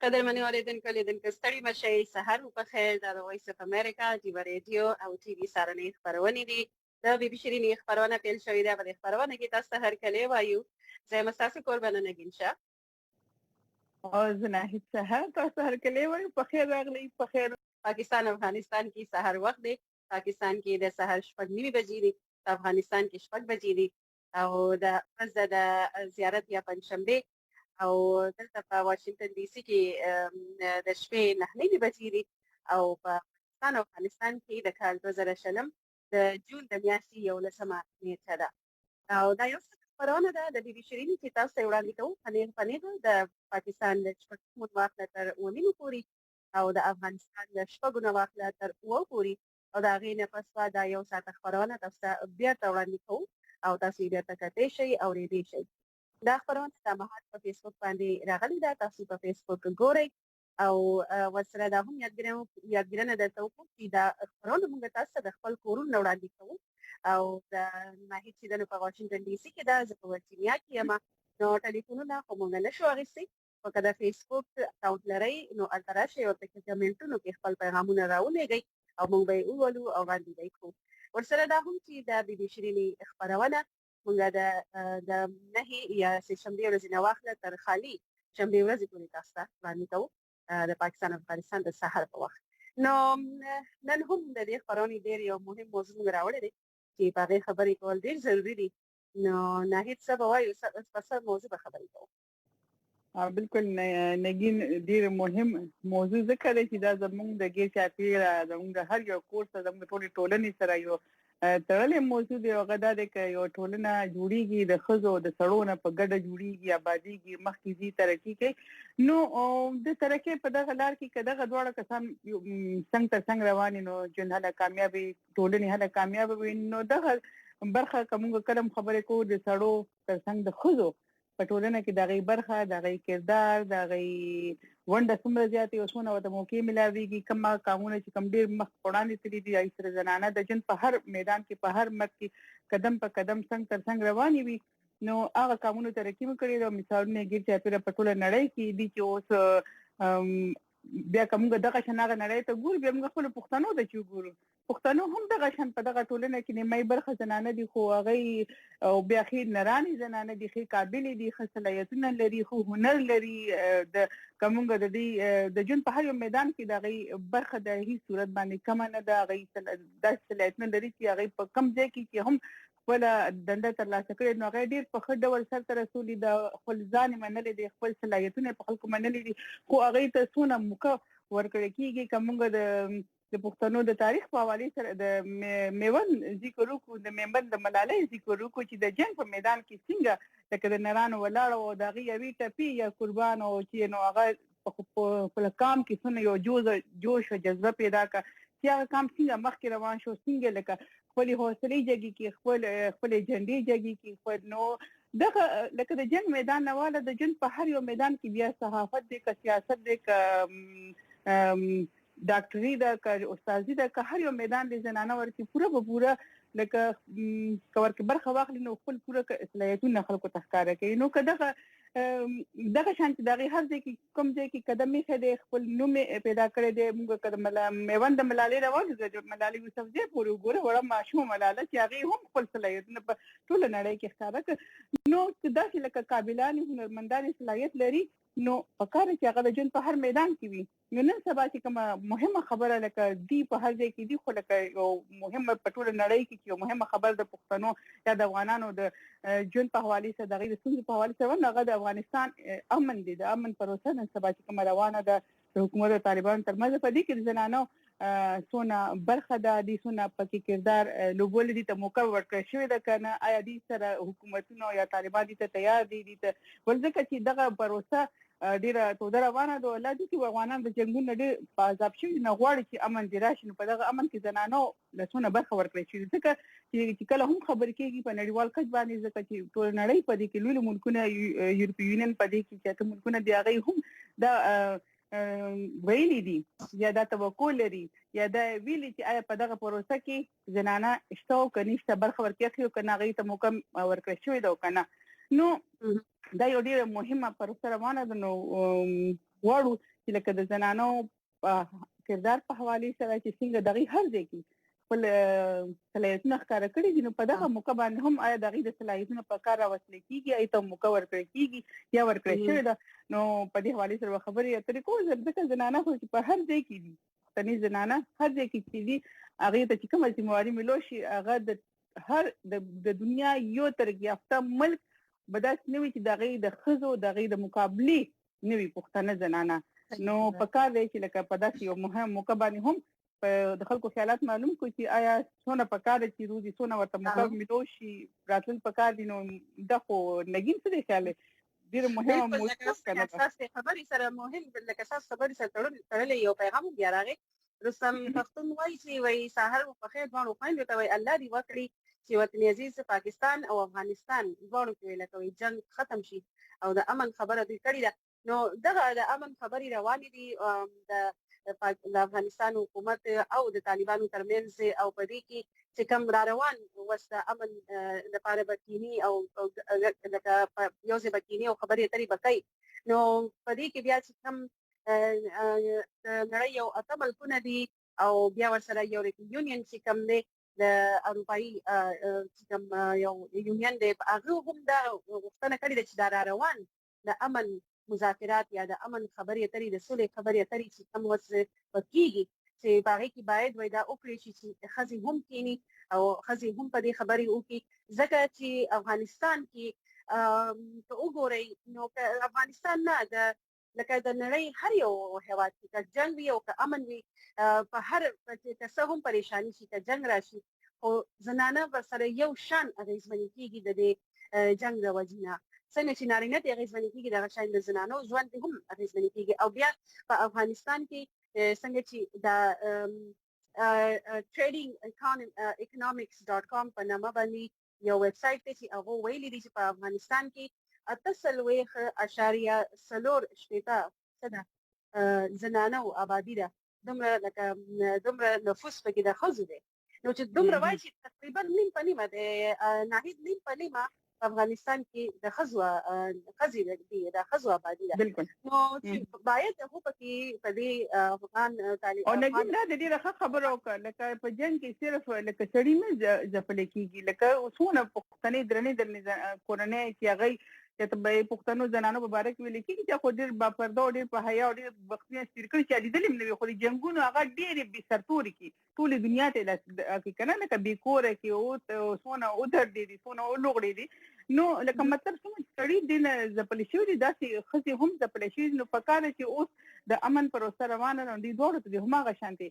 قدرمنو اوریدونکو لیدونکو ستړي مشئ سهار مو په خیر دا د وایس اف امریکا جیبه ریډیو او ټي وي سارنې خپرونې دي د بي بي شیرینې خپرونه پیل شوې ده په دې خپرونه کې تاسو ته هرکلی وایو زه یم ستاسو کوربانه نګین شاه او زه ناهید سهار تاسو هرکلی وایم په خیر راغلی په خیر پاکستان او افغانستان کې سهار وخت دی پاکستان کې د سهار 6:30 بجې دي په افغانستان کې 6 بجې دي او د ورځ د زیارت یا پنځشنبه او دلته په واشنگټن ډي سي کې د شپې 9 بجې دي او په پاکستان او افغانستان کې د کال 2020 د جون د میاشتې 11مه نیټه ده او دا یو څه خبرونه ده د بي بي شیرینې چې تاسو ته وړاندې کوو پنیر د پاکستان د شپږمو واخله تر 9 پورې او د افغانستان د شپږو نه واخله تر 9 پورې او د هغې نه پس دا یو ساعته خبرونه تاسو ته بیرته وړاندې کوو او تاسو یې بیرته کتلی شئ اورېدی شئ دا خبرونه دا مهال په فیسبوک باندې راغلي ده تاسو په فیسبوک ګورئ او ورسره دا هم یادګیرنه درته وکړو چې دا خبرونه موږ تاسو ته د خپل کورونو نه وړاندې کوو او د ناهید چې ده نو په واشنګټن ډي سي کې ده زه په ورجینیا کې یم نو ټلیفونونه خو موږ نشو اخیستی خو که د فیسبوک اکاونټ لرئ نو هلته راشئ ورته کې کمنټونو کې خپل پیغامونه راولېږئ او موږ به یې وولو او وړاندې به یې کړو ورسره دا هم چې د بي بي شیرینې خپرونه موږ د 9 یا سهشنبې ورځې نه واخله تر خالي شنبې ورځې پورې تاسو ته وړاندې کوو د پاکستان او افغانستان د سهار په وخت نو نن هم د دې خبرونې ډېر یو مهم موضوع موږ راوړی دی چې په هغې خبرې کول ډېر ضروري دي نو ناهید څه به وایو په څه موضوع به خبرې کوو بالکل نګین ډیر مهم موضوع ذکر دی چې دا زموږ د ګیر چاپیره زموږ د هر یو کورس زموږ ټولې ټولنې سره یو تړلې موضوع دی او غدا د یو ټولنه جوړیږي د خزو د سړونه په ګډه جوړیږي آبادیږي مخکې دي ترقی کوي نو د ترقی په دغه لار کې کداغه دواړه کسان څنګه تر څنګه رواني نو جن هله کامیابی ټولنې هله کامیاب وي نو دغه برخه کوم کلم خبرې کو د سړو تر څنګه د خزو په ټولنه کې دغه برخه دغه کردار دغه ونده څومره زیاتې اوسونه او د موقع ملاويږي کومه قانون چې کوم ډیر مخ وړاندې تللی دي ای سره زنانه د جن په هر میدان کې په هر مد کې قدم په قدم څنګه تر څنګه رواني وي نو هغه قانون ترقی وکړي او مثالونه ګیر چې په ټوله نړۍ کې دي چې اوس بیا کومه دغه شناغه نړۍ ته ګور بیا موږ خپل پښتنو د چې ګورو پښتنو هم دغه شان په دغه ټولنه کې نیمه برخه زنانه دي خو هغه او بیا خې نراني زنانه دي خې قابل دي خې صلاحیتونه لري خو هنر لري د کومه د دې د جون په هر یو میدان کې دغه برخه د هیڅ صورت باندې کم نه ده هغه د صلاحیتونه لري چې هغه په کم ځای کې هم ولا دنده تر لاسه کړي نو هغه ډیر په خډ ډول سره رسولي د خپل ځان منلې د خپل صلاحیتونه په خلکو منلې دي خو هغه ته سونه موکه ورکړی کیږي کومه د پښتنو د تاریخ په حواله سره د میوند ذکر وکړو د ممبر د ملالۍ ذکر وکړو چې د جنگ په میدان کې څنګه لکه د نرانو ولاړ او د غیوي ټپی یا قربان او چې نو هغه په کام کې څنګه یو جوش او جذبه پیدا کا چې هغه کام څنګه مخکې روان شو څنګه لکه خپل حوصله جګی کې خپل جنډي جګی کې خپل نو دغه لکه د جنگ میدان نواله د جن په هر یو میدان کې بیا صحافت دی که سیاست دی که ډاکټري دا که استادي دا که هر یو میدان د زنانه ورته پوره لکه کور کې برخه واخلي نو خپل پوره اصلاحیتونه خلکو تخکاره کوي نو که دغه شانتي دغه هر ځای کې کوم ځای کې قدم یې خدای خپل نوم پیدا کړی دی موږ قدم میوند ملالۍ راوړو د ملالۍ یوسفزۍ پورې وګوره وړه ماشوم ملاله چې هغه هم خپل صلاحیتونه په ټول نړۍ کې ښکاره کړ نو داسې لکه قابلان هنرمندان صلاحیت لري نو پکاره چې هغه د جن په هر میدان کې وي نو نن سبا چې کومه مهمه خبره لکه دی په هر ځای کې دی خو لکه یو مهمه په ټول نړۍ کې یو مهمه خبر د پښتنو یا د افغانانو د جن په حواله سره دغه څنګه په حواله سره هغه د افغانستان امن دی د امن پروسه نن سبا چې کومه روانه ده حکومت او طالبان ترمنځ په دې کې زنانو سونه برخه د دې سونه پکې کردار لوبول دي ته موقع ورکړ شوې ده کنه آیا دې سره حکومتونو یا طالبان دې ته تیار دي ته ولځکه چې دغه پروسه ډیره توده روانه ده ولادي چې افغانان د جنگونو ډیر عذاب شوي نه غواړي چې امن دې راشي نو په دغه امن کې زنانو لسونه برخه ورکړي شي ځکه چې کله هم خبر کېږي په نړیوال کچ باندې ځکه چې ټول نړۍ په دې کې لوی ملکونه یورپی یونین په دې کې چې ملکونه دی هغه هم دا ویلي دي یا دا توقع لري یا دا ویلي چې آیا په دغه پروسه کې زنانه شته او کنيشته برخه ورکړي او کنه غي ته موقع ورکړي شوی دا کنه نو دا یو ډیره مهمه پروسه روانه ده نو غواړو چې لکه د زنانو کردار په حواله سره چې څنګه دغه هر ځای کې خپل صلاحیتونه ښکاره کړي دي، نو په دغه موقع باندې هم آیا دغه د صلاحیتونو په کار راوستل کیږي، ایته موقع ورکړل کیږي یا ورکړل شوی ده. نو په دې حواله سره خبرې اترې کوو. ځکه زنانه خو په هر ځای کې دي، پښتني زنانه هر ځای کې دي، هغه ته چې کومه ذمہواري ملو شي هغه د هر د دنیا یو ترقی یافته ملک بداس نوي چې دغه د خزو دغه د مقابله نوي پښتنه زنانه. نو په کار دی چې لکه په داسې یو مهم موقع باندې هم د خلکو خیالات معلوم کو چې آیا څونه په کار دي چې روزي څونه ورته موقع ملو شي راتل په کار دي. نو د خو نګین څه دی خیال ډیر مهمه موضوع کنه. اساس خبري سره مهم لکه اساس خبري سره تړلې یو پیغام بیا راغی. رستم پښتون وایي چې وایي سحر په خیر باندې خويندو ته وایي الله دې وکړي چې وطن عزیز پاکستان او افغانستان باندې کې لکه جنگ ختم شي او د امن خبره دې کړې ده. نو دغه د امن خبري روانې دي د افغانستان حکومت او د طالبانو ترمنځ او په دې کې چې کوم را روان وسته امن لپاره بکینی او لکه یو ځای بکینی او خبرې اترې بکای. نو په دې کې بیا چې کوم نړۍ یو اته ملکونه دي او بیا ورسره یورپی یونین چې کوم دی د اروپایي چې کوم یو یونین دی هغه هم دا غوښتنه کړې ده چې دا را روان د امن مذاکرات یا د امن خبرې اترې د صلح خبرې اترې چې کوم وسه پکېږي چې باغې کې باید وای دا وکړي چې خزي هم کینی او خزي هم په دې خبرې وکړي. ځکه چې افغانستان کې ته وګورئ نو افغانستان نه د لکه د نړۍ هر یو هیواد کې جنگ وي او که امن وي په هر څه هم پریشانی شي که جنگ راشي او زنانه ورسره یو شان اغیزمنې کیږي د دې جنگ د وجنه. څنګه چې نارینه ته اغیزمنې کیږي دغه شان د زنانو ژوند هم اغیزمنې کیږي. او بیا په افغانستان کې څنګه چې د tradingeconomics.com په نامه باندې یو ویب سټ دی چې هغه ویلي دي چې په افغانستان کې 8.4 زنانه او آبادی ده. دومره نفوس پکې د خزو دی. نو چې دومره وایي چې تقریبا نیم په نیمه د ناهید نیم په نیمه افغانستان کې د خزي دی د خزو آبادی ده. نو چې باید هغه پکې په دې افغان طالب او نګین دا د دې خبرو وکړه لکه په جنگ کې صرف لکه سړی نه ځپل کېږي لکه اوسونه پښتنې درنې کورنۍ چې هغه چې به پښتنو زنانو مبارک ویل کېږي چې خو ډېر با پرده او ډېر په حیا او ډېر بختیان ستیر کړي چې لیدلې نه وي خو د جنگونو هغه ډېر به سرتوري کې ټول دنیا ته کې کنه لکه به کور کې او سونه او در دي سونه او لوغړي دي. نو لکه مطلب څنګه سړی دین زپل شو دي داسې خزي هم زپل شي. نو پکاره چې اوس د امن پروسه روانه نه دي دوړو ته همغه شانتي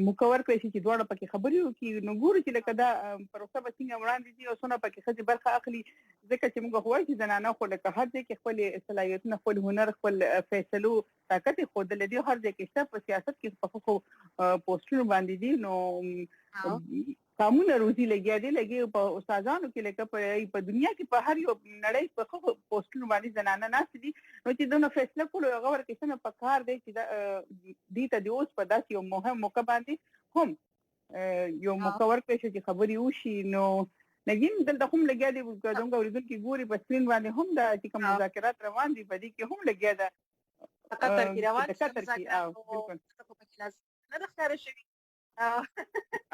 مکور کړی چې دوړو پکې خبرې وکړي. نو ګوري چې لکه دا پروسه به څنګه وړاندې دي او سونه پکې خزي برخه اخلي. ځکه چې موږ وایو چې زنانه خو لکه هر ځای کې خپل صلاحیتونه خپل هنر خپل فیصلو طاقت خو د لدی هر ځای کې څه په سیاست کې په خو پوسټونو باندې دي. نو قانون روزي لګي په استادانو کې لکه په دنیا کې په هر یو نړۍ په خو پوسټونو باندې زنانه ناس دي. نو چې دغه فیصله کول هغه ورته څنګه په کار دی چې دې ته د اوس په داسې یو مهم موقع باندې هم یو موقع ورکړي چې خبري وشي. نو نګین دلته هم لګیا دي کومه اوریدونکو ګوري په سکرین باندې هم دا چې کوم مذاکرات روان دي په دې کې هم لګیا ده قطر کې روان دي مذاکرات او بالکل نه د ښکار شوی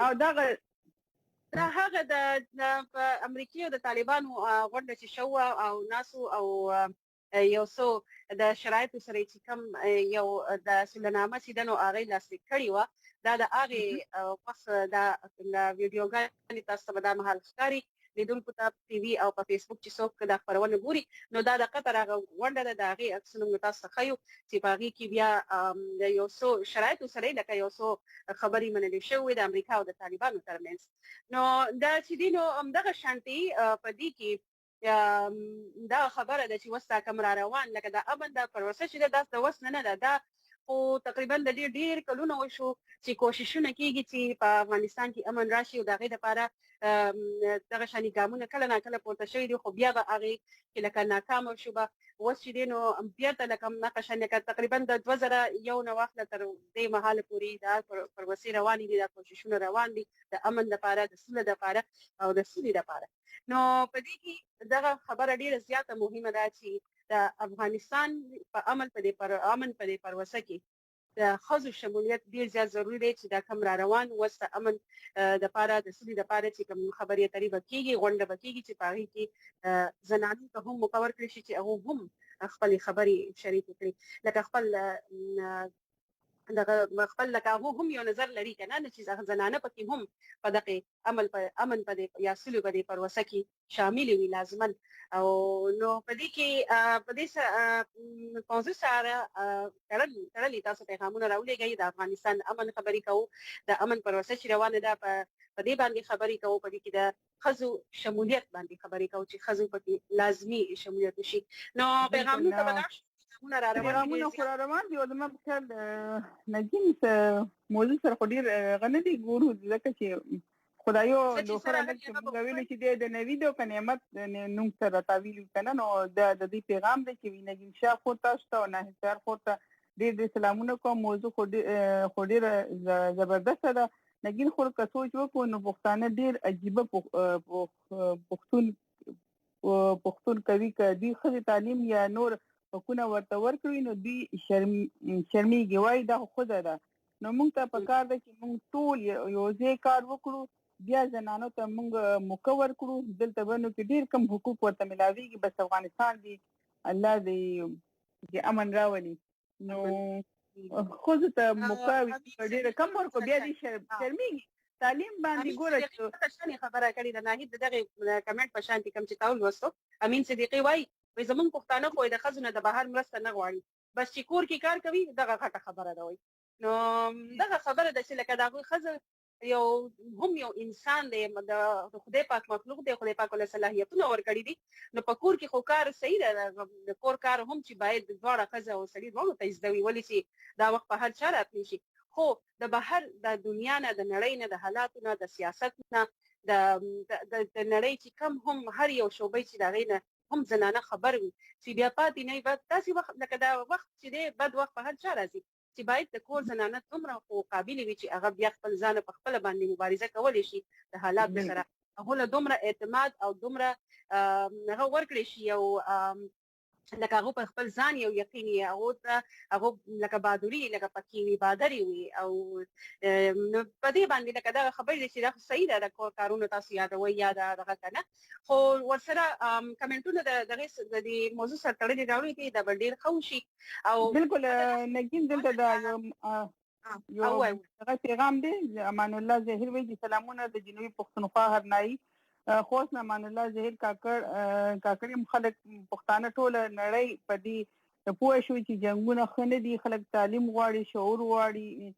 او دا هغه د امریکای او د طالبانو غونډه چې شو او ناسو او یو څو د شرایطو سره چې کوم یو د سلنامه چې دنو هغه لاسلیک کړی و دا د هغه وخت د ویډیوګانې تاسو ته د محل ښکاری لیدونکو ته ټي وي او په فیسبوک چې څوک د خبرونه ګوري نو دا د قطر هغه غونډه د هغه عکسونه تاسو ته خیو چې په هغه کې بیا د یو څو شرایطو سره لکه یو څو خبرې منلې شوې د امریکا او د طالبانو ترمنځ. نو دا چې دینو همدغه شانتي په دې کې دا خبره ده چې وستا کوم را روان لکه دا امن د پروسه چې د وس نه ده او تقریبا د ډیر کلونو وشو چې کوششونه کیږي چې په افغانستان کې امن راشي او دغه لپاره دغه شانې ګامونه کله نه کله پورته شوي دي خو بیا به هغه کې لکه ناکام شو به اوس چې دینو بیا ته لکه نقشه نه تقریبا د 2001 نه واخله تر دې مهاله پورې دا پروسې روانې دي د کوششونه روان دي د امن لپاره د سولې لپاره او د سولې لپاره. نو په دې کې دغه خبره ډیره زیاته مهمه ده چې د افغانستان په امن په دې پروسه کې د ښځو شمولیت ډیر زیات ضروری دی چې دا کم را روان وسته امن د پاره د سولې د پاره چې کوم خبرې اترې وکړي غونډه وکړي چې پاره کې زنانو ته هم مکور کړی شي چې هغه هم خپل خبرې شریک کړي لکه خپل دغه خپل لکه هغه هم یو نظر لري کنه چې زنانه پکې هم په دغه امن په یا سولې په دې پروسه کې شامل وي لازما او نو په دې کې په دې موضوع سره تړلې تاسو پیغامونه راولېږئ د افغانستان امن خبرې کوو د امن پروسه چې روانه ده په دې باندې خبرې کوو په دې کې د ښځو شمولیت باندې خبرې کوو چې ښځو پکې لازمي شمولیت وشي نو پیغامونه ته ولاړ پیغامونه خو را روان دي او زما په خیال نجیم موضوع سره خو ډېر غنه دي ګورو ځکه چې خدایو لوخره نه چې موږ ویلو چې د نوید او نعمت نوم سره تعویل کنه نو د دې پیغام دی چې نجیم شاه خو تاسو ته او ناهیدار خو ته ډېر سلامونه کوم موضوع خو ډېر زبردست ده نګین خو که سوچ وکړو نو پښتانه ډېر عجیبه پښتون کوي کدي خو تعلیم یا نور حقونه ورته ورکړي نو دوی شرمېږي وایي دا خو ده نو موږ ته پکار ده چې موږ ټول یو ځای کار وکړو بیا زنانو ته موږ موقع ورکړو دلته باندې کې ډېر کم حقوق ورته ملاويږي بس افغانستان دی الله دې امن راولي نو خو ته موقع ډېر کم ورکو بیا دې شرمېږي تعلیم باندې ګوره خبره کړې ده ناهید دغه کمنټ په شان کې کم چې تاول وستو امین صدیقي وایي وای زمون پښتانه خو د خزونه د بهر مرسته نه غواړي بس چې کور کې کار کوي دغه غټه خبره ده وای نو دغه خبره ده چې لکه دا خزه یو انسان دی د خدای پاک مخلوق دی خدای پاک له صلاحیتونو ورکړي دي نو په کور کې خو کار صحیح ده د کور کار هم چې باید دواړه خزه او سړي دواړو ته زده وي ولې چې دا وخت په هر چا راتلی شي خو د بهر د دنیا نه د نړۍ نه د حالاتو نه د سیاست نه د نړۍ چې کم هم هر یو شوبې چې دا غینه هم زنانه خبر وي چې بیا پاتې نه وي تاسو وخت لکه دا وخت چې دی بد وخت په هر چا راځي چې باید د کور زنانه دومره خو قابل وي چې هغه بیا خپل ځان په خپل باندې مبارزه کولی شي د حالات سره هغه له دومره اعتماد او دومره هغه ورکړي شي او لکه هغه په خپل ځان یو یقین هغه لکه بادوري لکه پکې وي بادري وي او په دې باندې لکه دا خبرې چې دا صحیح ده د کارونو تاسو یادوي یا دغه کنه خو ورسره کمنټونه د دې موضوع سره تړلي راوړي کې دا ډېر خوشي او بالکل نګین دلته دا یو پیغام دی امان الله ظاهر وی سلامونه د جنوبي پښتونخوا هرنايي خوښ امان الله ظاهر کاکړ خلک پښتانه ټول نړۍ په دې پوه شو چې جنگونه خنه دي خلک تعلیم غواړي شعور غواړي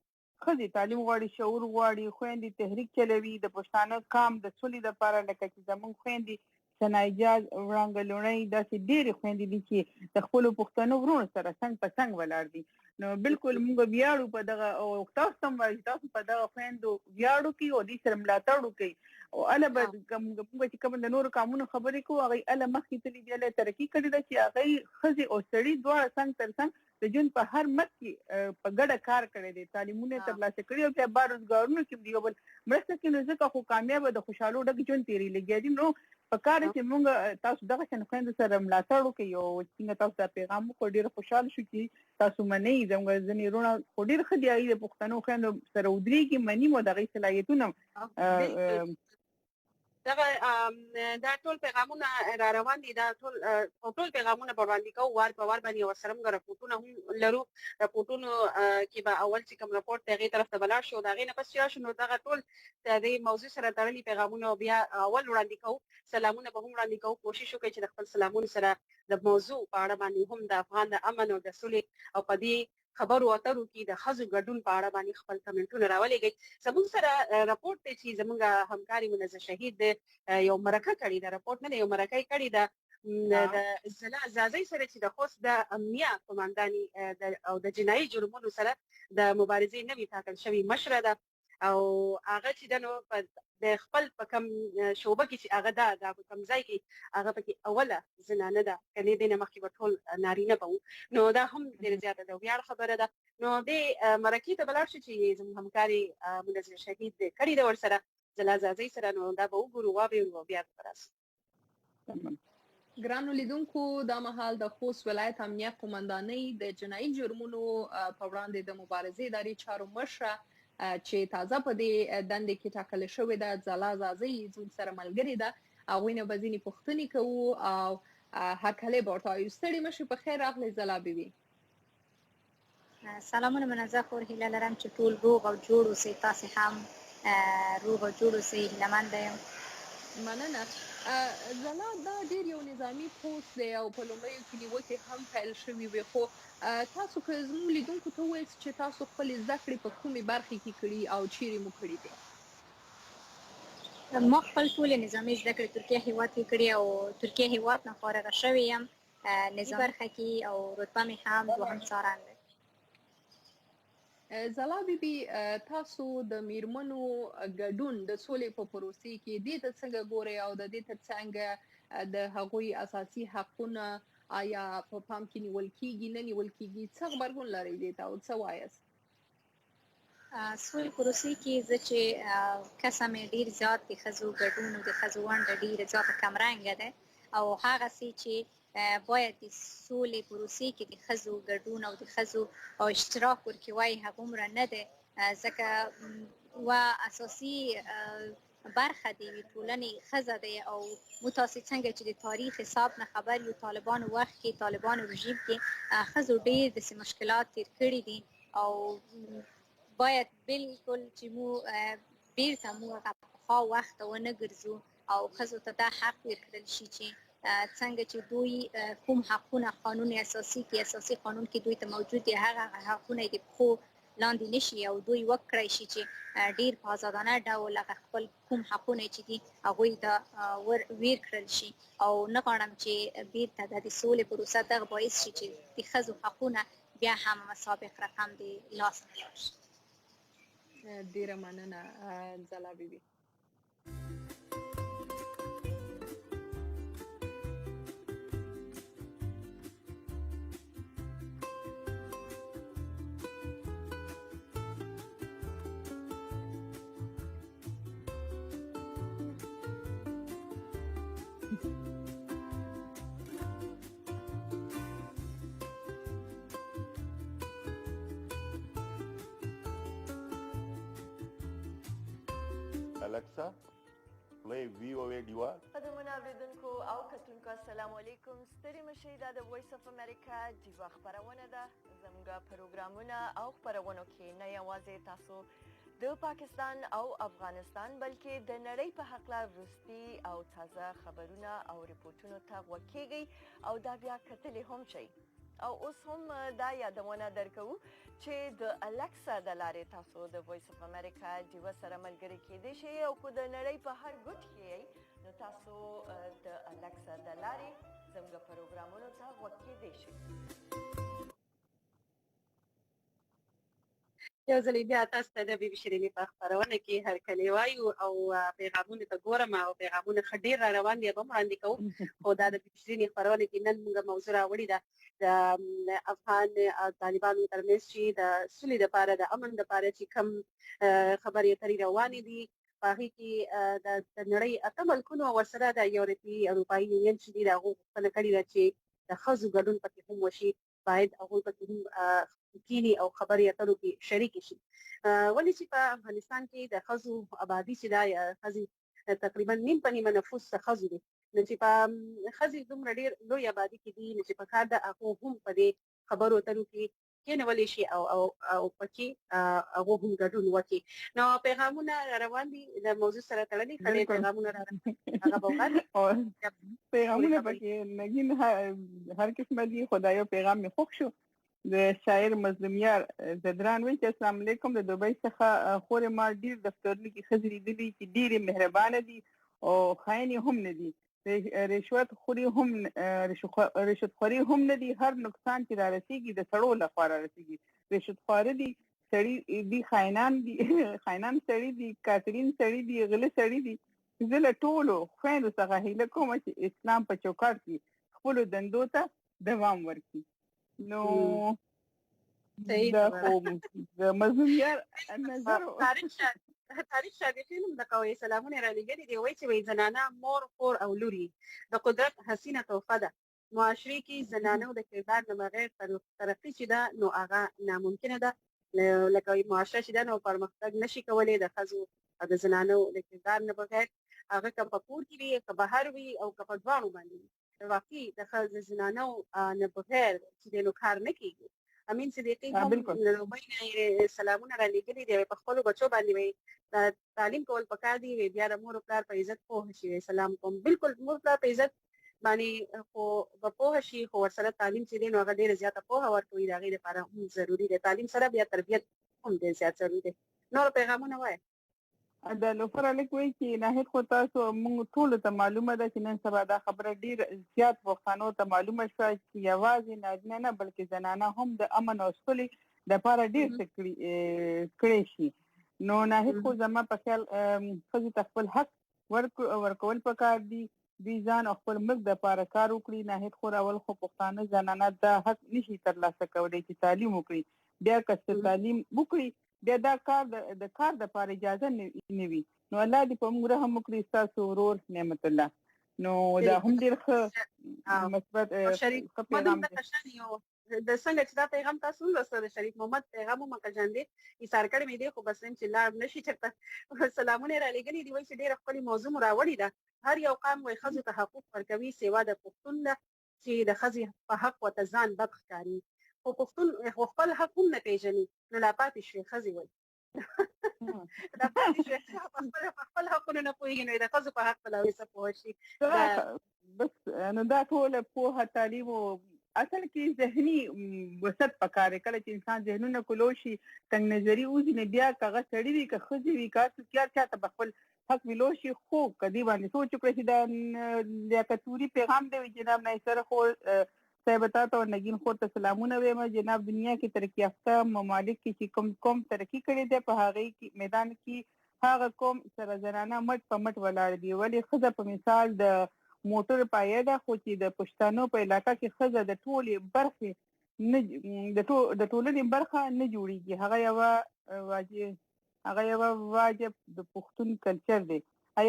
خدي تعلیم غواړي شعور غواړي خويندې تحریک چلوي د پښتانه کام د سولې لپاره لکه چې زمون خويندې سنایجاز ورانګلونی داسې ډېر خويندې دي چې د خپل پښتنو ورونو سره څنګ په څنګ ولاړ دي نو بالکل موږ ویاړو په دغه او تاسو په دغه خويندو ویاړو کې او دې سره ملاتړ وکړي او انا به موږ چې کوم د نورو قانون خبرې کوو هغه اله مخکې تللی دی له ترقی کړی دا چې هغه خزي او سړي دواړه څنګه تر څنګ د جون په هر مت کې په ګډه کار کړی دی تعلیمونه ترلاسه کړي او بیا بارزګارونو کې دی بل مرسته کې نو ځکه خو کامیاب د خوشاله ډک جون تیری لګیا دي نو په کار چې موږ تاسو دغه څنګه سره ملاتړ وکړو او څنګه تاسو ته پیغام کو ډیر خوشاله شو چې تاسو منې زموږ ځنی رونه ډیر خدای د پښتنو خويندو سره ودري کې منی مو دغه صلاحیتونه دا ټول پیغامونه را روان دي دا ټول پیغامونه وړاندې کوو وار په وار باندې ورسره موږ راپورټونه هم لرو راپورټونو کې به اول چې کوم راپورټ ته طرف ته بلار شو دا غي نه پس راشو نو دا ټول د موضوع سره تړلي پیغامونه بیا اول وړاندې کوو سلامونه به هم وړاندې کوو کوشش وکړو چې د خپل سلامونو سره د موضوع په اړه باندې هم د افغان د امن او د سولې او په دې خبرو اترو کې د خزو ګډون په اړه باندې خپل کمنټونه راولېږي زموږ سره راپورټ ته چې زموږ همکاري منزه شهید یو مرکه کړی دا راپورټ نه یو مرکه کړی دا د زلا زازي سره چې د خوست د امنیه قومانداني او د جنایي جرمونو سره د مبارزې نوي ټاکل شوی مشره ده او هغه چې د د خپل په کم شوبه کې چې هغه دا په کم ځای کې هغه پکې اوله زنانه ده کني د مخکې په ټول نارینه به نو دا هم ډېر زیاته ده ویاړ خبره ده نو د مرکې ته بلار شي چې زموږ همکاري منزل شهید کړي د ور سره زلا زازي سره نو دا به وګورو بیا راځي ګرانو لیدونکو دا مهال د خوست ولایت امنیه قومندانۍ د جنایي جرمونو په وړاندې د مبارزې ادارې چارو مشره چې تازه په دې دندې کې ټاکل شوې ده ځلا زازۍ زموږ سره ملګرې ده. هغوی نه به ځینې پوښتنې کوو او هرکلی به ورته وایو. ستړې مه شئ، په خیر راغلئ ځلا بیبي. سلامونه منزه خور هیله لرم چې ټول روغ او جوړ اوسئ، تاسې هم روغ او جوړ اوسئ، هیلهمنده یم. مننه. ځلا دا ډیر یو نظامی پوسټ دی او په لومړیو کې نیوکې هم پیل شوې وې، خو تاسو که زموږ لیدونکو ته ووایاست چې تاسو خپلې زده کړې په کومې برخې کې کړي او چیرې مو کړي دي؟ ما خپل ټولې نظامي زده کړې ترکیه هیواد کې کړي او ترکیه هیواد نه فارغه شوې یم. نظامي برخه کې او رتبه مې هم دوهم څارن دی. ځلا بیبي، تاسو د میرمنو ګډون د سولې په پروسې کې دې ته څنګه ګورئ او د دې ترڅنګ د هغوی اساسي حقونه آیا په پام کې نیول کیږي نه نیول کیږي؟ څه غبرګون لرئ دې ته او څه وایاست؟ سولې پروسې کې زه چې کسه مې ډېر زیات د ښځو ګډون او د ښځو ونډه ډېره زیاته کمرنګه ده او هغسې چې باید د سولې پروسې کې د ښځو ګډون او د ښځو اشتراک ورکې وای هغومره نه دی، ځکه یوه اساسي برخه د یوې ټولنې ښځه دی او موږ تاسې څنګه چې د تاریخ حساب نه خبر یو طالبانو وخت کې طالبانو رژیم کې ښځو ډېر داسې مشکلات تیر کړي دي او باید بالکل چې مو بیرته مو هغه پخوا وخت ته ونه ګرځو او ښځو ته دا حق ورکړل شي چې څنګه چې دوی کوم حقونه قانون اساسي کې اساسي قانون کې دوی ته موجود دي هغه حقونه د پښو لاندې نشي او دوی وکړی شي چې ډیر په آزادانه ډول هغه خپل کوم حقونه چې دي هغوی ته ویر کړل شي او نه غواړم چې بیرته د سولې پروسه دغه باعث شي چې د ښځو حقونه بیا هم مسابق رقم د لاس نه لاړ شي. ډیره مننه ځلا بیبي. Alexa, play VOA Diva. قدرمنو اوریدونکو او کتونکو السلام علیکم. ستړي مشئ، دا د وایس اف امریکا ډیوا خپرونه ده. زموږ پروګرامونه او خپرونو کې نه یوازې تاسو د پاکستان او افغانستان بلکې د نړۍ په هکله وروستي او تازه خبرونه او ریپورټونو ته غوږ کیږئ او دا بیا کتلی هم شئ. او اوس هم دا یادونه درکوو چې د الکسا د لارې تاسو د وایس اف امریکا ډیوا سره ملګري کیدئ شئ او که د نړۍ په هر ګوټ کې یئ نو تاسو د الکسا د لارې زموږ پروګرامونو ته غوږ کیدئ شئ. یو ځل بیا تاسو ته د بي بي شیرینې په خپرونه کې هرکلی وایو او پیغامونه ته ګورم او پیغامونه ښه ډېر را روان دي، هغه هم وړاندې کوو. خو دا د بي بي شیرینې خپرونه کې نن موږ موضوع راوړې ده د افغان طالبانو ترمنځ چې د سولې دپاره د امن دپاره چې کوم خبرې اترې روانې دي په هغې کې د نړۍ 8 ملکونو او ورسره د اروپایي یونین چې دي د هغو غوښتنه کړې ده چې د ښځو ګډون پکې هم وشي، باید هغوی پکې هم کینی او خبرې اترو کې شریک شي. ولې چې په افغانستان کې د ښځو آبادي چې دا ښځې تقریبا نیم په نیمه نفوس ښځو دي، نو چې په ښځې دومره ډېر لوی آبادي کې دي نو چې پکار ده هغو هم په دې خبرو اترو کې کېنولی شي او پکې هغو هم ګډون وکړي. نو پیغامونه روان دي د موضوع سره تړلي کله پیغامونه را هغه به وغواړي پیغامونه پکې نګین هر قسمه دي. خدایو پیغام مې خوښ شو د شاعر مظلومیار زدران وایي چې السلام علیکم، د دوبۍ څخه خورې ما ډېر دفترونو کې ښځې لیدلي چې ډېرې مهربانه دي او خاینې هم نه دي، رشوت خوري هم رشوت خوري هم نه دي، هر نقصان چې را رسیږي د سړو لخوا را رسیږي، رشوت خواره دي، سړي دي، خاینان دي، خاینان سړي دي، کاترین سړي دي، غله سړي دي. زه له ټولو خویندو څخه هیله کوم چې اسلام په چوکاټ کې خپلو دندو ته دوام ورکړي. نو دا خو د مظلومیار نظر تاریخ شاګردین هم د کوي سلامونه را لګري دی وایي چې زنانه مور خور او لوري د قدرت حسینه تحفه ده معاشري کې زنانه د کردار نه بغیر ترقی چې ده نو هغه ناممکنه ده لکه معاشره چې ده نو پرمختګ نشي کولای د ښځو او د زنانو د کردار نه بغیر هغه که په کور کې وي که بهر وي او که په دواړو باندې وي واقعي د زنانو نه بغیر چې نو کار نه کیږي امین صدیقی هم لومړی سلامونه را لګلي دی په خپل بچو باندې وي تعلیم کول پکار دی بیا د مور پلار په عزت پوه شي سلام کوم بالکل مور پلار په عزت باندې خو په پوه شي خو ورسره تعلیم چې دی نو هغه ډیره زیاته پوهه ورکوي د هغې لپاره هم ضروري دی تعلیم سره بیا تربیت هم ډېر زیات ضروري دی نور پیغامونه وایي د لوفر الیک وایي چې ناهید خو تاسو موږ ټولو ته معلومه ده چې نن سبا دا خبره ډېر زیات پښتنو ته معلومه شوه چې یوازې نارینه نه بلکې زنانه هم د امن او سولې دپاره ډېر څه کړی شي نو ناهید خو زما په خیال ښځو ته خپل حق ورکول پکار دي دوی ځان او خپل ملک دپاره کار وکړي ناهید خو راول خو پښتانه زنانه دا حق نشي ترلاسه کولی چې تعلیم وکړي بیا که تعلیم وکړي بیا دا کار د کار دپاره اجازه نه وي نو الله دې په موږ رحم وکړي ستاسو ورور نعمت الله نو دا هم ډېر ښه مثبت ښه پیغام دی د څنګه چې دا پیغام تاسو ولوسته د شریف محمد پیغام مو مکه دی ایثار کړی مې دی خو بس چې لاړ نشي چېرته سلامونه را لېږلي دي وایي چې ډېره ښکلې موضوع مو راوړې ده هر یو قام وایي ښځو ته حقوق ورکوي سوا د پښتون نه چې د ښځې په حق ورته ځان بد ښکاري خو پښتون خپل حق هم نه پېژني نو لا پاتې شوې ښځې وایي لا پاتې شوې خپل حقونه نه پوهېږي نو د ښځو په حق به لا څه پوه شي بس نو دا ټوله پوهه تعلیم او اصل کې ذهني وسط پکار کله چې انسان ذهنونه کولو شي څنګه نظری اوسي نه بیا کغه سړی وي که خځې وي کا څه کیا چاته خپل حق ویلو شي خو کدی باندې سوچ کړی چې دا لیاقتوري پیغام دی جناب نایسر خو صاحب تاسو نگین خو ته سلامونه وایم جناب دنیا کې ترقی یافته ممالک کې چې کوم ترقی کړي دي په هغه کې میدان کې هغه کوم سره زنانه مټ په مټ ولاړ دي ولی خزه په مثال د موټر پایه ده خو چې د پښتنو په علاقه کې خزه د ټولې برخې نه د ټولنې برخه نه جوړیږي هغه یو واجب د پښتون کلچر دی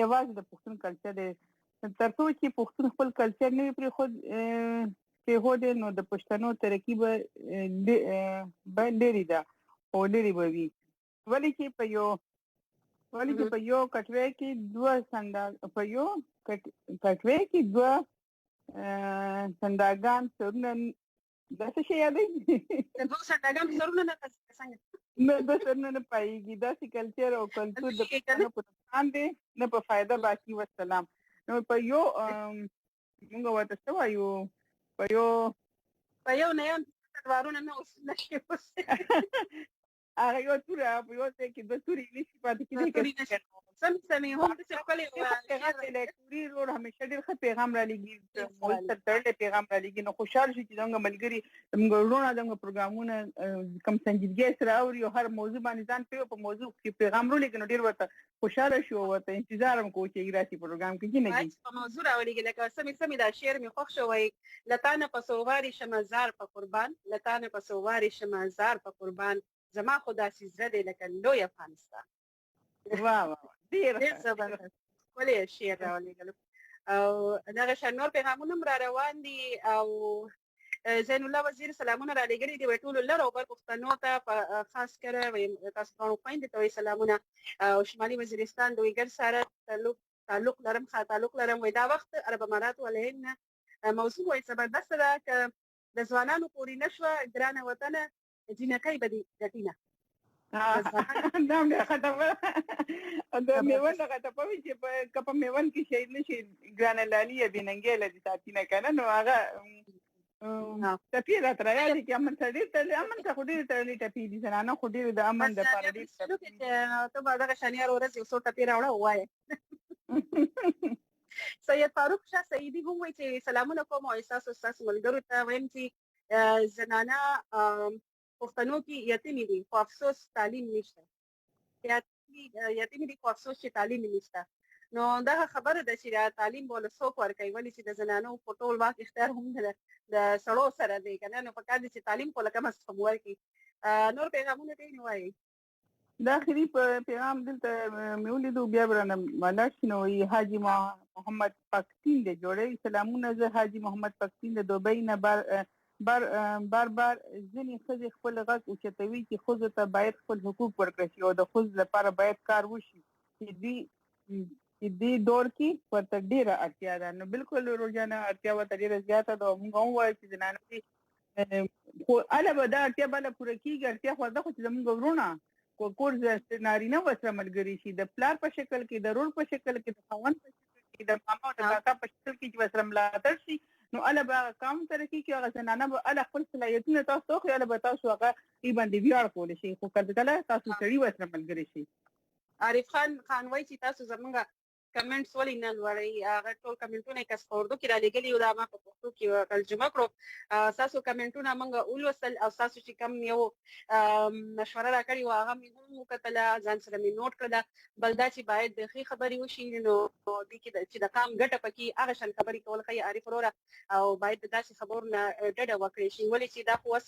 یوازې د پښتون کلچر دی تر څو چې پښتون خپل کلچر نه پرې خود هوده نو د پښتنو ترقی به لري ده او لري به وي ولی چې په یو کټوي کې دوه سنداګان سرونه د څه شي یادې دوه سنداګان سرونه نه څنګه د سرونه نه پایږي دا چې کلچر او کلچر د پښتنو په نقصان دی نه په فائدہ باقي والسلام نو په یو موږ ورته څه وایو په یو نه یم دوارونه نه اوس نشي اوس هغه یو تور په یو څه کې د توري نشي پاتې کېږي سمې هم د څه کولې هغه توري ور همیشه ډېر ښه پیغام را لګي مو ستړي پیغام را لګي نو خوشاله شي چې څنګه ملګری موږ ورونه د پروګرامونو کم سنجیدګي سره اوري هر موضوع باندې ځان په موضوع کې پیغام رو لګي نو ډېر ورته خوشاله شو ورته انتظار هم کوو چې راشي پروګرام کې نه په موضوع راولېږي لکه سمې دا شعر مې خوښ شوی لتانه پسوواري شمزار په قربان لتانه پسوواري شمزار په قربان زما خدا سي زړه دی لکه لوی افغانستان واه ډېر زبردست ولې شعر راولېږلو او دغه شان نور پیغامونه هم را روان دي او زین الله وزیر سلامونه را لېږلي دي وایي ټولو لر او بر پښتنو ته په خاص کره تاسو ټولو خویندې ته وایي سلامونه او شمالي وزیرستان د ویګر سره تعلق لرم وایي دا وخت عرب امارات ولهن موضوع وایي زبردسته ده که د ځوانانو پورې نه شوه ګرانه وطنه جنکۍ به دې ګټینه دا مې خطبه دا میوند خطبه وی چې په میوند کې شهید نشي ګرانه لالي بننګله دي ساتینه کنه نو هغه تپی را تر یادې کې امن ته خو ډېر تړلې ټپي دي زنانه خو ډېر د امن د پاره دي ته به دغه شنیار ورځ یو څو ټپي راوړه وایي سید فاروق شاه سیدي هم وایي چې سلامونه کوم او ستاسو ملګرو ته وایم چې زنانه پښتنو کې یتیمې دي خو افسوس تعلیم نشته یتیمې دي خو افسوس چې تعلیم نشته نو دا خبره ده چې تعلیم بوله څوک ورکوي ولې چې د زنانو په ټول واک اختیار هم د سړو سره دی کنه نو پکار دي چې تعلیم خو لکه مس هم ورکړي نور پیغامونه دې نه وایي دا اخري پیغام دلته مې ولیدو بیا برانه ملاش نو حاجی محمد پاکستان دی جوړي سلامونه زه حاجی محمد پاکستان د دوبۍ نه بار ځینې ښځې خپل غږ اوچتوي چې ښځو ته باید خپل حقوق ورکړل شي او د ښځو لپاره باید کار وشي چې دې دور کې ورته ډېره اړتیا ده. نو بالکل روزانه اړتیا ورته ډېره زیاته ده او موږ هم وایو چې زنانه خو اله به دا اړتیا بله پوره کېږي. اړتیا خو ده خو چې زموږ ورونه کور نارینه ورسره ملګري شي د پلار په شکل کې د رور په شکل کې د خاوند په شکل کې د ماما او د کاکا په شکل کې چې ورسره ملاتړ شي نو اله به هغه کام ترقي کوي. هغه زنانه به اله خپل صلاحیتونه تاسو وښیي اله به تاسو هغه ای باندې ویاړ کولی شي خو کله تاسو سړي ورسره ملګري شي. عارف خان وایي چې تاسو زموږ کمنټس ولې نه لوړئ هغه ټول کمنټونه یې کس په اردو کې رالیږلي او دا ما په پښتو کې ترجمه کړو. ستاسو کمنټونه موږ ولوستل او ستاسو چې کوم یو مشوره راکړې وه هغه مې هم وکتله ځان سره مې نوټ کړله. بل دا چې باید د ښې خبرې وشي نو دې کې چې د قام ګټه پکې هغه شان خبرې کول ښایي عارف وروره او باید د داسې خبرو نه ډډه وکړې شي ولې چې دا خو اوس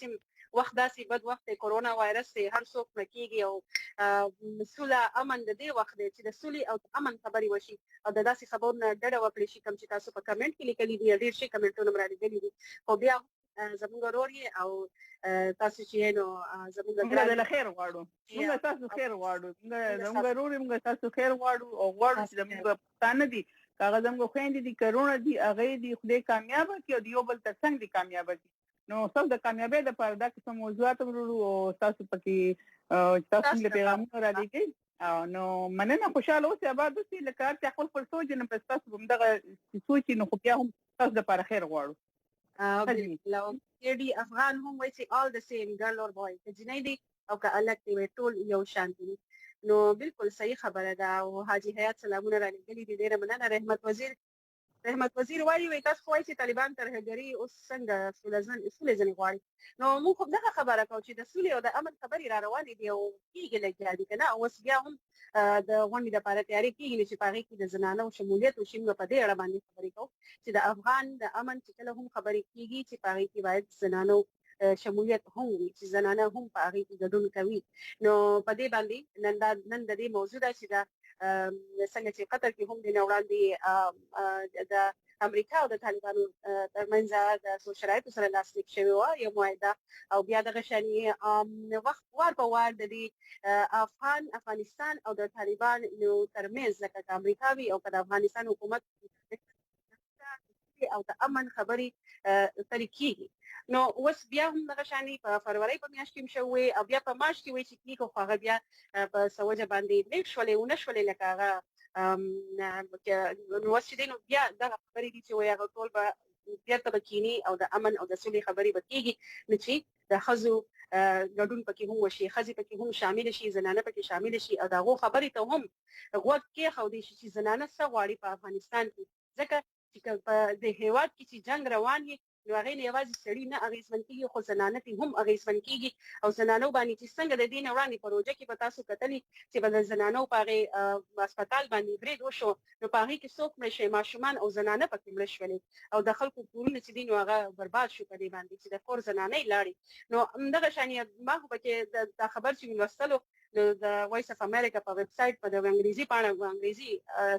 وخت داسې بد وخت دی کورونا وایرس دی هر څوک مړه کېږي او سوله امن د دې وخت دی چې د سولې او امن خبرې وشي او د داسې خبرو نه ډډه وکړي شي کوم چې تاسو په کمنټ کې لیکلي دي ډېر ښه کمنټونه مې رالیدلي دي خو بیا زموږ ورور یې او تاسو چې نو زموږ د خیر غواړو موږ تاسو خیر غواړو زموږ ورور موږ تاسو خیر غواړو او غواړو چې زموږ پښتانه دي هغه زموږ خويندې دي کرونا دي هغه دي خدای کامیاب کړي او یو بل ترڅنګ دي کامیاب کړي. نو تاسو د کامیابی لپاره دا کوم موضوعات ورو او تاسو پکې تاسو له پیغامونو را لګي نو مننه خوشاله اوسئ آباد اوسئ لکه چې خپل سوچ نه پس تاسو هم دغه سوچ نو خو بیا هم تاسو لپاره خیر غواړو. لو دی افغان هم وایي چې all the same girl or boy که جنۍ دي او که الک دی ټول یو شان دي. نو بالکل صحیح خبره ده او حاجی حیات سلامونه را لګلي دي ډیره مننه. رحمت وزیر وایي تاسو خو چې طالبان ترهګري اوس څنګه سولې ځنې غواړي نو موږ خو دغه خبره کوو چې د سولې او د امن خبرې را روانې دي او کېږي لګیا دي که نه اوس بیا هم د غونډې لپاره تیاري کېږي چې په هغې کې د زنانه او شمولیت وشي موږ په دې اړه باندې خبرې کوو چې د افغان د امن چې کله هم خبرې کېږي چې په هغې کې باید زنانو شمولیت هم وي چې زنانه هم په هغې کې ګډون کوي. نو په دې باندې نن د دې موضوع ده چې څنګه چې قطر کې هم د وړاندې د امریکا او د طالبانو ترمنځ د څو شرایطو سره لاسلیک شوی و یو معاهده او بیا دغه شانې وخت وار په وار د دې افغانستان او د طالبان نو ترمنځ لکه امریکا وي او د افغانستان حکومت او د امن خبرې طریقې نو اوس بیا هم دغه شانې په فروری په میاشت کې شوې او بیا په مارچ کې وایي چې کیږي خو هغه بیا په سوجه باندې لیک شولې ونه شولې لکه هغه نو اوس چې نو بیا دغه خبرې دي چې وایي هغه ټول به بیرته به کینی او د امن او د سولې خبرې به کېږي نو چې د ښځو ګډون پکې هم وشي ښځې پکې هم شامل شي زنانه پکې شامل شي او د هغو خبرې ته هم غوږ کېښودی شي چې زنانه څه غواړي په افغانستان کې ځکه چې په د هېواد کې چې جنګ روان وي نو هغې نه یوازې سړي نه اغېزمن کېږي خو زنانه ترې هم اغېزمن کېږي او زنانو باندې چې څنګه د دې نه وړاندې په روژه کې به تاسو کتلي چې به د زنانو په هغې هسپتال باندې برید وشو نو په هغې کې څوک مړه شوي ماشومان او زنانه پکې مړه شولې او د خلکو کورونه چې دي نو هغه برباد شو په دې باندې چې د کور زنانې لاړې نو همدغه شان ما خو پکې دا خبر چې مې لوستلو د وایس اف امریکا په ویب سایټ په د انګریزي پاڼه انګریزي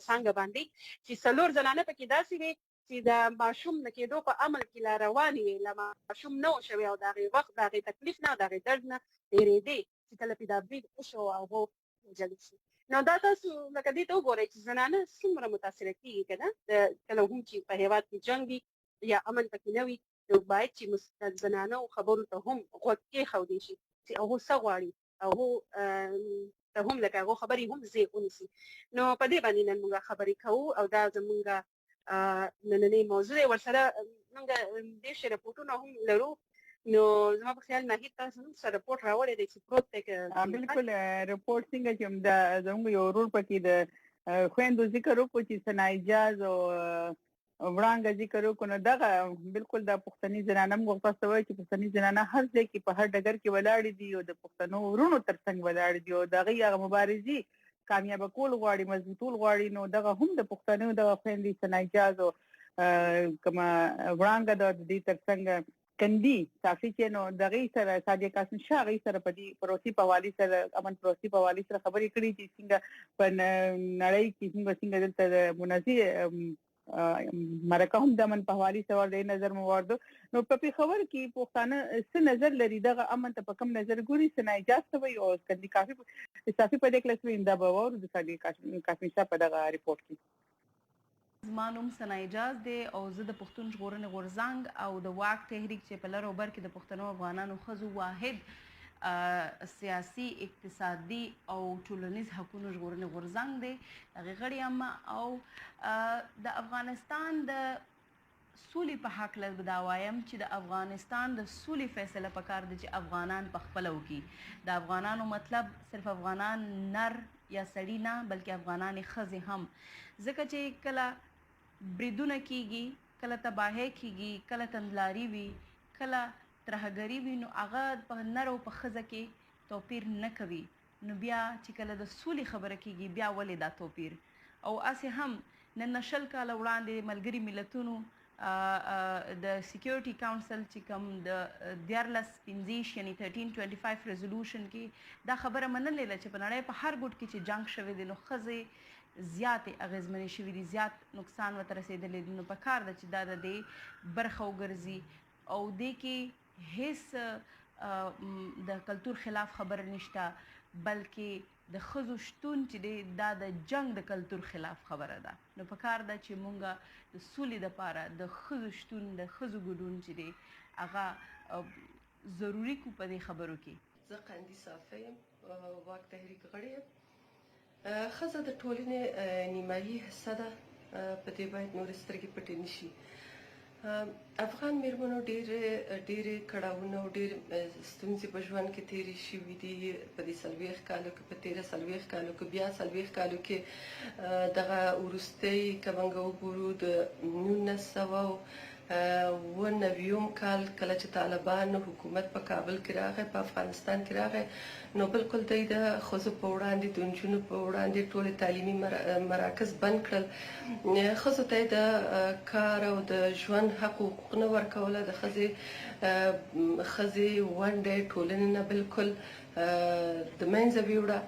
څانګه باندې چې څلور زنانه پکې داسې وي چې د ماشوم نه کېدو په عمل کې لا روانې وي لا ماشوم نه و شوی او د هغې وخت د هغې تکلیف نه د هغې درد نه تېرېدې چې کله پې دا برید وشو او هغو وژل شي نو دا تاسو لکه دې ته وګورئ چې زنانه څومره متاثره کېږي که نه کله هم چې په هېواد کې جنګ وي یا امن پکې نه وي نو باید چې زنانو خبرو ته هم غوږ کېښودی شي چې هغو څه غواړي او ته هم لکه هغو خبرې هم ځای ونیسي نو په دې باندې نن موږ خبرې کوو او دا زموږ نننۍ موضوع دی ورسره موږ ډېر ښه رپورټونه هم لرو نو زما په خیال ناهید تاسو هم څه رپورټ راوړی دی چې پروت دی بالکل رپورټ څنګه چې زموږ یو ورور پکې د خویندو ذکر وکړو چې ثنا اجاز او وړانګه ذکر وکړو نو دغه بالکل د پښتني زنانه موږ تاسو وایي چې پښتني زنانه هر ځای کې په هر ډګر کې ولاړې دي او د پښتنو ورونو ترڅنګ ولاړې دي او دغه هغه مبارزي کامیاب کول غواړي مضبوطول غواړي نو دغه هم د پښتنو دغه خويندې ثنا اجاز او کما وړانګه د دې ترڅنګ کندي صافي چې نو دغه سره صادق قاسم شاه غي سره په دې پروسي په حواله سره امن پروسي په حواله سره خبرې کړې چې څنګه په نړۍ کې څنګه دلته مناسب مرکه هم د امن په حواله سره د نظر موارد نو په خبر کې پښتانه څه نظر لري دغه امن ته په کوم نظر ګوري سنا اجازه وي او کندي کافي صافي په دې کلاس ویندا به ور د صادق قاسم شاه په دغه ریپورت کې زما نوم ثنا اجاز دی او زه د پښتون ژغورنې غورځنګ او د واک تحریک چې په لر او بر کې د پښتنو افغانانو ښځو واحد سیاسي اقتصادي او ټولنیز حقوقو ژغورنې غورځنګ دی هغې غړی یم او د افغانستان د سولې په هکله به دا وایم چې د افغانستان د سولې فیصله پکار دی چې افغانان په خپله وکړي د افغانانو مطلب صرف افغانان نر یا سړي نه بلکې افغانان ښځې هم ځکه چې کله بریدونه کیږي کله تباهي کیږي کله تندلاري وي کله ترهګري وي نو هغه په نر او په ښځه کې توپیر نه کوي نو بیا چې کله د سولې خبره کیږي بیا ولې دا توپیر او اسې هم نن شل کاله وړاندې ملګري ملتونو د سکیورټي کونسل چې کوم د 1425 یعنی 1325 ریزولوشن کې دا خبره منلې چې په نړۍ په هر ګوټ کې چې جنگ شوی دی نو ښځې زیاتې اغیزمنې شوي دي زیات نقصان ورته رسېدلی دي نو پکار ده چې دا د دې برخه وګرځي او دې کې هیڅ د کلتور خلاف خبره نشته بلکې د ښځو شتون چې دی دا د جنگ د کلتور خلاف خبره ده نو پکار ده چې مونږ د سولې دپاره د ښځو شتون د ښځو ګډون چې دی هغه ضروري کو په دې خبرو کې زه قندي صافی واک تحریک غړی یم ښځه د ټولنې نیمایي حصه ده په دې باید نورې سترګې پټې نشي افغان میرمنو ډېرې کړاوونه او ډېرې ستونزې په ژوند کې تېرې شوي دي په دې 40 کالو کې په تېره 40 کالو کې بیا 40 کالو کې دغه وروستۍ که موږ وګورو د 1990 کال کله چې طالبان حکومت په کابل کې راغی په افغانستان کې راغی نو بالکل دوی د ښځو په وړاندې د نجونو په وړاندې ټولې تعلیمي مراکز بند کړل ښځو ته د کار او د ژوند حق حقوق نه ورکوله د ښځې ونډه ټولنې نه بالکل د منځه ویوړه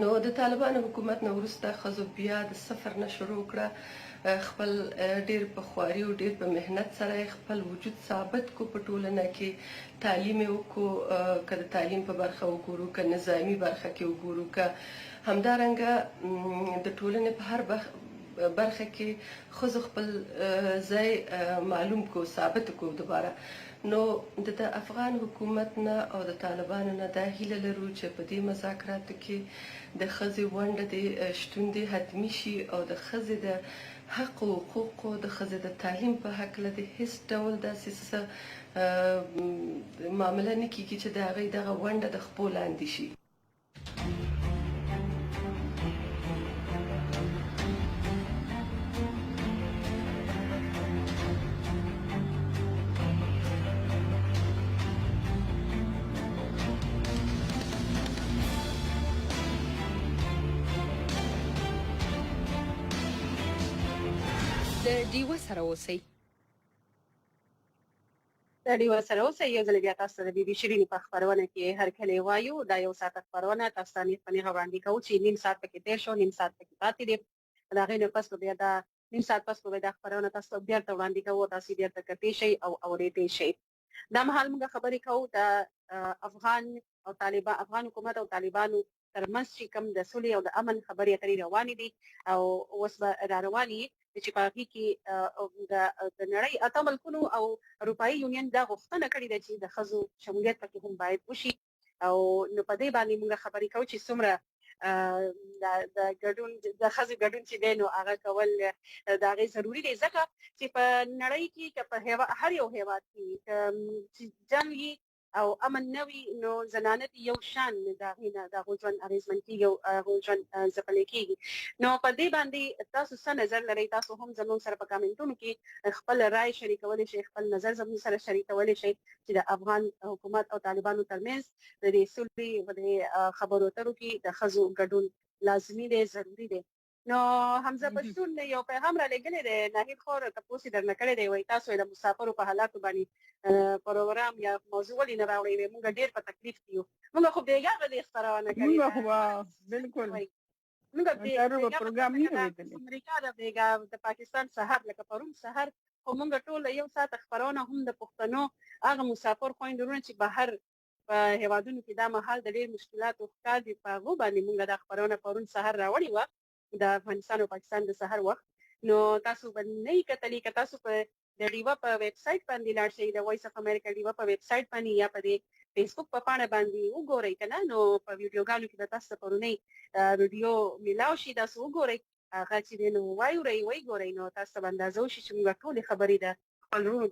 نو د طالبانو حکومت نه وروسته ښځو بیا د صفر نه شروع کړه خپل ډېر په خواري او ډېر په مهنت سره خپل وجود ثابت کو په ټولنه کې تعلیم وکړو که د تعلیم په برخه وګورو که نظامي برخه کې وګورو که همدارنګه د ټولنې په هر برخه کې ښځو خپل ځای معلوم کو ثابت کو دوباره نو د افغان حکومت نه او د طالبانو نه دا هیله لرو چې په دې مذاکراتو کې د ښځې ونډه د شتون دې حتمي شي او د ښځې د حق او حقوقو د ښځې د تعلیم په هکله د هیڅ ډول داسې معامله نه کیږي چې د هغې دغه ونډه د خپو لاندې شي ډیوه سره اوسئ د ډیوه سره اوسئ یو ځل بیا تاسو د بي بي شیرینې په خپرونه کې هر کله وایو دا یو ساعت خپرونه تاسو ته نه وړاندې کوو چې نیم ساعت پکې تیر شو نیم ساعت پکې پاتې دی دا غي نه پس بیا دا نیم ساعت پس به دا خبرونه تاسو بیا ته وړاندې کوو تاسو بیا ته کتئ شي او اورېدئ شي دا مهال موږ خبرې کوو د افغان حکومت او طالبانو ترمنځ چې کوم د سولې او د امن خبرې اترې روانې دي او اوس به را روانې چې په هغې کې د نړۍ اته ملکونو او اروپایي یونین دا غوښتنه کړې ده چې د ښځو شمولیت پکې هم باید وشي او نو په دې باندې موږ خبرې کوو چې څومره د ګډون د ښځو ګډون چې دی نو هغه کول د هغې ضروري دی ځکه چې په نړۍ کې که په هر یو هېواد کې چې جنګ وي او امن نه وي نو زنانه دي یو شان د هغې نه د هغو ژوند اغېزمن کېږي او هغو ژوند ځپلی کېږي نو په دې باندې تاسو څه نظر لرئ تاسو هم زموږ سره په کامنټونو کې خپل رای شریکولی شئ خپل نظر زموږ سره شریکولی شئ چې د افغان حکومت او طالبانو ترمنځ د دې سولې په دې خبرو اترو کې د ښځو ګډون لازمي دی ضروري دی نو حمزه پښتون یو پیغام را لګلې دی ناهید خور تاسو درنه کړی دی وای تاسو د مسافرو په حالاتو باندې پروګرام یا موضوع ولې نه راوړی موږ ډیر په تکلیف یو موږ خو دیګه غلې خبرونه کوي موږ خو بالکل موږ دیګه پروګرام نه ویل امریکا د دیګه د پاکستان سحر لکه پرون سحر خو موږ ټول یو ساعت خبرونه هم د پښتنو هغه مسافر خويندرونه چې بهر په هوادونو کې دا مهال د ډېر مشکلاتو ښکار دي په هغه باندې موږ د خبرونه پرون سحر راوړی و د افغانستان او پاکستان د سحر وخت نو تاسو باندې کتلې که تاسو په د ډیوا په ویب سټ باندې لاړ شئ د وایس اف امریکا ډیوا په ویب سټ باندې یا په فیسبوک په پاڼه باندې وګورئ کنه نو په ویډیوګانو کې د تاسو پرونی ویډیو ملاو شي تاسو وګورئ هغه چې نو وای ګورئ نو تاسو باندې اندازو شي چې موږ ټول خبرې د خپل ورو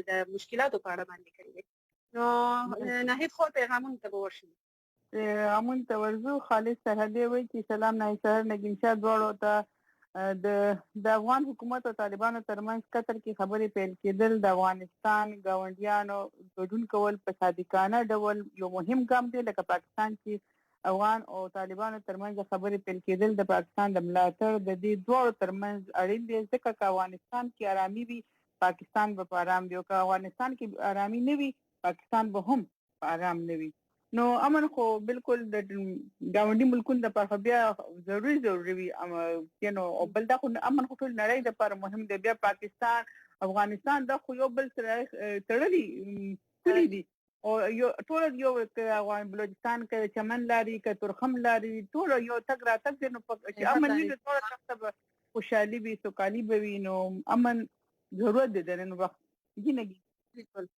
د مشکلاتو په اړه باندې کوي نو ناهید خو پیغامونه ته ورشي امون ته ورزو خالص سرحدي وای چې سلام نه سهار نګین شاه دواړو ته د افغان حکومت او طالبانو ترمنځ قطر کې خبرې پیل کېدل د افغانستان ګاونډیانو ګډون کول په صادقانه ډول یو مهم ګام دی لکه پاکستان کې افغان او طالبانو ترمنځ خبرې پیل کېدل د پاکستان د ملاتړ د دې دوه ترمنځ اړین دي ځکه چې افغانستان کې آرامي وي پاکستان به آرام وي او که افغانستان کې آرامي نه وي پاکستان به هم آرام نه وي نو امن خو بالکل د گاونډي ملکونو د په بیا ضروري وي نو او بل دا خو امن خو ټول نړۍ د پر مهم دی بیا پاکستان افغانستان د خو یو بل سره تړلي کلی دي او یو ټول یو افغان بلوچستان کې چمن لاري کې ترخم لاري ټول یو تک را تک نو چې امن نه ټول تاسو خوشحالي وي سوکالي به وي نو امن ضرورت دی د نن وخت جنګي بالکل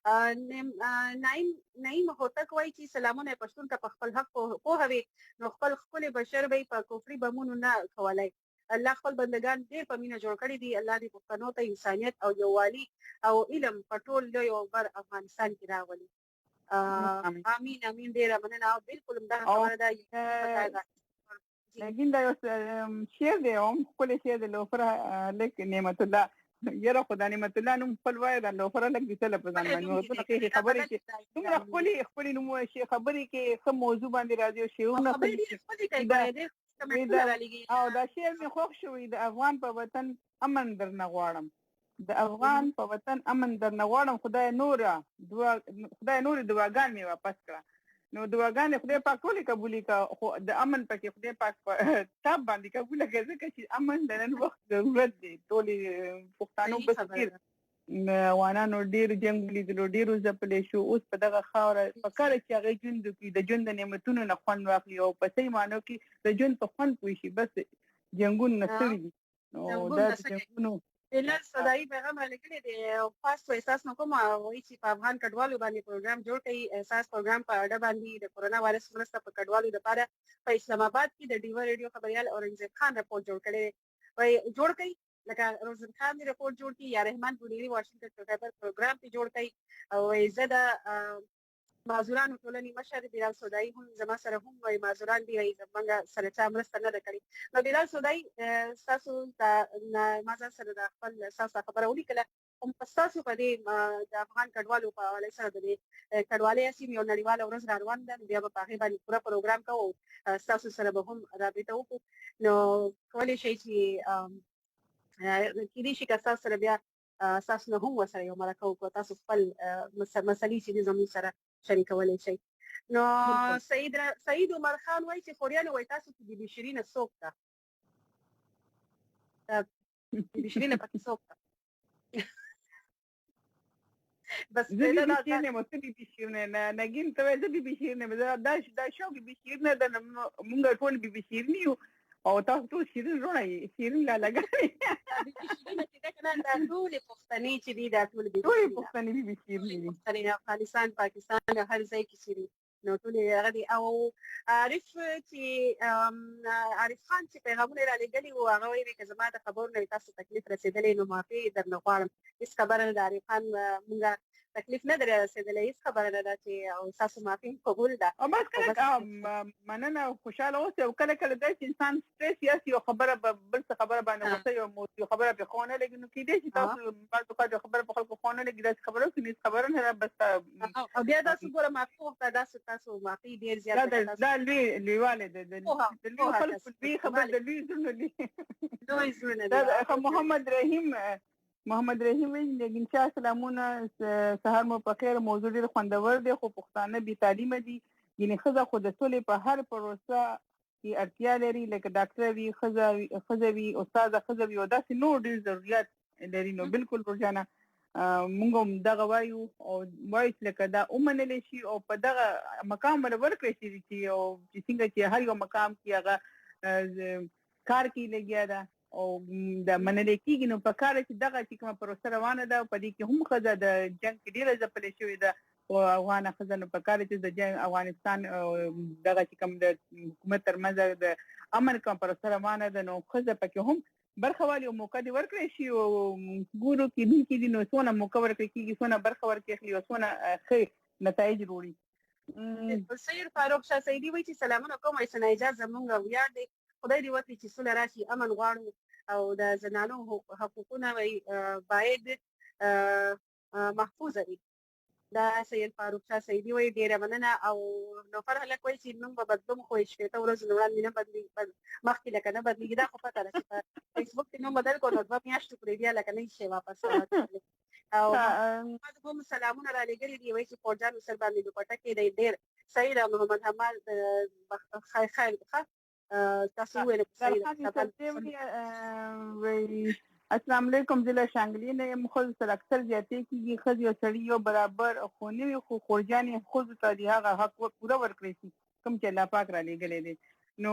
نایم هوتک وای چې سلامونه پښتون ته خپل حق په هوي نو خپل بشر به په کفري بمونو نه کولای الله خپل بندگان دې په مینه جوړ کړی دي الله دې پښتنو ته انسانيت او یووالي او علم په ټول یو بر افغانستان کې راولي امين امين ډیر مننه او بالکل دا خبره ده لکه دا یو شعر دی خپل شعر دی لوفره لک نعمت الله یره خدای نعمت الله نوم خپل وای دا لوفره لک دې څه په ځان باندې نو ته خبرې چې دومره خپل نوم شي خبرې کې کوم موضوع باندې راځي او شیونه او دا شعر می خوښ شوی د افغان په وطن امن درنه غواړم د افغان په وطن امن درنه غواړم خدای نور دعاګان می واپس کړه نو دعاګانې خدای پاک ټول قبول کړه خو د امن پکې خدای پاک تاب باندې قبول کړه ځکه چې امن د نن وخت ضرورت دی ټول پښتنو بسیر وانانو ډیر جنگ لیدلو ډیرو ځپلې شو اوس په دغه خاوره فکر چې هغه ژوند کې د ژوند نعمتونو نه خوند واخلي او په صحیح معنی کې د ژوند په خوند پوي شي بس جنگون نسوي دي نو دا جنگونو بلال صدائی پیغام لګلې دی او فاست احساس نو کوم وایي چې په افغان کډوالو باندې پروګرام جوړ کړي احساس پروګرام په اړه باندې د کورونا وایرس مرسته په کډوالو لپاره په اسلام آباد کې د ډیوا ریډیو خبريال اورنګزیب خان رپورټ جوړ کړي وایي جوړ کړي لکه روزن خان دی رپورټ جوړ کړي یا رحمان بونیری واشنگټن خبر پروګرام په جوړ کړي او زدا معذورانو ټولنې مشر بلال صدائی هم زما سره هم وای معذوران دی وای زمونږ سره چا مرسته نه کړې نو بلال صدائی تاسو ما سره د خپل اساس خبره ولیکله هم تاسو په دې د افغان کډوالو په اړه سره د کډوالۍ سیم یو نړیوال ورځ روان ده بیا په هغه باندې پوره پروګرام کوو تاسو سره به هم رابطه وکړو نو کولای شئ چې کېدای شي که تاسو سره بیا تاسو نه هم وسره یو مرکه وکړو تاسو خپل مسلې چې زموږ سره شریکولای شي نو سعید عمر خان وایي چې خوريان وایي تاسو کې د شیرینه څوک ده د شیرینه پکې څوک ده بس زه به شیرینه مستې به شیرینه نګین ته زه به شیرینه دا شو به شیرینه د مونږ ټول به شیرینه یو او تاسو ټول شیرین رونه شیرین لا لګای شیرینه چې دا کنه د ټول پښتني چې دی د ټول پښتني به شیرین پښتني افغانستان پاکستان هر ځای کې شیرین نو ټول هغه دی او عارف خان چې پیغامونه را لګلي او هغه وایي چې زما د خبرو نه تاسو تکلیف رسیدلې نو معافي درنه غواړم هیڅ خبره نه د عارف خان مونږه تکلیف نه درې رسېدلی، هېڅ خبره نه ده چې او ستاسو معافي قبول ده. او بس کله مننه خوشاله اوسئ او کله کله داسې انسان سټرس یاست یو خبره به بل څه خبره باندې غوسه یو خبره پرې ښه ونه لګي نو کېدای شي تاسو بعض اوقات یو خبره په خلکو ښه ونه لګي داسې خبره وکړي هېڅ خبره نه ده بس او بیا داسې ګوره معافي وغوښته داسې تاسو معافي ډېر زیات دا لویوالی دی د لوی خلکو لوی خبره د لوی زړونو لوی زړونه محمد رحیم لیکن شاه سلامونه سهار مو په خیر. موضوع ډېر خوندور دی خو پښتانه بې تعلیمه دي. یعنې ښځه خو د سولې په هر پروسه کې اړتیا لري لکه ډاکټره وي ښځه وي استاده ښځه وي او داسې نور ډېر ضرورت لري. نو بالکل روزانه موږ هم دغه وایو او وایو چې لکه دا ومنلی شي او په دغه مقام باندې ورکړی شي چې څنګه چې هر یو مقام کې هغه کار کې لګیا ده او د منل کېږي نو په کار چې دغه چې کومه پروسه روانه ده په دې کې هم ښځه د جنګ کې ډېره ځپلې شوې ده او افغانه ښځه نو په کار چې د جنګ افغانستان دغه چې کوم د حکومت ترمنځ د امن کومه پروسه روانه ده نو ښځه پکې هم برخه والي او موقع دې ورکړی شي او ګورو کېدونکي دي نو څونه موقع ورکړی کېږي څونه برخه ورکړي او څونه ښه نتایج وروړي. سید فاروق شاه سیدي وایي چې سلامونه کوم وایي سنایجات زموږ ویاړ دی خدای دې وکړي چې سوله راشي امن غواړو او د زنانو حقوقونه باید محفوظ وي. دا سید فاروق شاه سیدي وایي ډېره مننه. او نوفر هلک وایي چې موږ به بدلون خو شپېته ورځو نه وړاندې نه بدلېږي مخکې لکه نه بدلېږي دا خو پته ده چې په فیسبوک کې نوم بدل کړو نو 2 میاشتې پورې بیا لکه نه شي واپس او هم سلامونه را لېږلي دي وایي چې فورجان وسل باندې دوپټه کې دی ډېر صحیح ده. محمد حمال خیر تاسو السلام علیکم زه له شانګلې نه یم. ښځو سره اکثر زیاتې کېږي ښځې او سړي یو برابر خو نه وي خو خورجانې ښځو ته د هغه حق پوره ورکړی شي کوم چې الله پاک را لېږلی دی نو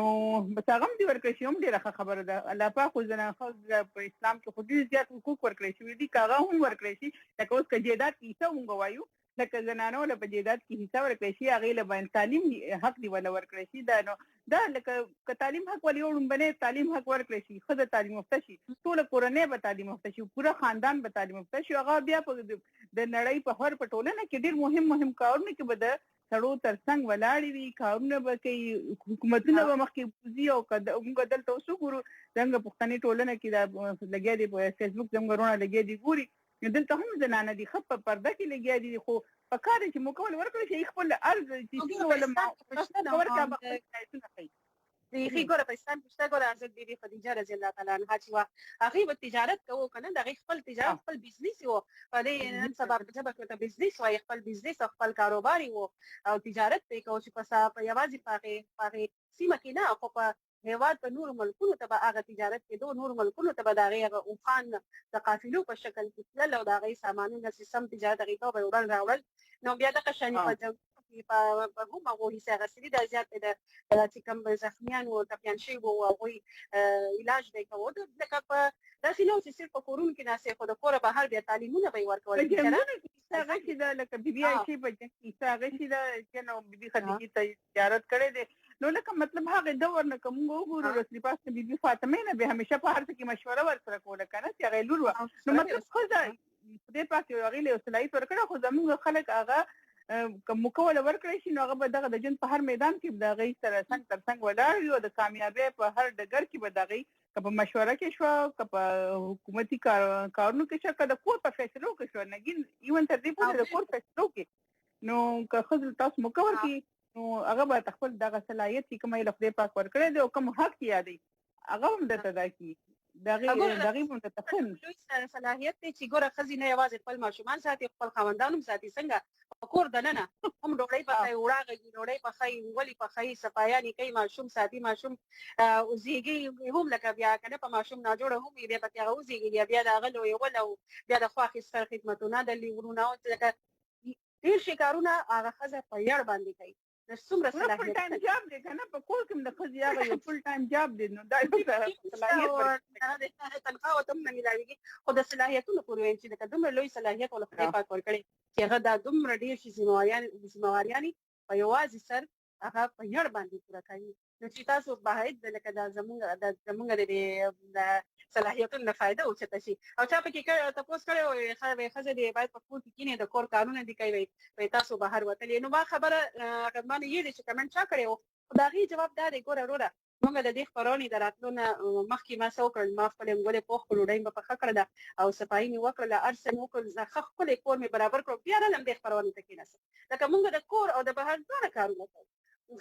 بس هغه هم دې ورکړی شي هم ډېره ښه خبره ده. الله پاک خو ښځو په اسلام کې خو ډېر زیات حقوق ورکړی شوي دي که هغه هم ورکړی شي لکه اوس که جایداد کې حصه موږ وایو لکه زنانو له په جایداد کې حصه ورکړی شي هغې له باندې تعلیم حق دې وله ورکړی شي دا نو دا لکه که تعلیم حق ولې لومړنی تعلیم حق ورکړی شي ښځه تعلیم یافته شي ټوله کورنۍ به تعلیم یافته شي پوره خاندان به تعلیم یافته شي هغه بیا په د نړۍ په هر په ټولنه کې ډېر مهم کارونه کې به د سړو ترڅنګ ولاړې وي کارونه به کوي حکومتونه به مخکې بوځي او موږ دلته اوس وګورو څنګه پښتني ټولنه کې دا لګیا دي په فیسبوک زموږ وروڼه لګیا دي ګوري دلته هم زنانه دي ښه په پرده کې لګیا دي خو په کار چې موقع ول ورکړی شي خپل عرض چې څنګه ول ورکړه بیخي ګوره پاکستان کې شته ګوره حضرت بیبي خدیجه رضی الله تعالی عنها چې وه هغې به تجارت کوو که نه د هغې خپل تجارت خپل بزنس و په دې نن سبا په ژبه کې ورته بزنس وایي خپل بزنس او خپل کاروبار و او تجارت پرې کوو چې په یوازې په هغې سیمه کې نه خو په هېواد په نورو ملکونو ته به هغه تجارت کېدو نورو ملکونو ته به د هغې هغه اوښان د قافلو په شکل کې تلل او د هغې سامانونه چې سم تجارت هغې ته به یې وړل راوړل نو بیا دغه شانې په جنګ په هم هغو حصه اخیستلي دا زیات دی د چې کوم زخمیان وو ټپیان شوي وو هغوی علاج به یې کوو لکه په داسې نه و چې صرف په کورونو کې ناستې خو د کوره بهر بیا تعلیمونه به یې ورکول په جنګونو کې کیسه هغسې ده لکه بیبي عایشې په جنګ کې کیسه هغسې ده چې نو بیبي خدیجې ته تجارت کړی دی نو لکه مطلب هغې دور نه که موږ وګورو رسول پاک نه بیبي فاطمې نه به همیشه په هر څه کې مشوره ورسره کوله که نه چې هغې لور وه نو مطلب ښځه خدای پاک هغې له یو صلاحیت ورکړی خو زموږ خلک هغه که موقع وله ورکړی شي نو هغه به دغه د ژوند په هر میدان کې به د هغې سره څنګ تر څنګ ولاړ وي او د کامیابۍ په هر ډګر کې به د هغې که په مشوره کې شوه که په حکومتي کارونو کې شوه که د کور په فیصلو کې شوه نګین ایون تر دې پورې د کور فیصلو کې نو که ښځو تاسو موقع ورکړي نو هغه به خپل دغه صلاحیت چې کوم یې له خدای پاک ورکړی دی او کوم حق یې یادوي هغه هم درته دا کړي دغې هم درته ښه صلاحیت دی چې ګوره ښځې نه یوازې خپل ماشومان ساتي خپل خاوندان هم ساتي څنګه په کور دننه هم ډوډۍ پخوي وړاغږي ډوډۍ پخوي ولې پخوي صفایانې کوي ماشوم ساتي ماشوم وزېږي هم لکه بیا که نه په ماشوم ناجوړه هم وي بیا پکې هغه وزېږي بیا د هغه لویول او بیا د خوا اخیستل خدمتونه د لیورونه لکه ډېر شي کارونه هغه ښځه په ویاړ باندې کوي څومره صلاحیت فل ټایم جاب دی که نه په کور کې هم د ښځې هغه یو فل ټایم جاب دی نو دا صلاحیت تنخوا ورته هم نه میلاویږي خو د صلاحیتونو پورې وایم چې لکه دومره لوی صلاحیت ول خدای پاک ورکړی چې هغه دا دومره ډېر شي ذمهواریانې په یوازې سر هغه په ویاړ باندې پوره کوي نو چې تاسو باید لکه دا زمونږ د صلاحیتونو نه فایده واخیسته شي او چا پکې تاسو کړو ښځه دې باید په کور کې کینې د کور کارونه دي کوي وي تاسو بهر وتلې نو ما خبره قدمانه یې چې کمنټ چا کړو دا غي جواب دا دی ګوره وروره موږ د دې خبرونې د راتلو نه مخکې ما څه وکړل ما خپلې ونګولې پوخ کړو ډوډۍ مې پخه کړله او صفایي مې وکړله هر څه مې وکړل ښه ښکلی کور مې برابر کړو بیا رالم دې خپرونې ته کېناستم لکه موږ د کور او د بهر دواړه کارونه کوو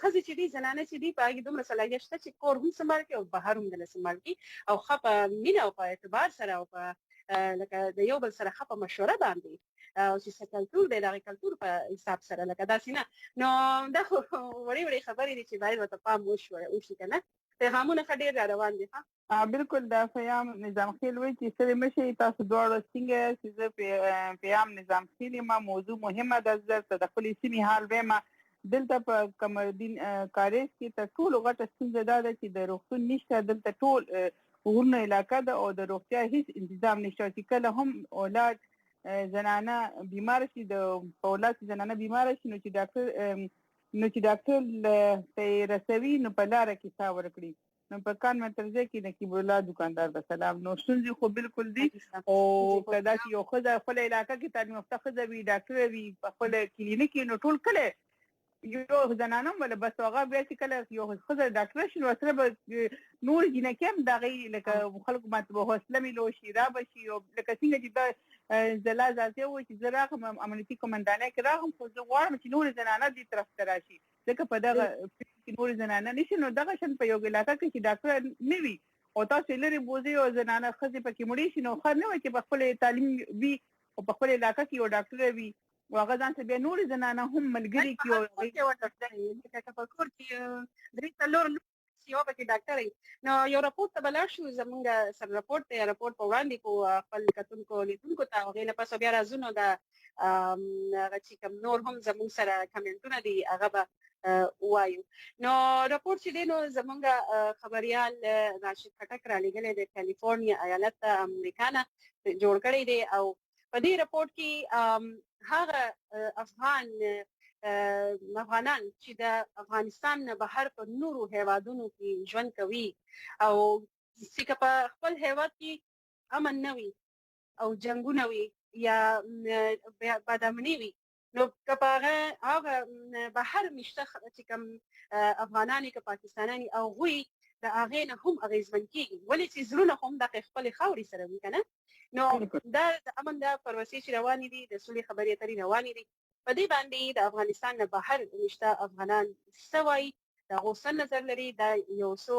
ښځې چې دي زنانه چې دي په هغې دومره صلاحیت شته چې کور هم سمبال کړي او بهر هم دله سمبال کړي او ښه په مینه او په اعتبار سره او په لکه د یو بل سره ښه په مشوره باندې او چې څه کلتور دی د هغې کلتور په حساب سره لکه داسې نه نو دا خو وړې وړې خبرې دي چې باید ورته پام وشي که نه پیغامونه ښه ډېر را روان دي بالکل دا پیام نظام خیل وایي چې ستړي مه شئ تاسو دواړو څنګه چې زه پیام نظام خیل یم موضوع مهمه ده زه درته د خپلې سیمې حال وایم دلته په قمرالدین کاریز کې تر ټولو غټه ستونزه دا ده چې د روغتون نشته دلته ټول غرونه علاقه ده او د روغتیا هیڅ انتظام نشته چې کله هم اولاد زنانه بیمار شي د اولاد زنانه بیمار شي نو چې ډاکټر ته رسوي نو په لاره کې ساه ورکړي نو په کان مترځه کې نقیب الله دکاندار به سلام نو ستونزې خو بالکل دي او کدا چې یو ښځه خپل علاقه کې تعلیم یافته ښځه وي ډاکټر وي په خپل کلینیک کې نو ټول کله یو زنانه ولا بس هغه بیا چې کله یو ښځه ډاکټر شي نو سره به نور جنکې هم دغې لکه خلکو ماته به حوصله میلو شي را به شي او لکه څنګه چې دا زلا ذاتي وایي چې زه راغلم امنیتي قومندانۍ کې راغلم خو زه غواړم چې نورې زنانه دې طرف ته راشي ځکه په دغه کې نورې زنانه نشي نو دغه شان په یو علاقه کې چې ډاکټر نه وي او تاسو لرې بوزي او زنانه ښځې پکې مړې شي نو ښه نه وي چې په خپل تعلیم وي او په خپل علاقه کې یو ډاکټر وي او هغه ځان ته بیا نورې زنانه هم ملګري کړي او په کور کې درې څلور یو پکې ډاکټر نو یو راپورټ ته بلار شو زمونږ سره راپورټ په وړاندې کو خپل کتونکو لیدونکو ته هغې نه پس بیا راځو نو د هغه چې کوم نور هم زمونږ سره کمنټونه دي هغه به وایو نو راپورټ چې دی نو زمونږ خبریال راشد خټک رالیږلی د کالیفورنیا ایالت امریکا نه جوړ کړی دی او په دې راپورټ کې هغه افغانان چې د افغانستان نه بهر په نورو هیوادونو کې ژوند کوي او چې په خپل هیواد کې امن نه وي او جنګونه وي یا بدامني وي نو که په هغه بهر مشته چې کوم افغانان که پاکستاني او هغوی د هغې نه هم اغېزمن کېږي ولې چې زړونه هم د خپلې خاورې سره وي که نه نو دا د امن د پروسې چې روانې دي د سولې خبرې اترې روانې دي په دې باندې د افغانستان نه بهر مشته افغانان څه وایي د هغو څه نظر لري دا یو څو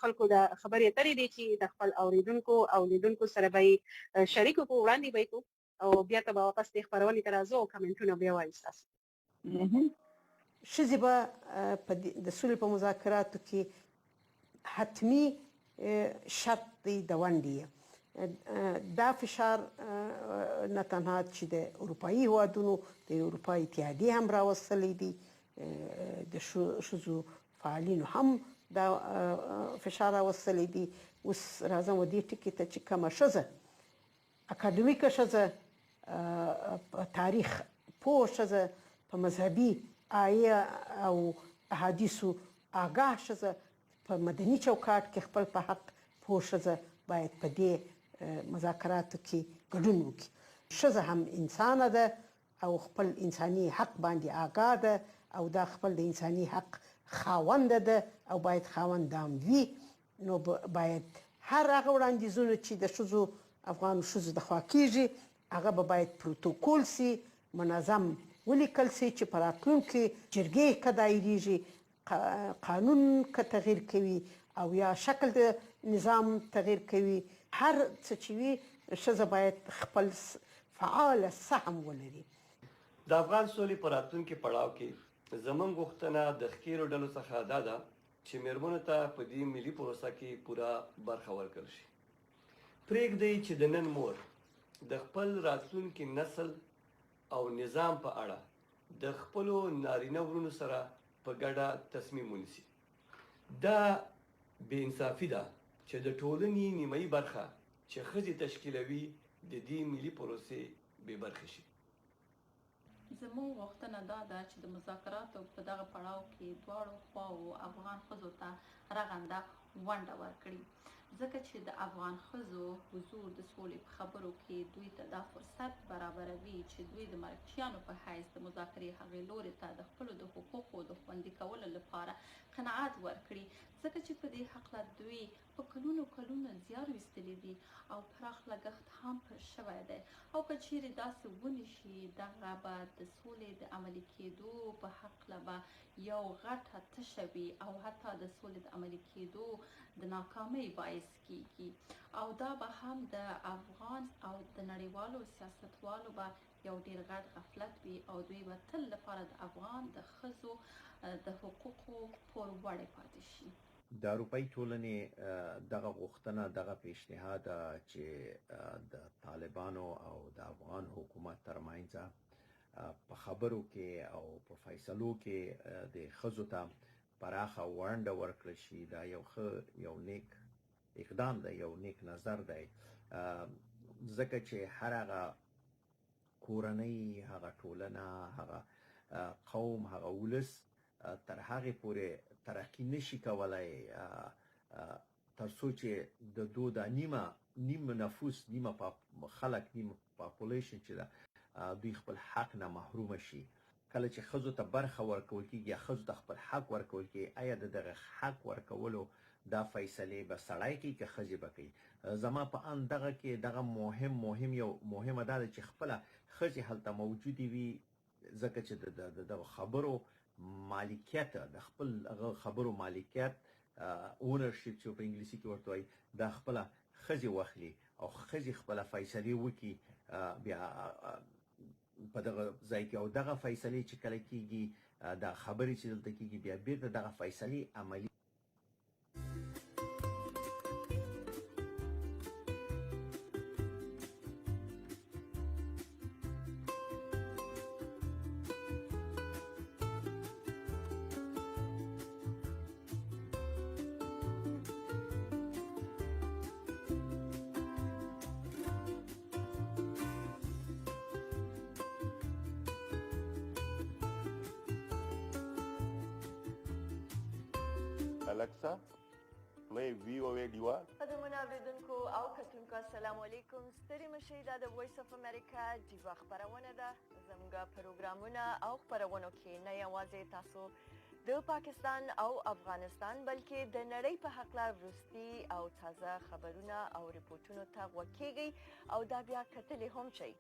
خلکو د خبرې اترې دي چې د خپل اوریدونکو او لیدونکو سره به یې شریک کړو وړاندې به یې کړو او بیا ته به واپس دې خپرونې ته راځو او کمنټونه بیا وایو ستاسو ښځې به د سولې په مذاکراتو کې حتمي شرط دی د ونډې دا فشار نه تنها چې د اروپایي هیوادونو د اروپا اتحادیې هم راوستلی دي د ښځو فعالینو هم دا فشار راوستلی دي اوس راځم و دې ټکي ته چې کومه ښځه اکاډمیکه ښځه په تاریخ پوه ښځه په مذهبي آیه او احادیثو آګاه ښځه په مدني چوکاټ کې خپل په حق پوه ښځه باید په دې مذاکراتو کې ګډون وکړي ښځه هم انسانه ده او خپل انساني حق باندې آګاه ده او دا خپل د انساني حق خاونده ده او باید خاونده هم وي نو باید هر هغه وړاندیزونه چې د ښځو افغانو ښځو د خوا کېږي هغه به باید پروتوکول سي منظم ولیکل سي چې په راتلونکي جرګې که دایریږي قانون که تغییر کوي او یا شکل د نظام تغییر کوي هر څه چې وي ښځه باید خپل فعاله سهم ولري د افغان سولې په راتلونکي پړاو کې زموږ غوښتنه د ښکېلو ډلو څخه دا ده چې میرمنو ته په دې ملي پروسه کې پوره برخه ورکړل شي پرېږدئ چې د نن مور د خپل راتلونکي نسل او نظام په اړه د خپلو نارینه ورونو سره په ګډه تصمیم ونیسي دا بې انصافي ده چې د ټولنې نیمایي برخه چې ښځې تشکیلوي د دې ملي پروسې بې برخې شي زموږ غوښتنه دا ده چې د مذاکراتو په دغه پړاو کې دواړو خواوو افغان ښځو ته رغنده ونډه ورکړي، ځکه چې د افغان ښځو حضور د سولې په خبرو کې دوی ته دا فرصت برابروي چې دوی د مرکچیانو په حیث د مذاکرې هغې لوري ته د خپلو د حقوقو د خوندي کولو لپاره قناعت ورکړي، ځکه چې په دې هکله دوی په کلونو زیار ویستلی دي او پراخ لګښت هم شوی دی، او که چیرې داسې ونشي دغه به د سولې د عملي کېدو په هکله به یو غټه تشه وي او حتی د سولې د عملي کېدو د ناکامۍ باعث کیږي، او دا به هم د افغان او د نړیوالو سیاستوالو به یو ډیر غټ غفلت وي او دوی به تل لپاره د افغان د ښځو د حقوقو پوروړی پاتې شي. د اروپאי ټولنې دغه غوښتنه دغه پیشنهاد چې د طالبانو او د افغان حکومت ترمنځ په خبرو کې او په فیصلو کې د ښځو ته پراخه ونډه ورکړل شي دا یو نیک اقدام دی، یو نیک نظر دی، ځکه چې هر هغه کورنۍ، هغه ټولنه، هغه قوم، هغه ولس تر هغه پورې ترقی نشي کولای تر څو چې د دوه د نیمه نفوس، نیمه خلک، نیمه پاپولیشن چې دوی خپل حق نه محروم شي. کله چې ښځو ته برخه ورکول کېږي یا ښځو ته خپل حق ورکول کېږي، آیا د دغه حق ورکولو دا فیصلې به سړی کوي که ښځې به کوي؟ زما په اند دغه کې دغه مهمه دا ده چې خپله ښځې هلته موجودې وي، ځکه چې د خبرو مالکیت، د خپل خبرو مالکیت اونرشپ چې په انګلیسي کې ورته وایي، دا خپله ښځې واخلي او ښځې خپله فیصلې وکړي بیا په دغه ځای کې، او دغه فیصلې چې کله کېږي، دا خبرې چې دلته کېږي، بیا بیرته دغه فیصلې عملي Alexa, play VOA Diva. قدرمنو اوریدونکو او کتونکو السلام علیکم. ستړي مشئ، دا د وایس اف امریکا ډیوا خبرونه ده. زموږ پروګرامونه او خبرونه کې نه یوازې تاسو د پاکستان او افغانستان بلکې د نړۍ په حق لا وروستي او تازه خبرونه او ریپورتونو ته غوږ کیږئ او دا بیا کتلې هم شئ.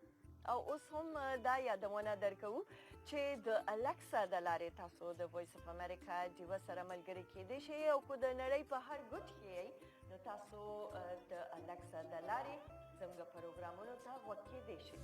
او اوس هم دا یادونه درکوو چې د الکسا د لارې تاسو د وایس اف امریکا ډیوا سره ملګري کېدئ شئ او که د نړۍ په هر ګوټ کې یئ نو تاسو د الکسا د لارې زموږ پروګرامونو ته غوږ کېدئ شئ.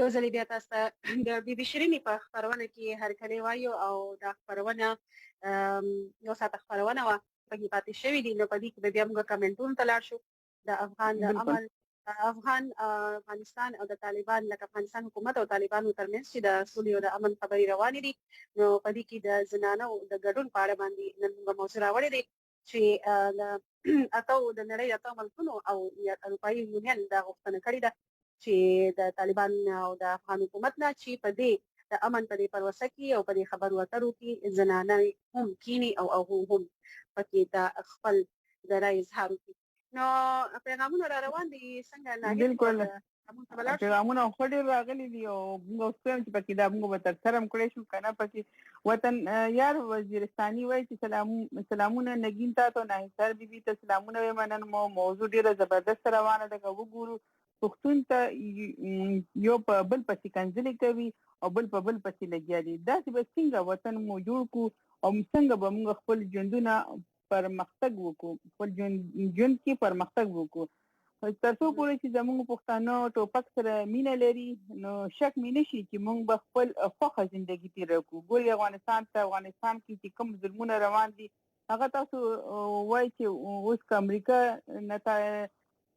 یو ځل بیا تاسو ته د بي بي شیرینې په خپرونه کې هرکلی وایو او دا خپرونه یو ساعت خپرونه وه، پکې پاتې شوي دي، نو په دې کې به بیا موږ کمنټونو ته لاړ شو د افغان د عمل افغانستان او د طالبان، لکه افغانستان حکومت او طالبانو ترمنځ چې د سولې او د امن خبرې روانې دي، نو په دې کې د زنانو د ګډون په اړه باندې نن موږ موضوع راوړې دی چې د نړۍ د اتو ملکونو او اروپایي یونین دا غوښتنه کړې ده چې د طالبان او د افغان حکومت نه چې په دې د امن په دې پروسه کې او په دې خبرو اترو کې زنانه هم کینی او هم پکې د خپل د رای اظهار وکړي. نو پیغامونه را روان دي څنګه نه؟ بالکل پیغامونه خو ډېر راغلي دي او موږ اوس کوم چې پکې دا موږ به تکثر هم کړی شو که نه. پکې وطن یار وزیرستاني وایي چې سلامونه نګین تا ته ناهیسر بیبي ته سلامونه وایم. نن مو موضوع ډېره زبردست روانه ده، که وګورو پښتون ته یو په بل پسې کنځلې کوي او بل په بل پسې لګیا دي. داسې به څنګه وطن مو جوړ کړو او څنګه به موږ خپل ژوندونه پرمختګ وکړو، خپل ژوند کې پرمختګ وکړو. تر څو پورې چې زموږ پښتانه ټوپک سره مینه لري نو شک مې نشي چې موږ به خپل خوښه زندګي تېره کړو. ګورې افغانستان کې چې کوم ظلمونه روان دي هغه تاسو وایي چې اوس که امریکا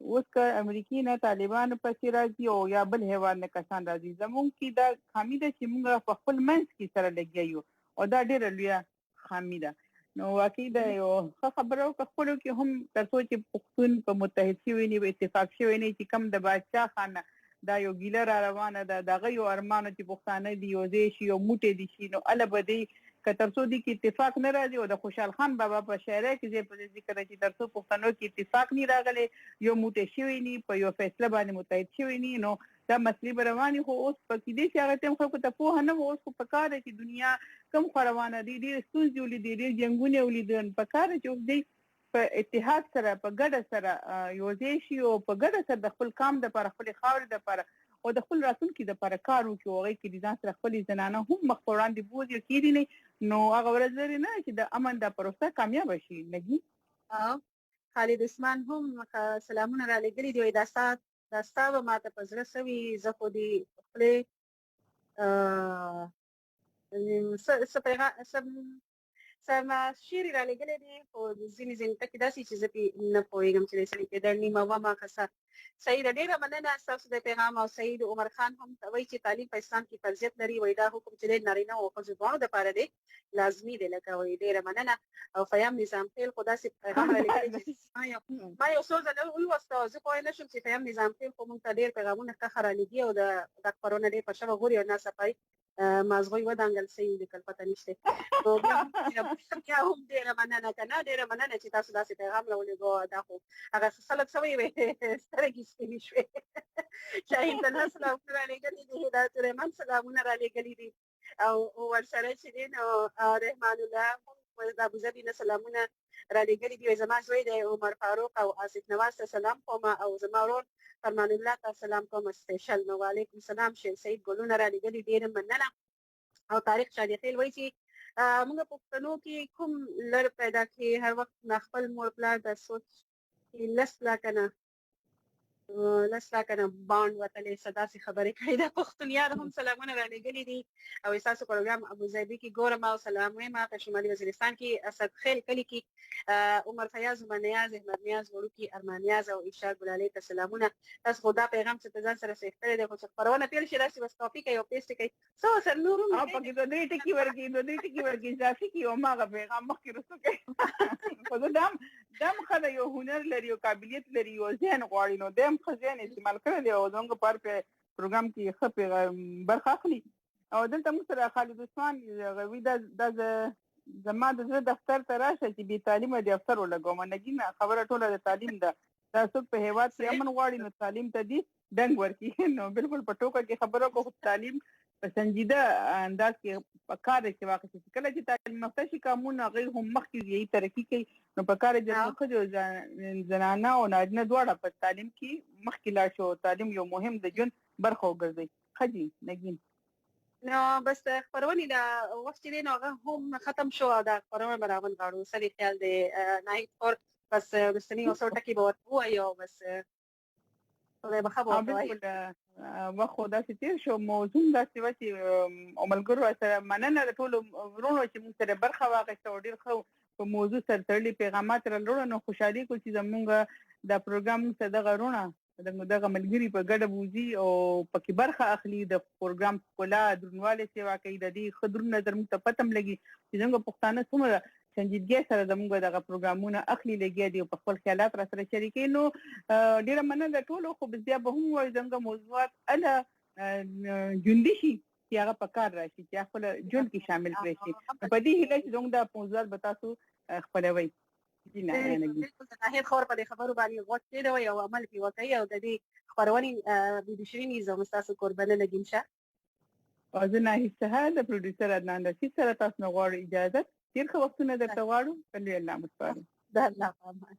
اوس که امریکای نه طالبان پسې راځي او یا بل هیواد نه کسان راځي زمونږ کې دا خامي ده چې موږ په خپل منځ کې سره لګیا یو او دا ډېره لویه خامي ده نو واقعي دا یو ښه خبره او که خپلو کې هم تر څو چې پښتون په متحد شوی نه وي اتفاق شوی نه چې کم د بادشاه خان نه دا یو ګیله را روانه ده دغه یو ارمانو چې پښتانه دي یو ځای شي یو موټی دي شي نو هله به دی که تر څو دې کې اتفاق نه راځي او د خوشحال خان بابا په شاعرۍ کې ځای په ذکر چې تر څو پښتنو کې اتفاق نه راغلی یو موټی شوی نه په یو فیصله باندې متحد شوی نه نو دا مسلې به روانې خو اوس په کې دې چې هغه ټیم خلکو ته پوهه نه وه اوس خو په کار دی چې دنیا کم خوا روانه دي ډېرې ستونزې ولیدې ډېر جنګونه یې ولیدل په کار دی چې اوس دی په اتحاد سره په ګډه سره یو ځای شي او په ګډه سره د خپل قام دپاره خپلې خاورې دپاره او د خپل راتلونکي دپاره کار وکړي او هغې کې د ځان سره خپلې زنانه هم مخ په وړاندې بوځي او کېدي نه نو هغه ورځ لري نه چې د امن دا پروسه کامیابه شي نګي خالد عثمان هم سلامونه را لېږلي دي وایي دا ستا به ماته په زړه سوي زه خو دې خپلې شعر را لېږلی دی خو ځینې ټکي داسې چې زه پرې نه پوهېږم چې د سړي کېدل نیمه ومه قصه صحیح ده ډېره مننه ستاسو د پیغام او سعید عمر خان هم وایي چې تعلیم په اسلام کې فرضیت لري وایي دا حکم چې دی نارینه او ښځو دواړو دپاره دی لازمي دی لکه وایي ډېره مننه او فیام نظام خیل خو داسې پیغام را لېږلی چې ما یو څو ځله ولوسته او زه پوه نه شوم چې فیام نظام خیل خو موږ ته ډېر پیغامونه ښه را لېږي او د خپرونه ډېر په شبه ګوري او ناڅاپه مازغوی ودانګل سوي لیکل پته نشته نو بیا هم ډېره مننه که نه ډېره مننه چې تاسو داسې پیغام راولېږو دا خو هغه خلک څه وایي سترګې سپینې شوې شاهین تنها سلامونه رالېږلي دي هدایت الرحمن سلامونه رالېږلي دي او ورسره چې دی نو رحمان الله هم د ابوظبي نه سلامونه رالېږلي دي زما زوی دی عمر فاروق او آصف نواز ته سلام کوم او زما ورور فرمان الله ته سلام کوم سپیشل نو وعلیکم سلام شیر سعید ګلونه رالېږلي ډېره مننه او طارق شادخیل وایي چې موږ پښتنو کې کوم لر پیدا کړي هر وخت خپل مور پلار د سوچ کې لس لاکنه باند وتلې داسې خبرې کوي د پښتون یار هم سلامونه رالېږلي دي او ستاسو پروګرام ابوظبي کې ګورم او سلام وایم په شمالي وزیرستان کې اسد خیل کلي کې عمر فیاض نیاز احمد نیاز وړوکي ارمان نیاز او اشار ګلالۍ ته سلامونه تاسو خو دا پیغام چې ځان سره سیختلی دی خو چې خپرونه پیل شي داسې بس کاپي کوي او پیسټ کوي څه سر نور هم پکې دوه درې ټکي ورکړي اضافي کړي او هماغه پیغام مخکې رسو کوي خو دا هم ښه ده یو هنر لري یو قابلیت لري یو ذهن غواړي نو دی هم ښه ذهن استعمال کړی دی او زموږ په هر پروګرام کې ښه برخه اخلي او دلته موږ سره خالد عثمان غوي دا زما د زړه دفتر ته راشه چې بې تعلیمه دفتر ولګوم نګینه خبره ټوله د تعلیم ده دا څوک په هیواد کې امن غواړي نو تعلیم ته دي ډنګ ورکړي نو بالکل په ټوکه کې خبره کو تعلیم په سنجیده انداز کې په کار کې واقع شي کله چې تعلیم یافته شي قانون هغه هم مخکې یې ترقی کوي نو په کار د ښځو زنانه او نارینه دواړه په تعلیم کې مخکې لاړ شو تعلیم یو مهم د ژوند برخه وګرځي ښځې نګین نو بس خبرونه دا وخت دی نو هغه هم ختم شو دا خبرونه برابر غاړو سړي خیال دی نایټ فور بس رسنی اوسو ټکی به وایو بس خدای به خبر وایي وخت دا چې تیر شو موضوع دا چې عملګرو سره مننه د ټولو ورونو چې موږ سره برخه واخیسته او ډېر ښه په موضوع سره تړلي پیغامات راوړل نو خوشحالي کوم چې زموږ دا پروګرام سره دغه ورونه دغه ملګري په ګډه بوزي او پکې برخه اخلي د پروګرام ښکلا درنوالی سیوا کوي د دې ښه درون نظر موږ ته پته هم لګي چې زموږ پښتانه څومره سنجیدګۍ سره زموږ دغه پروګرامونه اخلي لګیا دي او په خپل خیالات را سره شریکوي نو ډېره مننه ټولو خو بیا به هم وایي زموږ موضوعات اله ژوندي شي چې هغه په کار راشي چې خپل ژوند کې شامل کړی شي په دې هیله چې زموږ دا موضوعات به تاسو خپلوئ بالکل د هیڅ خبر په خبرو باندې غوښ کېده او عمل پی وکړي او د دې خبرونې د شيرینې زموږ تاسو قربانه لګیم شه او زه نه هیڅ د پروډوسر عدنان رشید سره تاسو نه غواړم اجازه ډېر ښه وختونه درته غواړو کله الله مسپارم د الله پامان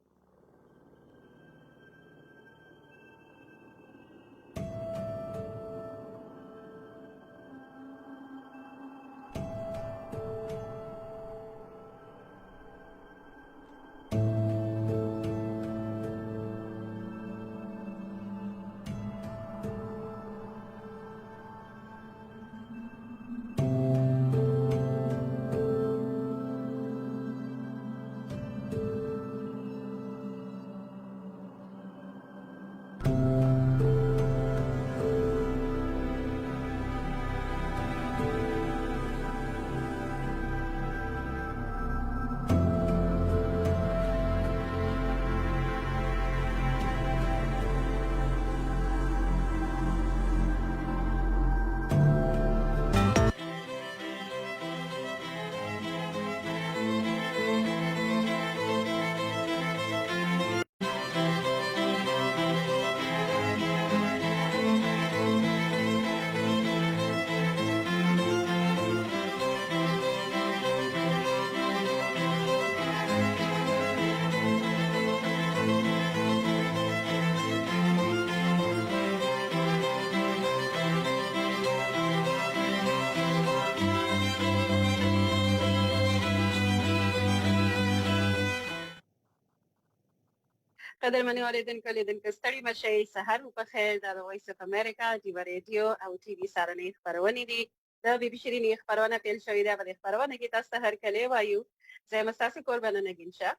قدرمنې اوریدونکو لیدونکو ستړي مشئ، سهار مو په خیر. دا د وایس اف امریکا ډیوه ریډیو او ټي وي سارنې خپرونې دي. د بي بي شیرینې خپرونه پیل شوې ده. په دې خپرونه کې تاسو ته هرکلی وایو. زه یم ستاسو کوربانه نګین شاه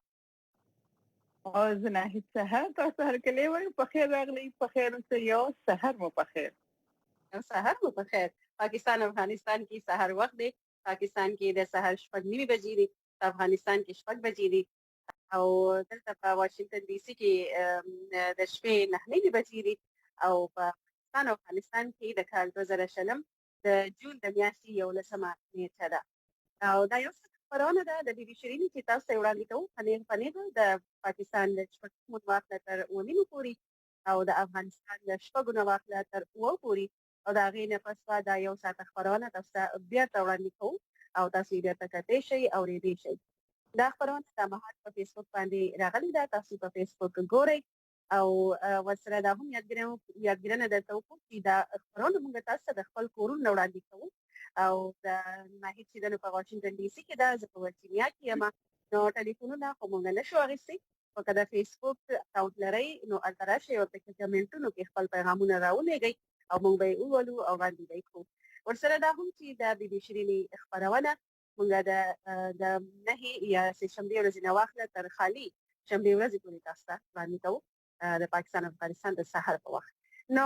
او زه ناهید سهار تاسو هرکلی وایم. په خیر راغلی، په خیر اوسئ، یو سهار مو په خیر. او سهار مو په خیر. پاکستان افغانستان کې سهار وخت دی. پاکستان کې د سهار 6:30 بجې دي. په افغانستان کې 6 بجې دي. او دلته په واشنگټن ډي سي کې د شپې 9 بجې دي. او په پاکستان او افغانستان کې د کال 2020 د جون د میاشتې 11مه نیټه ده. او دا یو څه خبرونه ده د بي بي شیرینې چې تاسو ته وړاندې کوو په د پاکستان د شپږمو واخله تر 9 پورې او د افغانستان د شپږو نه واخله تر 9 پورې او د هغې نه پس دا یو ساعت خبرونه تاسو ته بیا وړاندې کوو او تاسو یې بیا کتلی شئ او اورېدی شئ. دا خبرونه د مهال په فیسبوک باندې راغلي ده. تاسو په فیسبوک ګورئ او ورسره دا هم یادګیرنه درته وکړو چې دا خبرونه موږ تاسو ته د خپل کورونو وړاندې کوو او د ناهید چې په واشنګټن ډي سي کې ده، زه په ورجینیا کې یم. نو ټلیفونونه خو موږ نشو اخیستی، خو که د فیسبوک اکاونټ لرئ نو هلته راشئ او په کمنټونو کې خپل پیغامونه راولېږئ او موږ به یې وولو او وړاندې به یې کړو. ورسره دا هم چې د بي بي شیرینې خپرونه موږ د 9 یا سهشنبې ورځې نه واخله تر خالي شنبې ورځې پورې تاسو ته وړاندې کوو د پاکستان او افغانستان د سهار په وخت. نو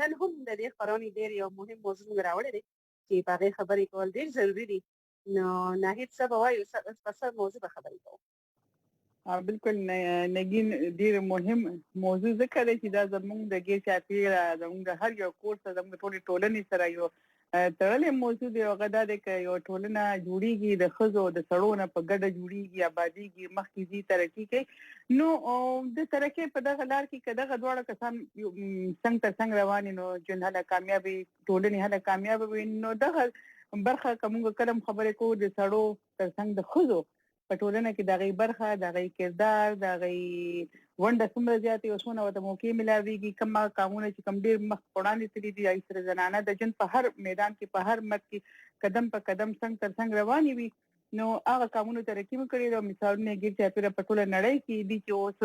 نن هم د دې خبرونې ډېر یو مهم موضوع موږ راوړی دی چې په هغې خبرې کول ډېر ضروري دي. نو ناهید څه به وایو، په څه موضوع به خبرې کوو؟ بالکل نګین، ډېر مهم موضوع ځکه دی چې دا زموږ د ګیر چاپېره زموږ د هر یو کور سره زموږ ټولې ټولنې سره یو تړلې موضوع دی. هغه دا دی که یو ټولنه جوړېږي، د ښځو د سړو نه په ګډه جوړېږي، آبادېږي، مخکې ځي، ترقي کوي. نو د ترقۍ په دغه لار کې که دغه دواړه کسان څنګ تر څنګ روان وي نو ژوند هله کامیاب وي، ټولنې هله کامیابه وي. نو دغه برخه که موږ کله هم خبرې کوو د سړو تر څنګ د ښځو په ټولنه کې د هغې برخه، د هغې کردار، د هغې ونډه څومره زیاتې او څونه ورته موقع میلاویږي، کوم هغه کامونه چې کوم ډېر مخ وړاندې تللي دي، هغې سره زنانه د ژوند په هر میدان کې په هر مد کې قدم په قدم څنګ تر څنګ روانې وي. نو هغه کامونو ترقي مو کړې ده او مثالونه یې ګیر چاپېره په ټوله نړۍ کې دي چې اوس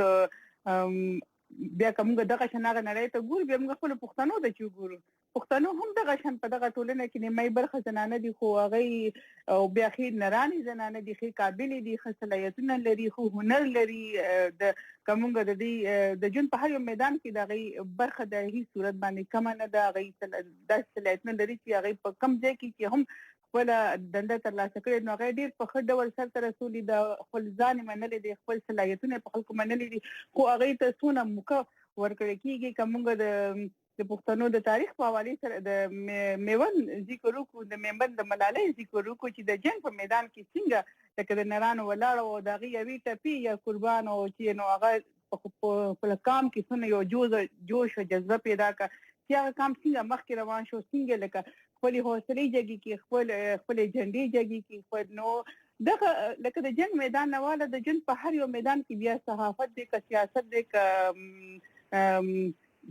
بیا که موږ دغه شان هغه نړۍ ته ګورو، بیا موږ خپلو پښتنو ته چې وګورو، پښتنو هم دغه شان په دغه ټولنه کې نیمایي برخه زنانه دي، خو هغوی او بیا ښې نرانې زنانه دي، ښې قابلې دي، ښه صلاحیتونه لري، ښه هنر لري. که موږ د دې د ژوند په هر یو میدان کې د هغوی برخه د هیڅ صورت باندې کمه نه ده. هغوی داسې صلاحیتونه لري چې هغوی په کم ځای کې چې هم خپله دنده ترلاسه کړې نو هغه ډېر په ښه ډول سرته رسولي ده، خپل ځان یې منلی دی، خپل صلاحیتونه یې په خلکو منلي دي. خو هغوی ته څونه موقع ورکړی کېږي که موږ د پښتنو د تاریخ په حوالې سره د میوند ذکر وکړو، د میوند د ملالۍ ذکر وکړو چې د جنګ په میدان کې څنګه لکه د نرانو ولاړه او د هغې یوې ټپې یا قربان او چې نو هغه په خپل کام کې څونه یو جوش او جذبه پیدا کړه چې هغه کام څنګه مخکې روان شو، څنګه لکه خپلې حوصلې جګې کړي، خپلې جنډې جګې کړي. نو دغه لکه د جنګ میدان نه واله د ژوند په هر یو میدان کې بیا صحافت دی، که سیاست دی، که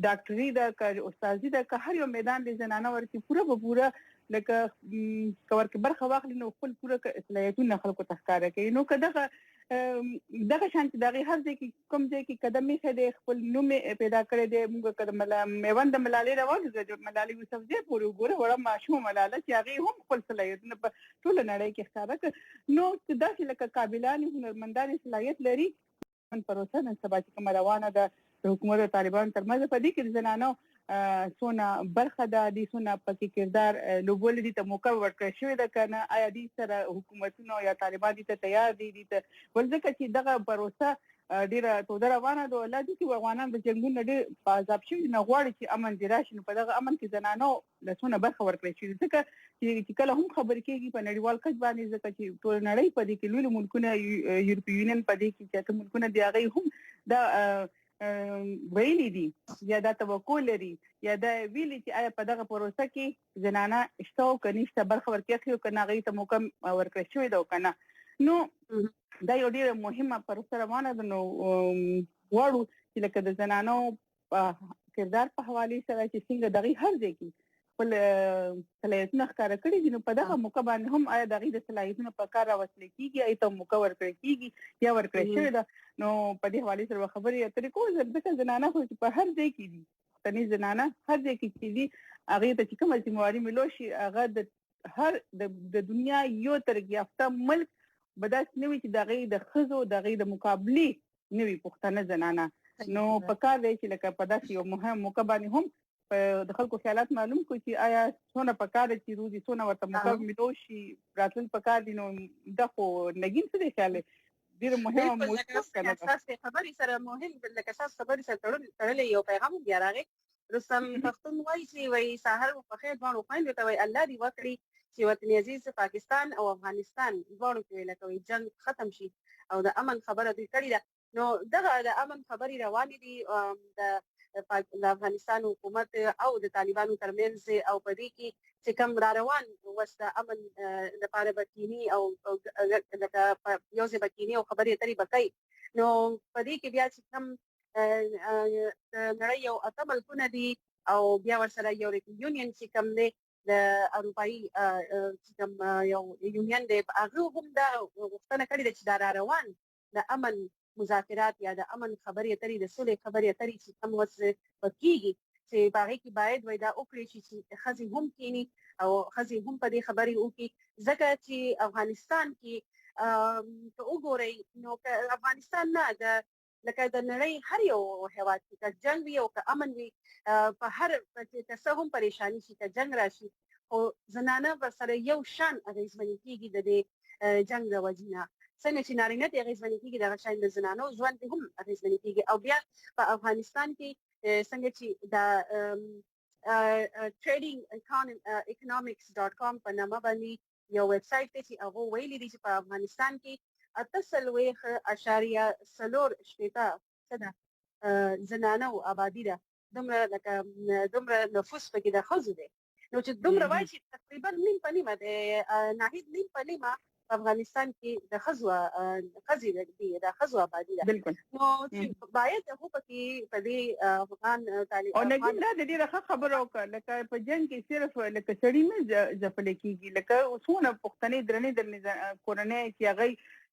ډاکټري ده، که استادي ده، که هر یو میدان دی زنانه ورکې پوره به پوره لکه که ورکې برخه واخلي نو خپل پوره صلاحیتونه خلکو ته ښکاره کوي. نو که دغه شان چې د هغې هر ځای کې کوم ځای کې قدم ایښی دی، خپل نوم پیدا کړی دی. موږ که د میوند د ملالۍ راوالو د ملالۍ یوسفزۍ پورې وګوره، وړه ماشومه ملاله چې هغې هم خپل صلاحیتونه په ټوله نړۍ کې ښکاره کړ. نو داسې لکه قابلانې هنرمندانې صلاحیت لري. پروسه نن سبا چې کومه روانه ده د حکومت او طالبانو ترمنځ، په دې کې د زنانو څونه برخه ده، دوی څونه پکې کردار لوبولی دي، ته موقع ورکړی شوې ده که نه، آیا دوی سره حکومتونه یا طالبان دي ته تیار دي ته ول ځکه چې دغه پروسه ډېره توده روانه ده. لا دي چې افغانان د جنګونو ډېر په عذاب شوي نه غواړي چې امن دې راشي. نو په دغه امن کې زنانو له څونه برخه ورکړی شوې ځکه چې کله هم خبرې کېږي په نړیوال کچ باندې، ځکه چې ټول نړۍ په دې کې لوی ملکونه یورپي یونین په دې کې چې کوم ملکونه دي هغوی هم دا ویلي دي یا دا توقع لري یا دا ویلي چې آیا په دغه پروسه کې زنانه شته او که نشته، برخه ورکړي او که نه هغوی ته موقع ورکړی شوې ده او که نه. نو دا یو ډېره مهمه پروسه روانه ده. نو غواړو چې لکه د زنانو کردار په حوالې سره چې څنګه د هغوی هر ځای کې خپل صلاحیتونه ښکاره کړي دي، نو په دغه موقع باندې هم آیا د هغوی د صلاحیتونو په کار راوستلی کېږي، هغوی ته موقع ورکړی کېږي یا ورکړی شوې ده. نو په دې حواله سره خبرې اترې کوو ځکه زنانه خو په هر ځای کې دي تني زنانه هر ځای کې چې دي هغه ته چې کوم ذمہواری ملوشي هغه د هر د دنیا یو ترقی یافته ملک بداس نوي چې دغه د خزو دغه د مقابله نوي پښتنه زنانه نو په کار دی چې لکه په داسې یو مهم موقع باندې هم د خلکو خیالات معلوم کو چې آیا څونه په کار چې روزي څونه ورته موقع ملوشي راتل په کار دي نو د خو نګین څه دی خیال ډیر مهمه موضوع کنه اساس خبري سره مهم لکه اساس خبري سره تړلې یو پیغام بیا راغی رستم پښتون وایي چې وایي سحر په خیر باندې خويند ته وایي الله دې وکړي چې وطن عزیز پاکستان او افغانستان دواړو کې لکه جنگ ختم شي او د امن خبره دې کړې ده نو دغه د امن خبري روانې دي د افغانستان حکومت او د طالبانو ترمنځ او په دې کې چې کوم را روان وسته امن لپاره بکینی او لکه یو ځای بکینی او خبرې اترې بکای نو په دې کې بیا چې کوم نړۍ یو اته ملکونه دي او بیا ورسره یورپین چې کوم دی د اروپایي چې کوم یو یونین دی هغه هم دا غوښتنه کړې ده چې دا را روان د امن مذاکرات یا د امن خبرې اترې د سولې خبرې اترې چې کوم وس پکېږي چې باغې کې باید وای دا وکړي چې خزي هم کینی او خزي هم په دې خبرې وکړي ځکه چې افغانستان کې ته وګورئ نو افغانستان نه د لکه د نړۍ هر یو هیواد کې جنگ وي او که امن وي په هر څه هم پریشانی شي که جنگ راشي او زنانه ورسره یو شان اغیزمنې کېږي د دې جنگ د وجې نه څنګه چې نارینه ته اغیزمنې کېږي دغه شان د زنانو ژوند هم اغیزمنې کېږي او بیا په افغانستان کې څنګه چې د tradingeconomics.com په نامه باندې یو ویب سایټ دی چې هغه ویلي دي چې په افغانستان کې 8.4 زنانه او آبادی ده دومره نفوس پکې د خزو دی نو چې دومره وایي چې تقریبا نیم په نیمه د ناهید نیم په نیمه په افغانستان کې د خزي دی د خزو آبادی ده بالکل نو چې باید هغه پکې په دې افغان طالب او نګین دا د دې خبرو وکړه لکه په جنگ کې صرف لکه سړی نه ځپل کېږي لکه وسونه پښتنې درنې کورنۍ چې هغه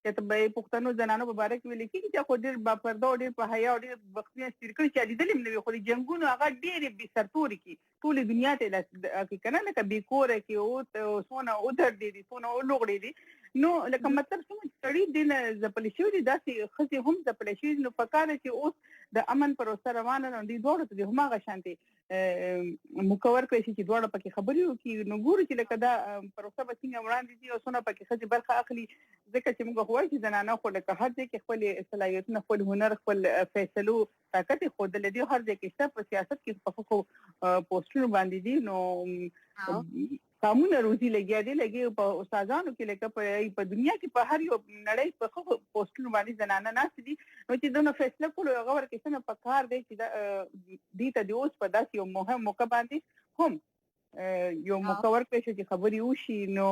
چې په پښتنو زنانو مبارک ویل کېږي چې خو ډېر با پرده او ډېر په حیا او ډېر بختیان سترګې چې لیدلې نه وي خو جنگونو هغه ډېر به سرتوري کې ټول دنیا ته کې کنه لکه بیکوره کې او سونه او در دي سونه او لوغړي دي نو لکه مطلب څه سړی دین زپل شي دي داسې خزي هم زپل شي نو پکاره چې اوس د امن پروسه روانه نه دي دوړو ته هم هغه شانتي مکور کړی چې دوړو پکې خبرې وکړي نو ګورو چې لکه دا پروسه به څنګه وړاندې دي او سونه پکې خزي برخه اخلي ځکه چې موږ وایو چې زنانه خو لکه هر ځای کې خپل صلاحیتونه خپل هنر خپل فیصلو طاقت خو د لدی هر ځای کې شته په سیاست کې په خو پوسټونو باندې دي نو قانون روزي لګي په استادانو کې لکه په دنیا کې په هر یو نړۍ په خو پوسټونو باندې زنانه ناس دي نو چې دونه فیصله کول هغه ورکه څنګه په کار دی چې دې ته د اوس په داسې یو مهم موقع باندې هم یو موقع ورکړي چې خبري وشي نو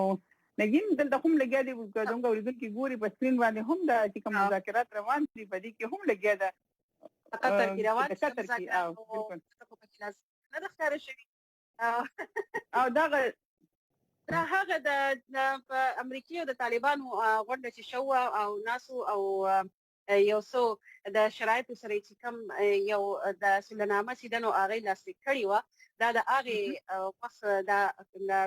نګین دلته هم لګیا دي څنګه اوریدونکو ګوري په سکرین باندې هم دا چې کوم مذاکرات روان دي په دې کې هم لګیا ده قطر کې روان دي مذاکرات بالکل نه د ښکار شوی او دا هغه د امریکای او د طالبانو غونډه چې شو او ناسو او یو څو د شرایطو سره چې کوم یو د سلنامه سیدنو هغه لاسلیک کړی و دا د هغه وخت دا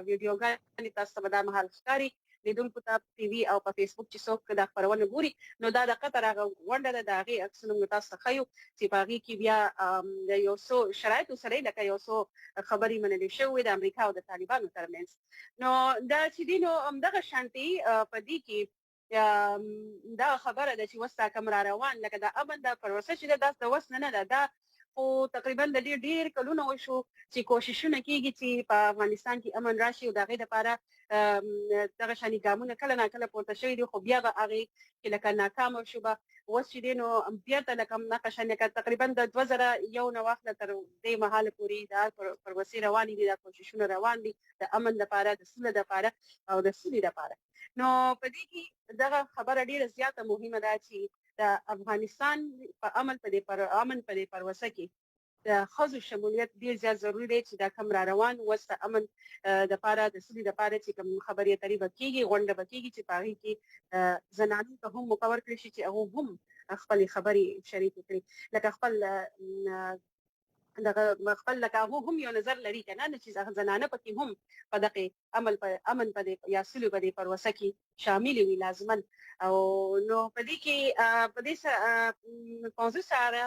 ویډیوګانې تاسو ته د محل ښکاری لیدونکو ته ټي وي او په فیسبوک چې څوک دا خبرونه ګوري نو دا د قطر هغه غونډه د هغه عکسونه تاسو ته خایو چې په هغه کې بیا د یو څو شرایطو سره لکه یو څو خبرې منلې شوې د امریکا او د طالبانو ترمنځ نو دا چې دینو دغه شانتي په دې کې دا خبره ده چې وستا کوم را روان لکه د امن د پروسه چې د وس نه ده دا او تقریبا د ډیر کلونو وشو چې کوششونه کیږي چې په افغانستان کې امن راشي او دغه لپاره دغه شاني ګامونه کله نه کله پورته شوی دي خو بیا به هغه کې لکه ناکام شو به اوس چې دینو بیا ته لکه نقشه نه تقریبا د 2001 نو وخت تر دې مهاله پورې دا پروسه روان دي دا کوششونه روان دي د امن لپاره د سولې لپاره او د سولې لپاره نو په دې کې دغه خبره ډیره زیاته مهمه ده چې د افغانستان په امن په دې پروسه کې د خزو شمولیت ډیر زیات ضروری دی چې دا کوم را روان وسته امن د لپاره د سولې لپاره چې کوم خبرې اترې بکیږي غونډه بکیږي چې پاره کې زنانو ته هم مقرر کړی شي چې هغه هم خپل خبرې شریک کړي لکه خپل دغه خپل لکه هغه هم یو نظر لري کنه چې زنانه پکې هم په دغه امن په یا سلو په دې پروسه کې شامل وي لازما او نو په دې کې په دې موضوع سره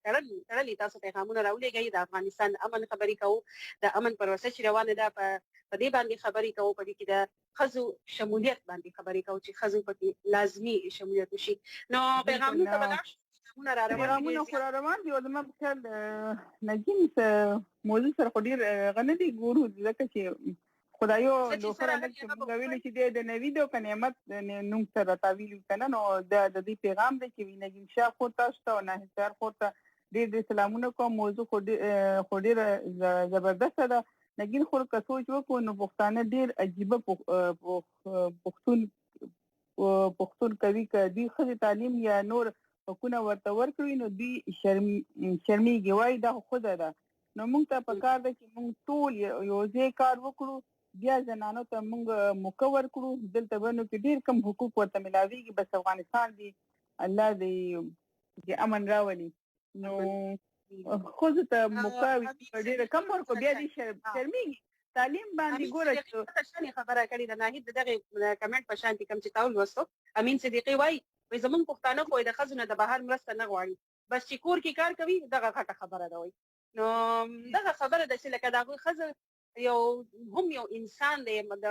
تړلې تاسو پیغامونه راولېږئ د افغانستان امن خبرې کوو د امن پروسه چې روانه ده په دې باندې خبرې کوو په دې کې د خزو شمولیت باندې خبرې کوو چې خزو پکې لازمي شمولیت وشي نو پیغامونه ته بلاش پیغامونه خو را روان دي او زما په خیال نجیم موضوع سره خو ډېر غنه دي ګورو ځکه چې خدایو لوخر هلک چې موږ ویلو چې د نوید او نعمت نوم سره تاویل کنه نو د دې پیغام دی چې نجیم شاه خو تاسو ته او نهار خو ته ډېر سلامونه کوم موضوع خو ډېر زبردست ده نګین خو که سوچ وکړو نو پښتانه ډېر عجیبه پښتون کوي کدي خو تعلیم یا نور حکومت ورته ورکړي نو دوی شرمېږي وایي دا خو ده نو موږ ته پکار ده چې موږ ټول یو ځای کار وکړو بیا زنانو ته موږ موقع ورکړو دلته باندې کې ډېر کم حقوق ورته ملاويږي بس افغانستان دی الله دې امن راولي نو خو ته موقع ډېر کم ورکو بیا دې شرمېږي تعلیم باندې ګوره خبره کړې ده ناهید دغه کمنټ په شان کې کم چې تاول وستو امین صدیقي وایي وای زمون پښتانه خو د خزونه د بهر مرسته نه غواړي بس چې کور کې کار کوي دغه غټه خبره ده وای نو دغه خبره ده چې لکه دغه خزه یو هم یو انسان دی د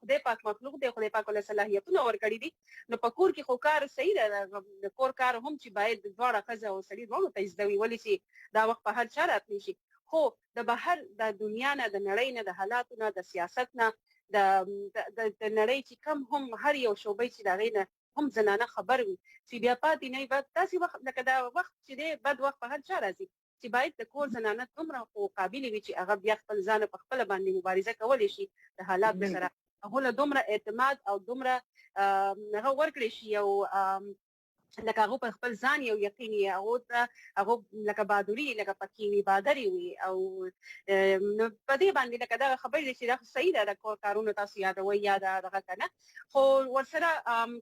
خدای پاک مخلوق دی خدای پاک له صلاحیتونو ورکړي دي نو په کور کې خو کار صحیح ده د کور کار هم چې باید دواړه خزه او سړي دواړو ته زده وي ولې چې دا وخت په هر چا راتلی شي خو د بهر د دنیا نه د نړۍ نه د حالاتو نه د سیاست نه د نړۍ چې کم هم هر یو شوبې چې دا غینه هم زنانه خبر وي چې بیا پاتې نه بعد تاسو وخت لکه دا وخت چې دی بد وخت په هر چا راځي چې باید د کور زنانه دومره خو قابل وي چې هغه بیا خپل ځان په خپل باندې مبارزه کولی شي د حالات سره هغه له دومره اعتماد او دومره هغه ورکړي شي او لکه هغه په خپل ځان یو یقیني هغه لکه بادوري لکه پکې بادري وي او په دې باندې لکه دا خبرې چې دا صحیح ده د کارونو تاسو یادوي یا دغه کنه خو ورسره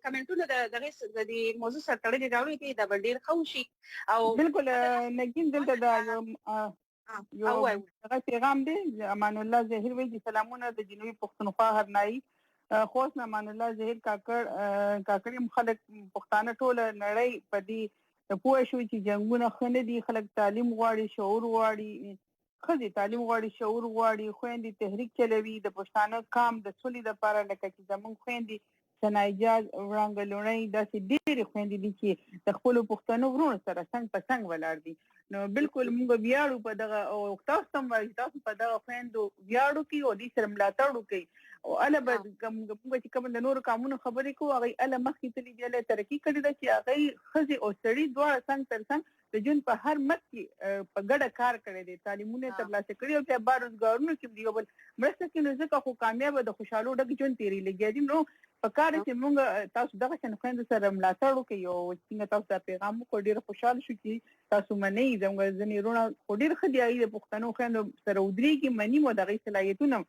کمنټونه د دې موضوع سره تړلي راوړي چې دا ډېر خوشي او بالکل نګین دلته دا یو پیغام دی امان الله ظاهر وی سلامونه د جنوبي پښتونخوا هرناي خوښ امان الله ظاهر کاکړ خلک پښتانه ټول نړۍ په دې پوه شو چې جنگونه خنه دي خلک تعلیم غواړي شعور غواړي خدي تعلیم غواړي شعور غواړي خويندې تحریک چلوي د پښتانه کام د سولې لپاره لکه چې زمون خويندې سنایجاز ورانګلونی داسې ډېرې خويندې دي چې د خپل پښتنو ورونو سره څنګ په څنګ ولاړ دي نو بالکل موږ ویاړو په دغه او تاسو هم وایي تاسو په دغه خويندو ویاړو کې او دې سره ملاتړ کوي او اله به موږ چې کوم د نور قانون خبرې کوو هغه اله مخکې تللی دی له ترقی کړی ده چې هغه خزي او سړي دواړه څنګه تر څنګ د جون په هر مت کې په ګډه کار کړی دی تعلیمونه ترلاسه کړي او په بارزګارونو کې دی بل مرسته کې نو ځکه خو کامیاب د خوشاله ډک جون تیری لګیدي نو په کار چې موږ تاسو دغه څنګه سره ملاتړ وکړو او څنګه تاسو ته پیغام کو ډیر خوشاله شو چې تاسو منې زموږ ځنې رونه خو ډیر خدي د پښتنو خويندو سره ودرېږي منی مو دغه صلاحیتونه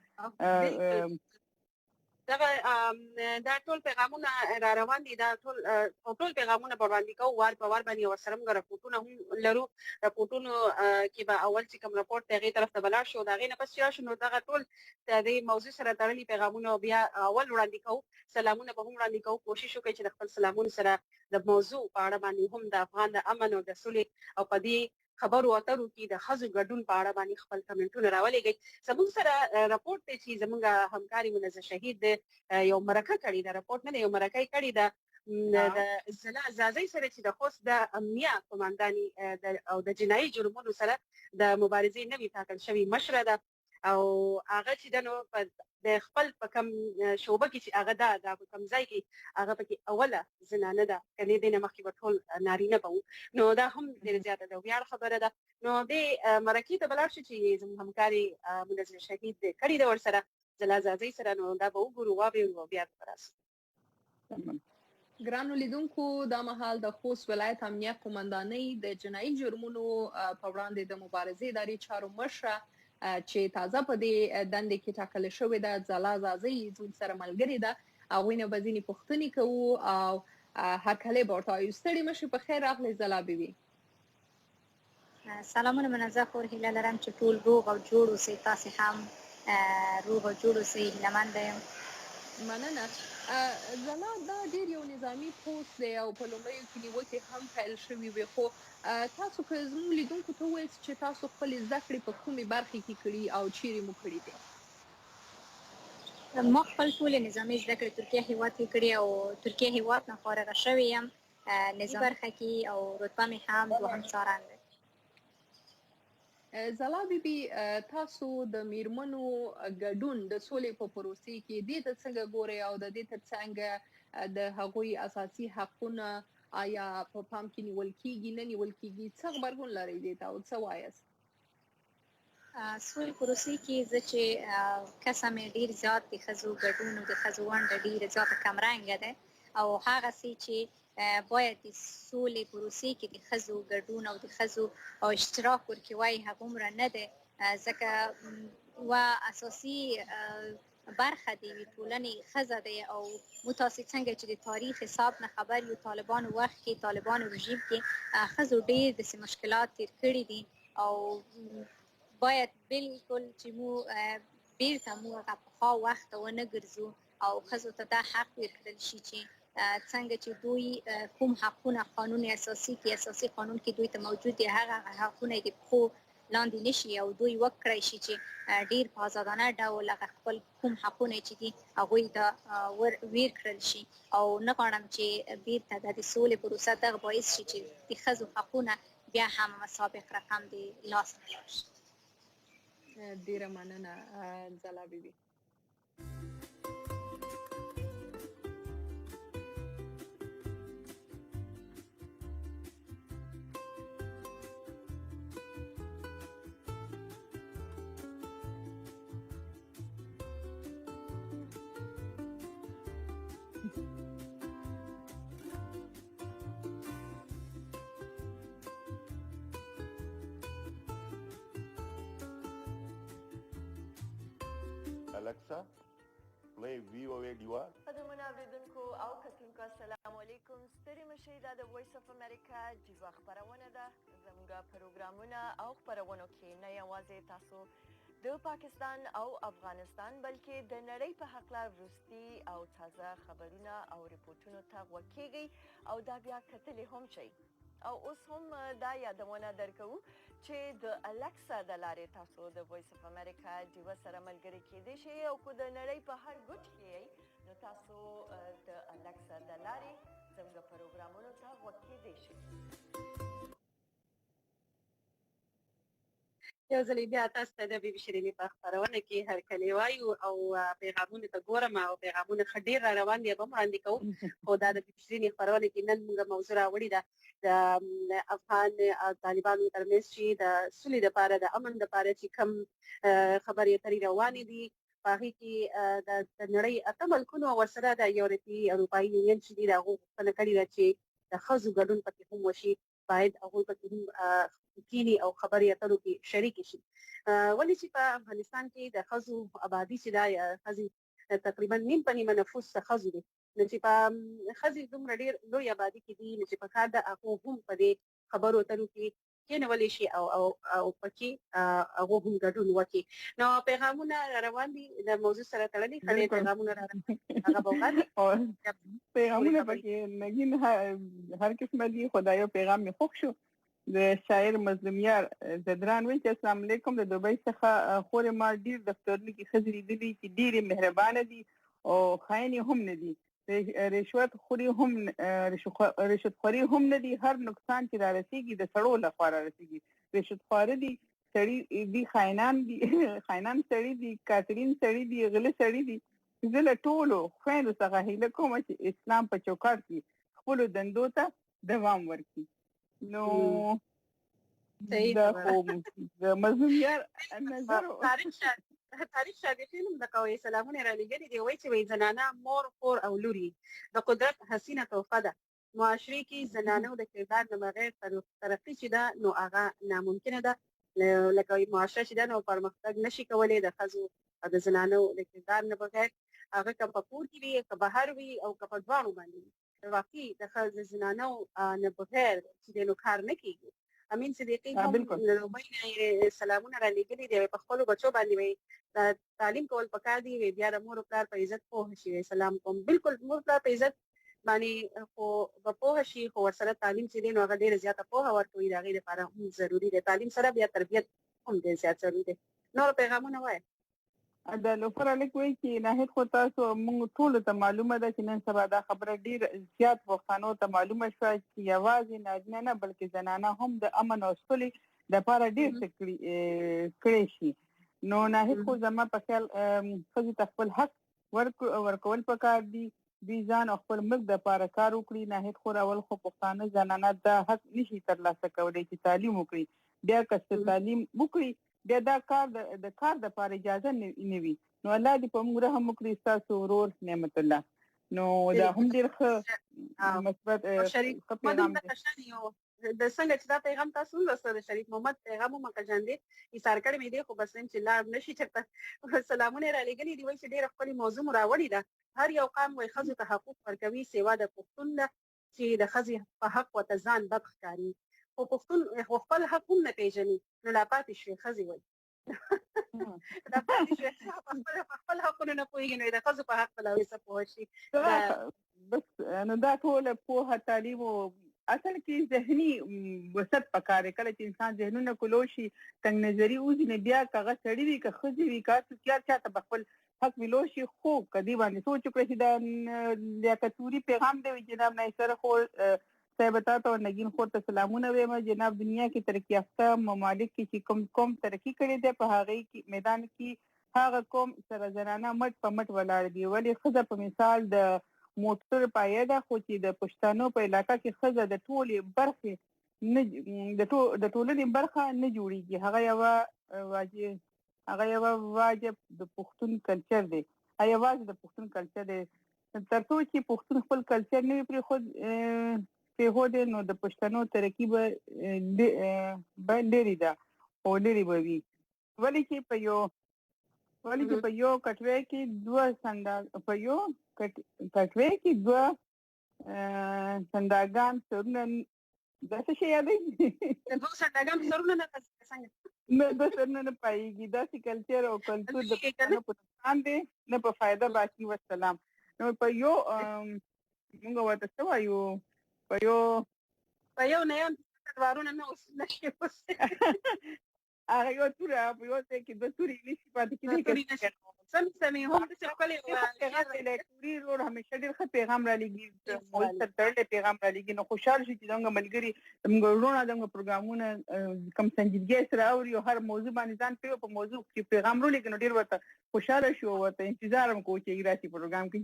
دا ټول پیغامونه را روان دي دا ټول پیغامونه وړاندې کوو وار په وار باندې ورسره موږ راپورټونه هم لرو راپورټونو کې به اول چې کوم راپورټ هغه طرف ته بلار شو دا غي نه پس راشو نو دا ټول د دې موضوع سره تړلي پیغامونه بیا اول وړاندې کوو سلامونه به هم وړاندې کوو کوشش وکړو چې خپل سلامونه سره د موضوع په اړه باندې هم د افغان د امن او د صلح او په دې خبرو اترو کې د خزو ګډون په اړه باندې خپل کمنټونه راولېږئ زموږ سره راپورټ دی چې زموږ همکاري منزه شهید یو مرکه کړې ده راپورټ نه یو مرکه کړې ده د زلا زازي سره چې د خوست د امنیه قومانداني او د جنایي جرمونو سره د مبارزې نوي ټاکل شوی مشره ده او هغه چې د د خپل په کم شوبه کې چې هغه دا په کم ځای کې هغه پکې اوله زنانه ده کني د مخکې ټول نارینه به نو دا هم ډېر زیاته ده ویاړ خبره ده نو د مرکې ته بلار شي چې زموږ همکاري منزل شهید کړي ده ورسره زلازازي سره نو دا به وګورو او بیا راځي ګرانو لیدونکو دا مهال د خوست ولایت امنیه قومندانۍ د جنایي جرمونو په وړاندې د مبارزې ادارې چارو مشره چې تازه په دې دندې کې ټاکل شوې ده زلا زازي زموږ سره ملګرې ده هغوی نه به ځینې پوښتنې کوو او هرکلی به ورته وایو. ستړي مشي، په خیر راغلی ځلا بیبي. سلامونه منزه خور هیله لرم چې ټول روغ او جوړ اوسئ، تاسې هم روغ او جوړ اوسئ، هیلهمنده یم. مننه. ځلا دا ډېر یو نظامي پوسټ دی او په لومړیو کې نیوکې هم پیل شوي وې، خو تاسو که زموږ لیدونکو ته ووایاست چې تاسو خپلې زده کړې په کومې برخې کې کړي او چیرې مو کړي دي؟ ما خپل ټولې نظامي زده کړې ترکیه هیواد کې کړي او ترکیه هیواد نه فارغه شوې یم. نظامي برخه کې او رتبه مې هم دوهم څارن دی. ځلا بیبي، تاسو د میرمنو ګډون د سولې په پروسې کې دې ته څنګه ګورئ او د دې ترڅنګ د هغوی اساسي حقونه آیا په پام کې نیول کیږي نه نیول کیږي؟ څه غبرګون لرئ دې ته او څه وایاست؟ سولې پروسې کې زه چې کسه مې ډېر زیات د ښځو ګډون او د ښځو ونډه ډېره زیاته کمرنګه ده او هغسې چې باید د سولې پروسې کې د ښځو ګډون او د ښځو اشتراک ورکوی هغومره نه دی، ځکه یوه اساسي برخه د یوې ټولنې ښځه دی او موږ تاسې څنګه چې د تاریخ حساب نه خبر یو، طالبانو وخت کې طالبانو رژیم کې ښځو ډېر داسې مشکلات تیر کړي دي او باید بالکل چې مو بیرته مو هغه پخوا وخت ته ونه ګرځو او ښځو ته دا حق ورکړل شي چې څنګه چې دوی کوم حقونه قانون اساسي کې اساسي قانون کې دوی ته موجود دي، هغه حقونه د پښو لاندې نشي او دوی وکړی شي چې ډېر په آزادانه ډول هغه خپل کوم حقونه چې دي هغوی ته ویر کړل شي. او نه غواړم چې بیرته د سولې پروسه دغه باعث شي چې د ښځو حقونه بیا هم سابق رقم د لاس نه لاړ شي. ډیره مننه ځلا بیبي. Alexa, मैं VOA ډیوان. قدرمنو اوریدونکو او کتونکو السلام علیکم. ستړي مشئ، دا د وایس اف امریکا ډیوا خپرونه ده. زموږ پروګرامونه او خپرونو کې نه یوازې تاسو د پاکستان او افغانستان بلکې د نړۍ په هکله وروستي او تازه خبرونه او ریپورټونو ته غوږ کیږئ او دا بیا کتلی هم شئ. او اوس هم دا یادونه درکوو چې د الکسا د لارې تاسو د وایس اف امریکا ډیوا سره ملګري کیدئ شئ او که د نړۍ په هر ګوټ کې یئ نو تاسو د الکسا د لارې زموږ پروګرامونو ته غوږ کیدئ شئ. یو ځل بیا تاسو ته د بیبي شیرینې په خپرونه کې هرکلی وایو او پیغامونه ته ګورم او پیغامونه ښه ډېر را روان دي، به هم وړاندې کوو. خو دا د بیبي شیرینې خپرونه کې نن موږ موضوع راوړې ده د افغان طالبانو ترمنځ چې د سولې دپاره د امن دپاره چې کوم خبرې اترې روانې دي، په هغې کې د نړۍ 8 ملکونو او ورسره د یورپي اروپایي یونین چې دي د هغو غوښتنه کړې ده چې د ښځو ګډون پکې هم وشي، باید هغوی پکې هم کینی او خبرې اترو کې شریک شي. ولې چې په افغانستان کې د ښځو آبادي چې دا ښځې تقریبا نیم په نیمه نفوس ښځو دي، نو چې په ښځې دومره ډېر لوی آبادي کې دي نو چې پکار ده هغو هم په دې خبرو اترو کې کېنولی شي او پکې هغو هم ګډون وکړي. نو پیغامونه را روان دي د موضوع سره تړلي، ښه ډېر پیغامونه را روان دي، هغه به وغواړي پیغامونه پکې نګین هر قسمه دي. خو دا یو پیغام مې خوښ شو د شاعر مظلوم یار زدران وایي چې السلام علیکم، د دوبۍ څخه خورې ما ډېر دفترونو کې ښځې لیدلي چې ډېرې مهربانه دي او خاینې هم نه دي، رشوت خوري هم نه دي، هر نقصان چې را رسیږي د سړو لخوا را رسیږي. رشوت خواره دي، سړي دي، خاینان سړي دي، کاترین سړي دي، غله سړي دي. زه له ټولو خویندو څخه هیله کوم چې اسلام په چوکاټ کې خپلو دندو ته دوام ورکړي. نو دا خو د مظلوم یار نظر تاریخ شاګردین هم د کوي سلامونه را لګري دی، وایي چې وایي زنانه مور خور او لوري د قدرت حسینه تحفه ده. معاشرې کې زنانو د کردار نه بغیر ترقي چې ده نو هغه ناممکنه ده، لکه معاشره چې ده نو پرمختګ نشي کولی د ښځو او د زنانو د کردار نه بغیر، هغه که په کور کې وي که بهر وي او که په دواړو باندې وي. واقعي د زنانو نه بغیر چې نو کار نه کیږي. امین صدیقی هم بالکل. له دوبۍ نه سلامونه را لېږلي دي، په خپلو بچو باندې وایي تعلیم کول پکار دي، وایي بیا د مور او پلار په عزت پوه شي. سلام کوم. بالکل مور پلار په عزت باندې خو به پوه شي، خو ورسره تعلیم چې دی نو هغه ډېره زیاته پوهه ورکوي، د هغې لپاره هم ضروري دی. تعلیم سره بیا تربیت هم ډېر زیات ضروري دی. نور پیغامونه وایي. د لوفر الیک وایي چې ناهید خو تاسو موږ ټولو ته معلومه ده چې نن سبا دا خبره ډیر زیات پښتنو ته معلومه شوه چې یوازې نارینه نه بلکې زنانه هم د امن او سولې دپاره ډیر څه کړی شي. نو ناهید خو زما په خیال ښځو ته خپل حق ورکول پکار دي، دوی ځان او خپل ملک دپاره کار وکړي. ناهید خو راول خو پښتانه زنانه دا حق نشي ترلاسه کولی چې تعلیم وکړي. بیا که څه تعلیم وکړي بیا دا کار د کار دپاره اجازه نه وي. نو الله دې په موږ رحم وکړي. ستاسو ورور نعمت الله نو دا هم ډېر ښه مثبت ښه پیغام دی. د څنګه چې دا پیغام تاسو ولوسته د شریف محمد پیغام هم که جان دی ایثار کړی مې دی، خو بس نیم چې لاړ نشي چېرته سلامونه یې رالیږلي دي. وایي چې ډېره ښکلې موضوع مو راوړې ده. هر یو قام وایي ښځو ته حقوق ورکوي سوا د پښتون نه چې د ښځې په حق ورته ځان بد ښکاري، خو پښتون خپل حق هم نه پېژني. نو لا پاتې شوې ښځې وایي دا پاتې شوې په خپل حقونو نه پوهېږي، نو د ښځو په حق به لا څه پوه شي. بس نو دا ټوله پوهه تعلیم او اصل کې ذهني وسط پکار دی. کله چې انسان ذهنونه کلو شي تنګ نظري وځي نو بیا که هغه سړي وي که ښځې وي که هر چاته به خپل حق ویلو شي. خو که دې باندې سوچ وکړه چې دا لیاقتوري پیغام دی. جناب نایسر خور صاحب تاسو او نگین خور ته سلامونه وایم. جناب دنیا کې ترقی یافته ممالک کې چې کوم ترقی کړی دی په هغه کې میدان کې هغه قوم سره زنانه مټ په مټ ولاړ دي. ولې ښځه په مثال د موټر پایه ده، خو چې د پښتنو په علاقه کې ښځه د ټولې برخې نه د ټولنې برخه نه جوړیږي. هغه یوه واجب د پښتون کلچر دی، یوازې د پښتون کلچر دی. تر څو چې پښتون خپل کلچر نه وي پرېښودی نو د پښتنو ترقي به لرې ده او لرې به وي. ولې چې په یو کټوۍ کې دوه سنداګان سرونه دا څه شی یادوي؟ د دوه سنداګانو سرونه نه دوه سرونه نه پایېږي. داسې کلچر او کلتور د پښتنو په نقصان دی نه په فایده. باقي وسلام. نو په یو موږ ورته څه وایو په یو نه یو تلوارونه نه اوس نشي اوسېدلی. هغه یو توره په یو ځای کې دوه تورې نشي پاتې کېدی. سمې هم داسې ښکلی توري ورور همیشه ډېر ښه پیغام رالیږي، موږ سره تړلی پیغام رالیږي. نو خوشحال شو چې زموږ ملګري زموږ ورونه زموږ پروګرامونه کوم سنجیدګۍ سره اوري او هر موضوع باندې ځان کوي په موضوع کې پیغام رالیږي. نو ډېر ورته خوشحاله شو، ورته انتظار هم کوو چې راشي پروګرام کې. چې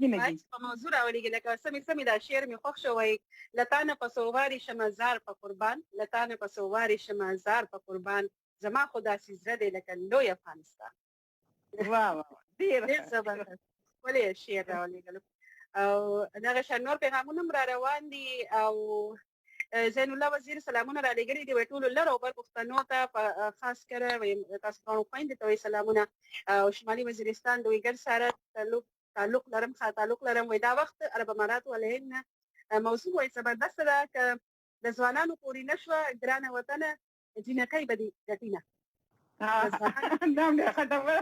په موضوع راولیږي لکه سمې دا شعر مې خوښ شو. وایي لتانه په سووارې شمه زار په قربان، لتانه په سووارې شمه زار په قربان، زما خو داسې زړه دی لکه لوی افغانستان. ډېر زبردست ښکلی شعر راولیږلو. او دغه شان نور پیغامونه هم را روان دي. او زین الله وزیر سلامونه را لېږلي دي. وایي ټولو لر او بر پښتنو ته په خاص کره وایي تاسو ګڼو خویندې ته وایي سلامونه. او شمالي وزیرستان د ویګر سره تعلق لرم. وایي دا وخت عرب امارات ولهن موضوع وایي زبردسته ده. که د ځوانانو پورې نه شوه ګرانه وطنه جینکۍ به دې ګټینه. دا هم ډېره ښه ټپه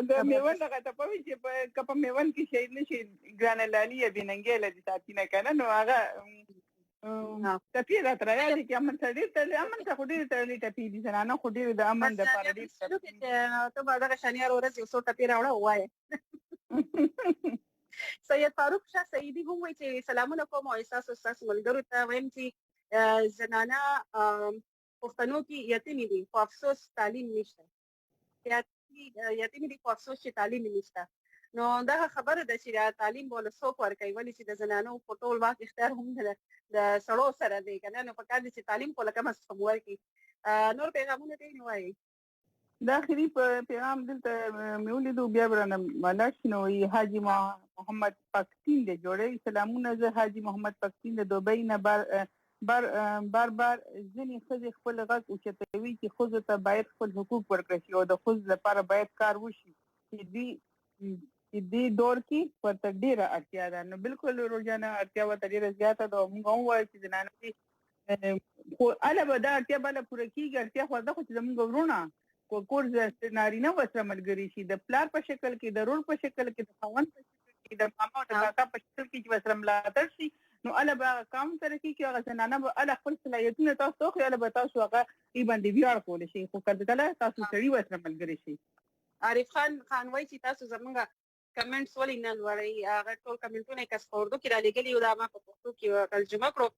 د میوند هغه ټپه وي چې که په میوند کې شهید نه شي ګرانه لالي یا بې ننګۍ له دې ساتینه که نه. نو هغه ټپې راته رایادې کړي. امن ته خو ډېرې تړلې ټپې دي. زنانه خو ډېرې د امن دپاره ډېر ته به دغه شانیار ورځ یو څو ټپې راوړه ووایه. سید فاروق شاه سعیدي هم وایي چې سلامونه کوم او ستاسو ملګرو ته وایم چې زنانه پښتنو کې یتیمې دي خو افسوس تعلیم نشته. یتیمې دي خو افسوس چې تعلیم نشته. نو دغه خبره ده چې تعلیم به له څوک ورکوي. ولې چې د زنانو په ټول واک اختیار هم د سړو سره دی که نه. نو پکار دي چې تعلیم خو له کم از کم ورکړي. نور پیغامونه دی نو وایي دا آخري پیغام دلته مې ولیدو بیا به رانه ملاړ شي. نو وایي حاجي محمد پاکستین دی جوړوي سلامونه. زه حاجي محمد پاکستین د دوبۍ نه بار ځینې ښځې خپل غږ اوچتوي چې ښځو ته باید خپل حقوق ورکړل شي او د ښځو لپاره باید کار وشي چې چې دې دور کې ورته ډېره اړتیا ده. نو بالکل روزانه اړتیا ورته ډېره زیاته ده او موږ هم وایو چې زنانه دې خو هله به دا اړتیا بله پوره کېږي. اړتیا خو ده خو چې زموږ وروڼه کور نارینه ورسره ملګري شي، د پلار په شکل کې، د رور په شکل کې، د خاوند په شکل کې، د ماما او د کاکا په شکل کې چې ورسره ملاتړ شي، نو هله به هغه کام سره کېږي. هغه زنانه به هله خپل صلاحیتونه تاسو ته وښيي، هله به تاسو هغه ای باندې ویاړ کولی شئ. خو که کله تاسو سړي ورسره ملګري شي. عارف خان وایي چې تاسو زموږ کمنټس ولې نه لولئ. هغه ټول کمنټونه یې کس په اردو کې رالیږلي وو، دا ما په پښتو کې ترجمه کړو.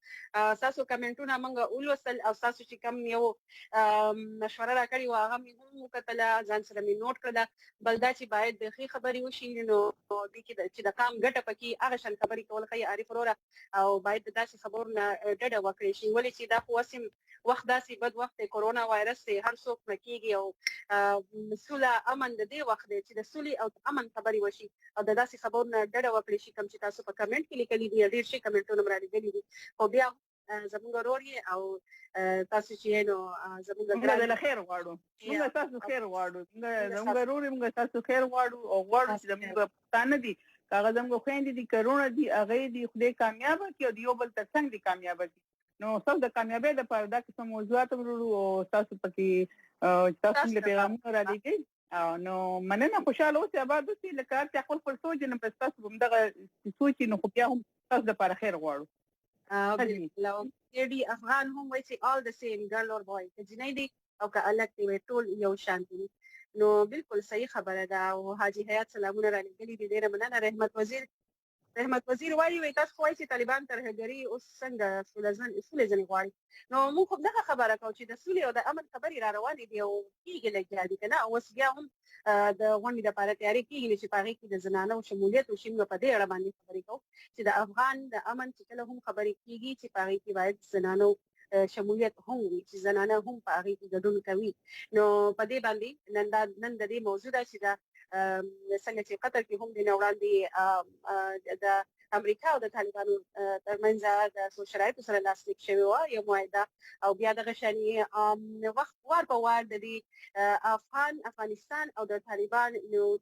ستاسو کمنټونه موږ ولوستل او ستاسو چې کوم یو مشوره راکړې وه هغه مې هم وکتله، ځان سره مې نوټ کړله. بل دا چې باید د ښې خبرې وشي، نو دې کې چې د قام ګټه پکې هغه شان خبرې کول ښایي عارف وروره، او باید د داسې خبرو نه ډډه وکړې شي. ولې چې دا خو اوس وخت داسې بد وخت دی، کورونا وایرس دی، هر څوک مړه کېږي او سوله امن د دې وخت دی چې د سولې او امن خبرې وشي او د داسې خبرو نه ډډه وکړې شي. کوم چې تاسو په کمنټ کې لیکلي دي ډېر ښه کمنټونه مې رالیږلي دي. خو بیا زموږ ورور یې او تاسو چې نو زموږ موږ د خیر غواړو، موږ تاسو خیر غواړو، زموږ ورور موږ تاسو خیر غواړو او غواړو چې زموږ پښتانه دي، هغه زموږ خویندې دي، کرونا دي، هغه دي خدای کامیابه کړي او د یو بل ترڅنګ دي کامیابه کړي. نو تاسو د کامیابی لپاره دا قسم موضوعات ورو او تاسو پکې تاسو له پیغامونو را لیکي نو مننه. خوشاله اوسئ، آباد اوسئ، لکه هر چا خپل سوچ نه بس تاسو هم دغه سوچ نو خو بیا هم تاسو لپاره خیر غواړو. ډي افغان هم وایي چې all the same girl or boy، که جنۍ دی او که هلک دی ټول یو شان دي. نو بالکل صحیح خبره ده. او حاجي حیات سلامونه رالیږلي دي، ډېره مننه. رحمت وزیر وایي تاسو وایي چې طالبان ترهګري اوس څنګه سولې ځنې غواړي. نو موږ هم دغه خبره کوو چې د سولې او د امن خبرې را روانې دي او کېږي لګیا دي که نه. اوس بیا هم د غونډې دپاره تیاري کېږي چې په هغې کې د زنانو شمولیت وشي. موږ په دې اړه باندې خبرې کوو چې د افغان د امن چې کله هم خبرې کېږي چې په هغې کې باید زنانو شمولیت هم وي، چې زنانه هم په هغې کې ګډون کوي. نو په دې باندې نن د دې موضوع ده چې څنګه چې قطر کې هم د نه وړاندې د امریکا او د طالبانو ترمنځ د څو شرایطو سره لاسلیک شوې وه یو معاهده، او بیا دغه شانې وخت وار په وار د دې افغانستان او د طالبان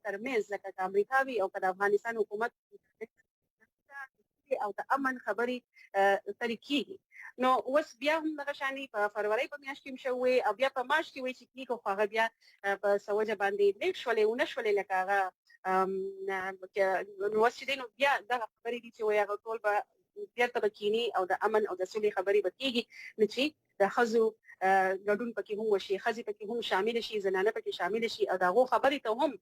ترمنځ لکه که امریکا وي او که د افغانستان حکومت او د امن خبرې ترې کېږي. نو اوس بیا هم دغه شانې په فروری په میاشت کې هم شوې او بیا په مارچ کې وایي چې کېږي، خو هغه بیا په څه وجه باندې لیک شولې ونه شولې لکه هغه نو اوس چې دی نو بیا دغه خبرې دي چې وایي هغه ټول به بیرته به کینی او د امن او د سولې خبرې به کېږي، نو چې د ښځو ګډون پکې هم وشي، ښځې پکې هم شامل شي، زنانه پکې شامل شي او د هغو خبرې ته هم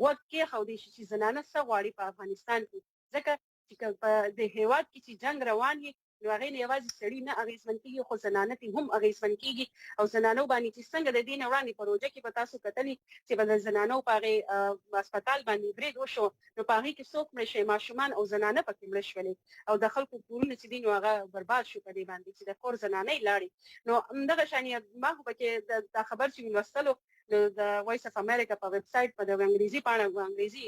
غوږ کېښودی شي چې زنانه څه غواړي په افغانستان کې. ځکه چې په دې هېواد کې چې جنګ روان وي نو هغې نه یوازې سړي نه اغېزمن کېږي خو زنانه ترې هم اغېزمن کېږي. او زنانو باندې چې څنګه د دې نه وړاندې په روژه کې به تاسو کتلي چې به د زنانو په هغې هسپتال باندې برید وشو نو په هغې کې څوک مړه شوي، ماشومان او زنانه پکې مړه شولې او د خلکو کورونه چې دي نو هغه برباد شو په دې باندې چې د کور زنانۍ لاړې. نو همدغه شانې ما خو پکې دا خبر چې مې لوستلو د وایس اف امریکا په ویب سایټ په د انګریزي پاڼه انګریزي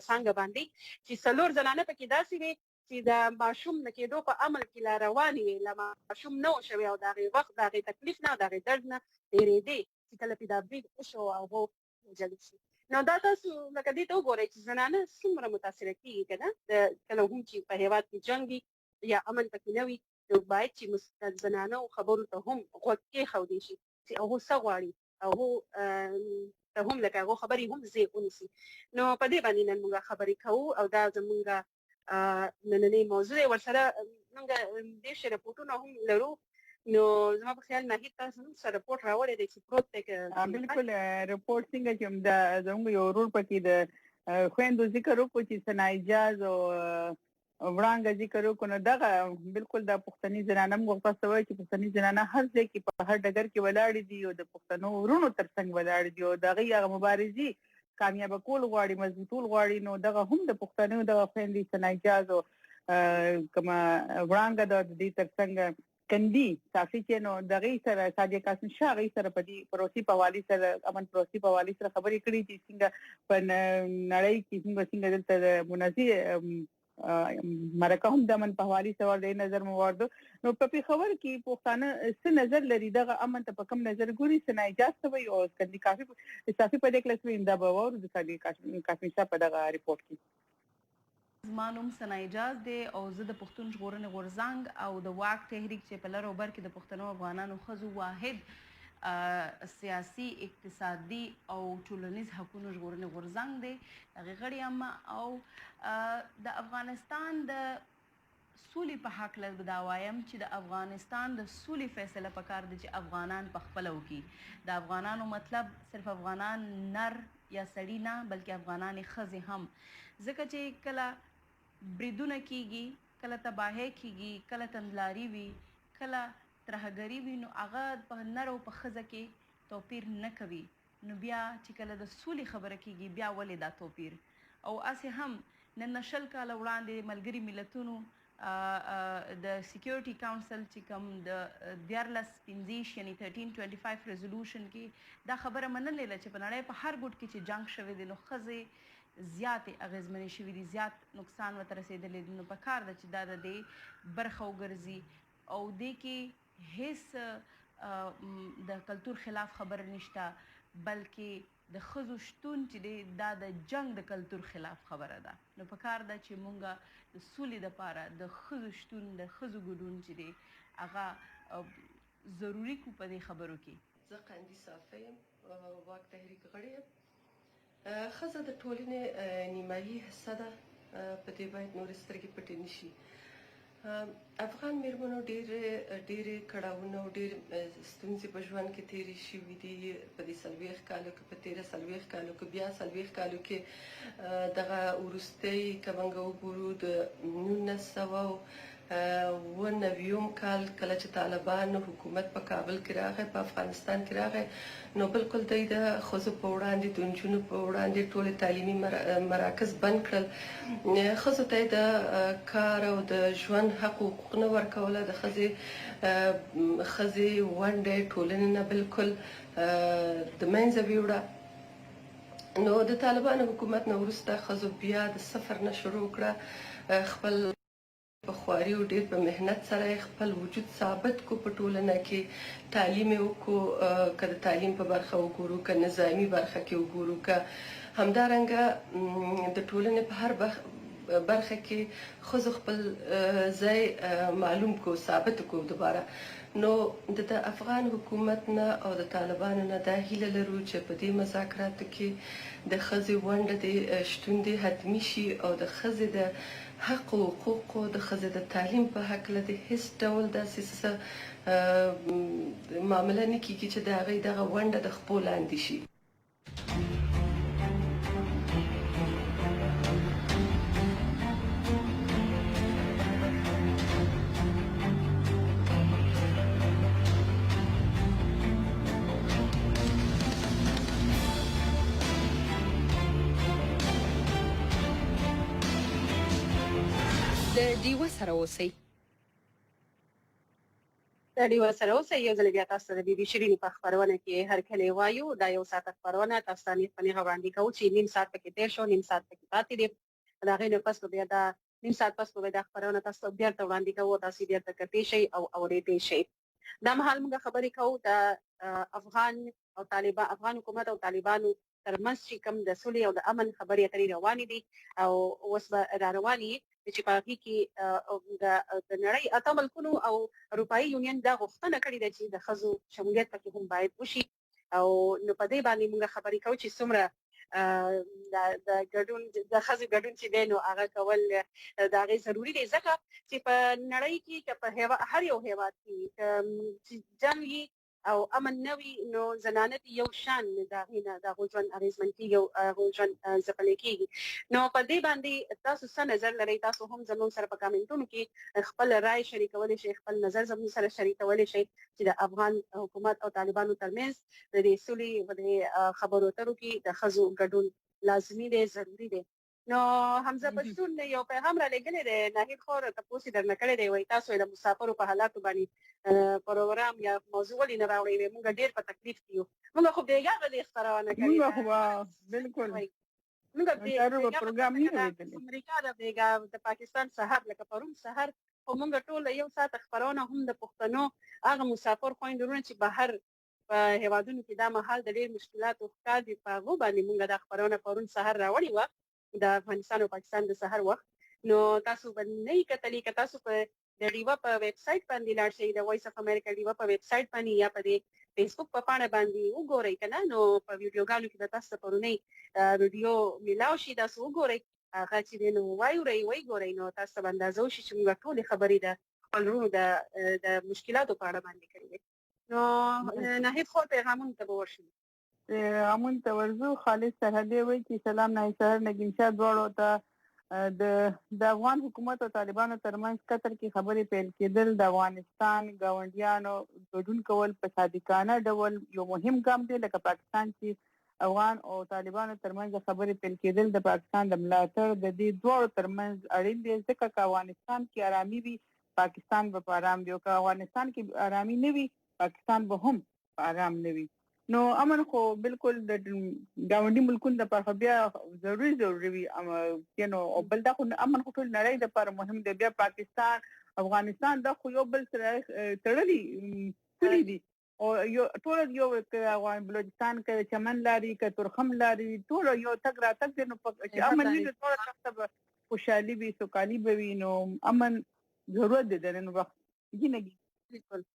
څانګه باندې چې 4 زنانه پکې داسې وي چې د ماشوم د کېدو په عمل کې لا روانې وي، لا ماشوم نه و شوی او د هغې وخت د هغې تکلیف نه او د هغې درد نه تېرېدې چې کله پې دا برید وشو او هغه وژل شي. نو دا تاسو لکه دې ته وګورئ چې زنانه څومره متاثره کېږي که نه کله هم چې په هېواد کې جنګ وي یا امن پکې نه وي، نو باید چې د زنانو خبرو ته هم غوږ کېښودی شي چې هغو څه غواړي او ته هم لکه هغو خبرې هم ځای ونیسي. نو په دې باندې نن موږ خبرې کوو او دا زموږ نننۍ موضوع دی. ورسره موږ ډېر ښه رپورټونه هم لرو. نو زما په خیال ناهید تاسو هم څه رپورټ راوړی دی چې پروت دی. بالکل رپورټ څنګه چې زموږ یو ورور پکې د خویندو ذکر وکړو چې ثنا اجاز او وړانګه ذکر وکړو، نو دغه بالکل د پښتني زنانه موږ تاسو وایي چې پښتني زنانه هر ځای کې په هر ډګر کې ولاړې دي او د پښتنو ورونو ترڅنګ ولاړې دي او د هغې هغه مبارزې کامیابه کول غواړي، مضبوطول غواړي. نو دغه هم د پښتنو دغه خویندې ثنا اجاز او کومه وړانګه د دې ترڅنګ کندي صافي چې نو د هغې سره ساجد قاسم شاه هغې سره په دې پروسې په حوالې سره امن پروسې په حوالې سره خبرې کړي چې څنګه په نړۍ کې څنګه دلته د منظم مرکه هم د امن په حواله سره د نظر موارد نو په پیښور کې پښتانه څه نظر لري دغه امن ته په کوم نظر ګوري څه نه اجازه وي او کندي کافي اضافي په دې کلاس ویندا به ورو د کندي کافي صاحب په دغه ریپورت کې زما نوم ثنا اجاز دی او زه د پښتون ژغورنې غورځنګ او د واک تحریک چې په لر او بر کې د پښتنو افغانانو ښځو واحد سیاسي اقتصادي او ټولنیز حقوقو ژغورنې غورځنګ دی هغې غړې یم او د افغانستان د سولې په هکله به دا وایم چې د افغانستان د سولې فیصله پکار دی چې افغانان پخپله وکړي د افغانانو مطلب صرف افغانان نر یا سړي نه بلکې افغانان ښځې هم ځکه چې کله بریدونه کیږي کله تباهي کیږي کله تندلاري وي کله ترهګري وي نو هغه په نر او په ښځه کې توپیر نه کوي نو بیا چې کله د سولې خبره کیږي بیا ولې دا توپیر او اسې هم نن 20 کاله وړاندې ملګري ملتونو د سکیورټي کونسل چې کوم د 1425 یعنی 1325 ریزولوشن کې دا خبره منلې ده چې په نړۍ په هر ګوټ کې چې جنگ شوی دی نو ښځې زیاتې اغېزمنې شوي دي زیات نقصان ورته رسېدلی دی نو پکار ده چې دا د دې برخه وګرځي او دې کې هیڅ د کلتور خلاف خبره نشته بلکې د ښځو شتون چې دی دا د جنگ د کلتور خلاف خبره ده نو پکار ده چې مونږه د سولې دپاره د ښځو شتون د ښځو ګډون چې دی هغه ضروري کو په دې خبرو کې زه قندي صافی یم واک تحریک غړی یم ښځه د ټولنې نیمایي حصه ده په دې باید نورې سترګې پټې نشي افغان میرمنو ډېرې کړاوونه او ډېر ستونزې په ژوند کې تېرې شوي دي په دې 40 کالو کې په تېره 40 کالو کې بیا 40 کالو کې دغه وروستۍ که موږ وګورو د 1990 کال کله چې طالبانو حکومت په کابل کې راغی په افغانستان کې راغی نو بالکل دوی د ښځو په وړاندې د نجونو په وړاندې ټولې تعلیمي مراکز بند کړل ښځو ته د کار او د ژوند حق حقوق نه ورکوله د ښځې ونډه ټولنې نه بالکل د منځه ویوړه نو د طالبانو حکومت نه وروسته ښځو بیا د صفر نه شروع کړه خپل په خواري او ډېر په مهنت سره خپل وجود ثابت کو په ټولنه کې تعلیم وکړو که د تعلیم په برخه وګورو که نظامي برخه کې وګورو که همدارنګه د ټولنې په هر برخه کې ښځو خپل ځای معلوم کو ثابت کو دوباره نو د افغان حکومت نه او د طالبانو نه دا هیله لرو چې په دې مذاکراتو کې د ښځې ونډه د شتون دې حتمي شي او د ښځې د حق او حقوقو د ښځې د تعلیم په هکله د هیڅ ډول داسې معامله نه کیږي چې د هغې دغه ونډه د خپو لاندې شي د ډیوه سره اوسئ د ډیوه سره اوسئ یو ځل بیا تاسو د بي بي شیرینې په خپرونه کې هر کله وایو دا یو ساعت خپرونه تاسو ته نه وړاندې کوو چې نیم ساعت پکې تیر شو نیم ساعت پکې پاتې دی دا غي نه پس بیا دا نیم ساعت پس به دا خبرونه تاسو بیا ته وړاندې کوو تاسو بیا ته کتئ شي او اورېدئ شي دا مهال موږ خبرې کوو د افغان حکومت او طالبانو ترمنځ چې کوم د سولې او د امن خبرې اترې روانې دي او اوس به را روانې چې په هغې کې د نړۍ اته ملکونو او اروپایي یونین دا غوښتنه کړې ده چې د ښځو شمولیت پکې هم باید وشي او نو په دې باندې موږ خبرې کوو چې څومره د ګډون د ښځو ګډون چې دی نو هغه کول د هغې ضروري دی ځکه چې په نړۍ کې که په هر یو هېواد کې چې جنګ وي او امن نه وي نو زنانه یو شان د هغې نه د هغو ژوند اغېزمن کېږي او هغو ژوند ځپلی کېږي نو په دې باندې تاسو څه نظر لرئ تاسو هم زموږ سره په کامنټونو کې خپل رای شریکولی شئ خپل نظر زموږ سره شریکولی شئ چې د افغان حکومت او طالبانو ترمنځ د دې سولې په دې خبرو اترو کې د ښځو ګډون لازمي دی ضروري دی نو حمزه پښتون یو پیغام را لګلی دی ناهید خور تپوس یې درنه کړی دی وایي تاسو یې د مسافرو په حالاتو باندې پروګرام یا موضوع ولې نه راوړی وی موږ ډېر په تکلیف کې یو موږ خو بېګا غلې خپرونه کوي موږ خو بالکل موږ تاسو په پروګرام نه ویل امریکا د پاکستان سحر لکه پرون سحر او موږ ټول یو ساعت خبرونه هم د پښتنو هغه مسافر خويندرونه چې بهر په هیوادونو کې دا مهال د ډېر مشکلاتو ښکار دي په هغو باندې موږ د خبرونه پرون سحر راوړی و د افغانستان او پاکستان د سحر وخت نو تاسو باندې نه کتلې که تاسو په د ډیوا په ویب سټ باندې لاړ شئ د وایس اف امریکا ډیوا په ویب سټ باندې یا په فیسبوک په پاڼه باندې وګورئ کنه نو په ویډیوګانو کې د تاسو پرونی ویډیو ملاو شي تاسو وګورئ هغه چې نو وای ګورئ نو تاسو باندې اندازو شي چې موږ ټول خبرې د خپلونو د مشکلاتو په اړه باندې کړې نو نه خو پیغامونه ته ورشي امون ته ورزو خالص سرحدي وای چې سلام نه سهار نګین شاه دواړو ته د افغان حکومت او طالبانو ترمنځ قطر کې خبرې پیل کېدل د افغانستان ګاونډیانو ګډون کول په صادقانه ډول یو مهم ګام دی لکه پاکستان چې افغان او طالبانو ترمنځ خبرې پیل کېدل د پاکستان د ملاتړ د دې دوه ترمنځ اړین دي ځکه چې افغانستان کې آرامي وي پاکستان به آرام وي او که افغانستان کې آرامي نه وي پاکستان به هم آرام نه وي نو امن خو بالکل د گاونډي ملکونو لپاره بیا ضروري وي نو او بل دا خو امن خو ټول نړۍ لپاره مهم دی بیا پاکستان افغانستان دا خو یو بل سره تړلي دي او یو ټول یو افغان بلوچستان کې چمن لاري کې ترخم لاري ټول یو تک را تک نو چې امن دې ټول څه خوشحالي وي سوکالي به وي نو امن ضرورت دی د نن وخت کې بالکل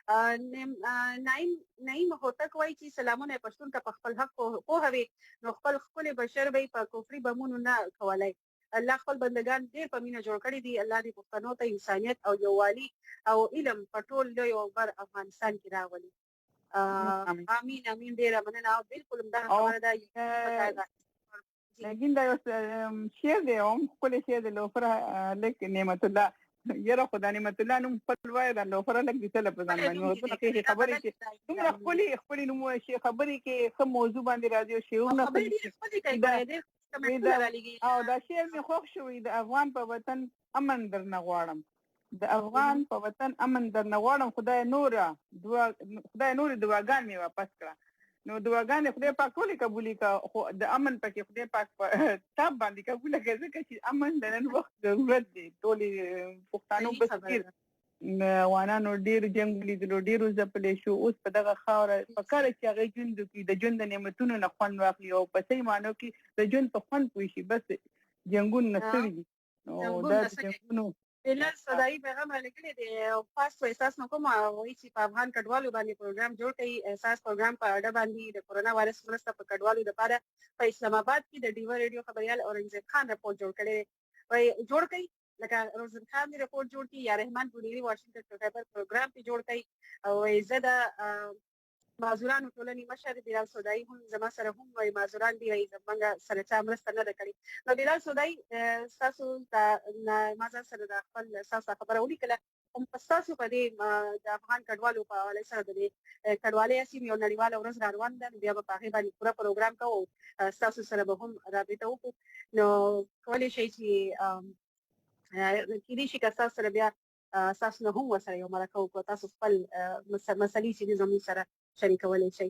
نعیم هوتک وایي چې سلامونه پښتون ته په خپل حق پوهوي نو خپل بشر به په کفري بمونو نه کولای الله خپل بندگان ډېر په مینه جوړ کړي دي الله دې پښتنو ته انسانيت او یووالي او علم په ټول یو بر افغانستان کې راولي امين ډېر مننه او بالکل دا خبره ده لكن دا شعر دی هم خپل شعر دی لوفره لک نعمت الله یره خدای نعمت الله نوم خپل وای دا لوفره لګ دي تل په ځان باندې نو څه خبرې چې دومره خپل نوم شي خبرې کې کوم موضوع باندې راځي او شیونه او دا شعر می خوښ شوی د افغان په وطن امن درنه غواړم د افغان په وطن امن درنه غواړم خدای نور دعاګان می واپس کړه نو دعاګانې خدای پاک ټولې قبولې کا خو د امن پکې خدای پاک په تاب باندې قبول کړي ځکه چې امن د نن وخت ضرورت دی ټولې پښتانو بسیر وانانو ډیر جنگ لیدلو ډیرو ځپلې شو اوس په دغه خاوره په کار چې هغه ژوند کې د ژوند نعمتونو نه خوند واخلي او په صحیح معنی کې د ژوند په خوند پوي شي بس جنگون نسوي دي او دا جنگونو بلال صدائی پیغام لګلې دی او پاس په احساس نو کوم وایي چې په افغان کډوالو باندې پروګرام جوړ کړي احساس پروګرام په اړه باندې د کورونا وایرس مرسته په کډوالو لپاره په اسلام آباد کې د ډیوا ریډیو خبريال اورنګزیب خان رپورټ جوړ کړي وایي جوړ کړي لکه روزن خان دی رپورټ جوړ کړي یا رحمان بونیری واشنگټن خبر پروګرام په جوړ کړي او عزت معذورانو ټولنې مشر بلال صدائی هم زما سره هم وایي معذوران دي زمونږ سره چا مرسته نه ده کړې نو بلال صدائی ستاسو ما ځان سره د خپل ستاسو خبره ولیکله هم تاسو په دې د افغان کډوالو په حواله سره د کډوالۍ اسیم یو نړیواله ورځ را روان ده بیا به په هغې باندې پوره پروګرام کوو ستاسو سره به هم رابطه وکړو نو کولی شئ چې کېدای شي که ستاسو سره بیا ستاسو نه هم ورسره یو مرکه وکړو تاسو خپل مسلې چې زموږ سره شریکولی شئ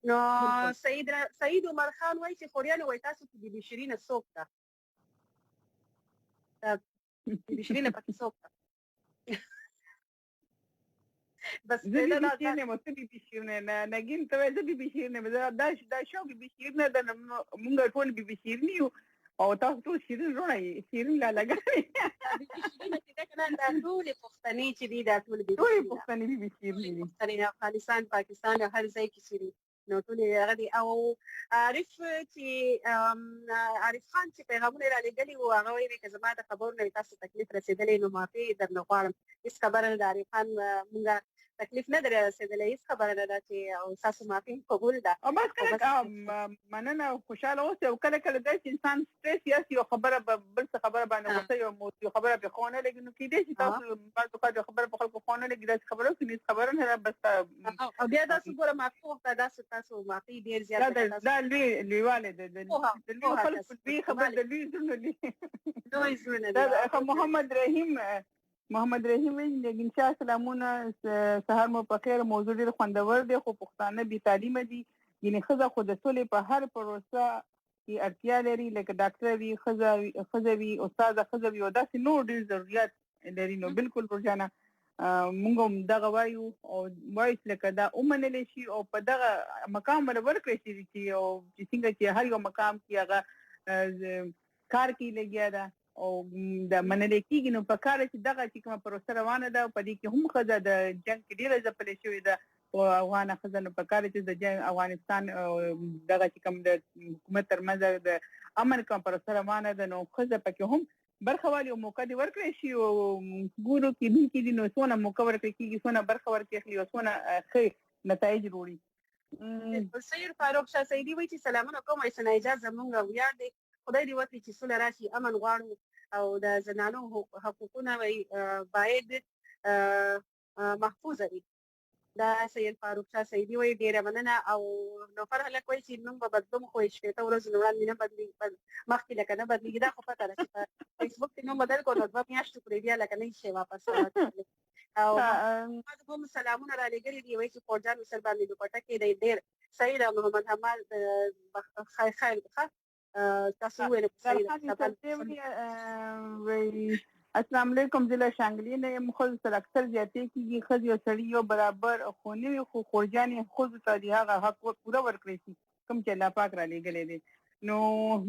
نو سعید عمر خان وایي چې خوریانو وایي تاسو کې بیبي شیرینه څوک ده بیبي شیرینه پکې څوک ده بس بیبي شیرینه نګین ته وایي زه بیبي شیرینه دا شو بیبي شیرینه ده مونږ ټول بیبي شیرینه یو او تاسو ټول شیرین رونه شیرین لا لګوي شیرینه چې دا کنه دا ټول پښتني چې دي دا ټول پښتني بیبي شیرین پښتني افغانستان پاکستان هر ځای کې شیرین نو ټول هغه دي او عارف خان چې پیغامونه را لګلي وو هغه وایي چې زما د خبرو نه تاسو تکلیف رسیدلې نو معافي درنه غواړم هیڅ خبره نه ده عارف خان مونږ تکلیف نه درې رسیدلې هیڅ خبره نه ده چې او تاسو معافي قبول ده او بس کله مننه خوشاله اوسه او کله کله د انسان سټرس یا خبره بل څه خبره باندې وته یو خبره په خونه لګي نو کېدې چې تاسو بعد وخت خبره په خلکو خونه لګي دا خبره کې خبره نه بس او بیا تاسو ګوره معافي وخت تاسو معافي ډیر زیات دا لیواله ده د خلکو په خبره د لوی زونه دا محمد رحیم لګین شاه سلامونه سهار مو په خیر موضوع ډیر خوندور دی خو پښتانه بي تعلیمه دي یعنی خزه خو د سولې په هر پروسه کې اړتیا لري لکه ډاکټر وي ښځه وي استاده ښځه وي او داسې نور ډېر ضرورت لري نو بالکل روزانه موږ هم دغه وایو او وایو لکه دا ومنلی شي او په دغه مقام باندې ورکړی شي چې او چې څنګه چې هر یو مقام کې هغه کار کې لګیا ده او د منل کېږي نو په کار چې دغه چې کومه پروسه روانه ده په دې کې هم ښځه د جنګ کې ډېره ځپلې شوې ده او افغانه ښځه نو په کار چې د جنګ افغانستان دغه چې کوم د حکومت ترمنځ د امن کومه پروسه روانه ده نو ښځه پکې هم برخه والی او موقع دې ورکړی شي او ګورو کېدونکي دي نو څونه موقع ورکړی کېږي څونه برخه ورکړي او څونه ښه نتایج وروړي. سید فاروق شاه سیدي وایي چې سلامونه کوم ایسنا اجازه زموږ ویاړ دی خدای دې وکړي چې سوله راشي امن غواړو او د زنانو حقوقونه باید محفوظ وي. دا سید فاروق شاه سیدي وایي ډېره مننه او نوفر هلک وایي چې نوم به بدلوم خو شپېته ورځو نه وړاندې نه بدلېږي مخکې لکه نه بدلېږي دا خو پته ده چې په فیسبوک کې نوم بدل کړو نو 2 میاشتې پورې بیا لکه نه شي واپس او هم سلامونه را لېږلي دي وایي چې فورجان مصر باندې دوپټه کې دی ډېر سعید او محمد حماد خیر تاسو ویل السلام علیکم ضلع شانګلي نه یم خو سره اکثر زیاتې کېږي ښځې او سړي یو برابر خو نه وي خو خورجانې ښځو ته د هغه حق پوره ورکړی شي کوم چې الله پاک را لېږلی دی نو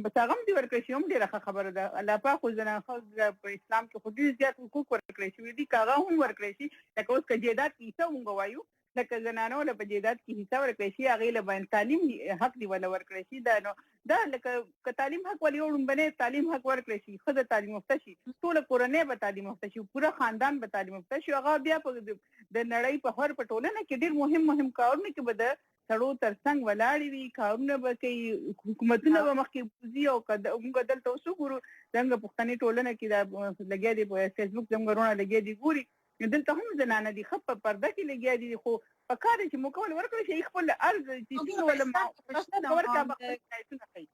بس هغه هم دې ورکړی شي هم ډېره ښه خبره ده الله پاک خو ښځو په اسلام کې خو ډېر زیات حقوق ورکړی شوي دي که هغه هم ورکړی شي لکه اوس که جایداد کې حصه موږ وایو لکه زنانو له په جایداد کې حصه ورکړی شي هغې له باندې تعلیم حق دې وله ورکړی شي دا نو دا لکه که تعلیم حق ولې یو لومبنی تعلیم حق ورکړی شي ښځه تعلیم یافته شي ټوله کورنۍ به تعلیم یافته شي پوره خاندان به تعلیم یافته شي هغه بیا په د نړۍ په هر په ټولنه کې ډېر مهم کارونه کې به د سړو ترڅنګ ولاړې وي کارونه به کوي حکومتونه به مخکې بوځي او موږ دلته اوس وګورو څنګه پښتني ټولنه کې دا لګیا دي په فیسبوک زموږ وروڼه لګیا دي ګوري دلته هم زنانه دي ښه په پرده کې لګیا دي خو په کار چې موقع ول ورکړی شي خپل عرض چې څنګه ولا ورکړه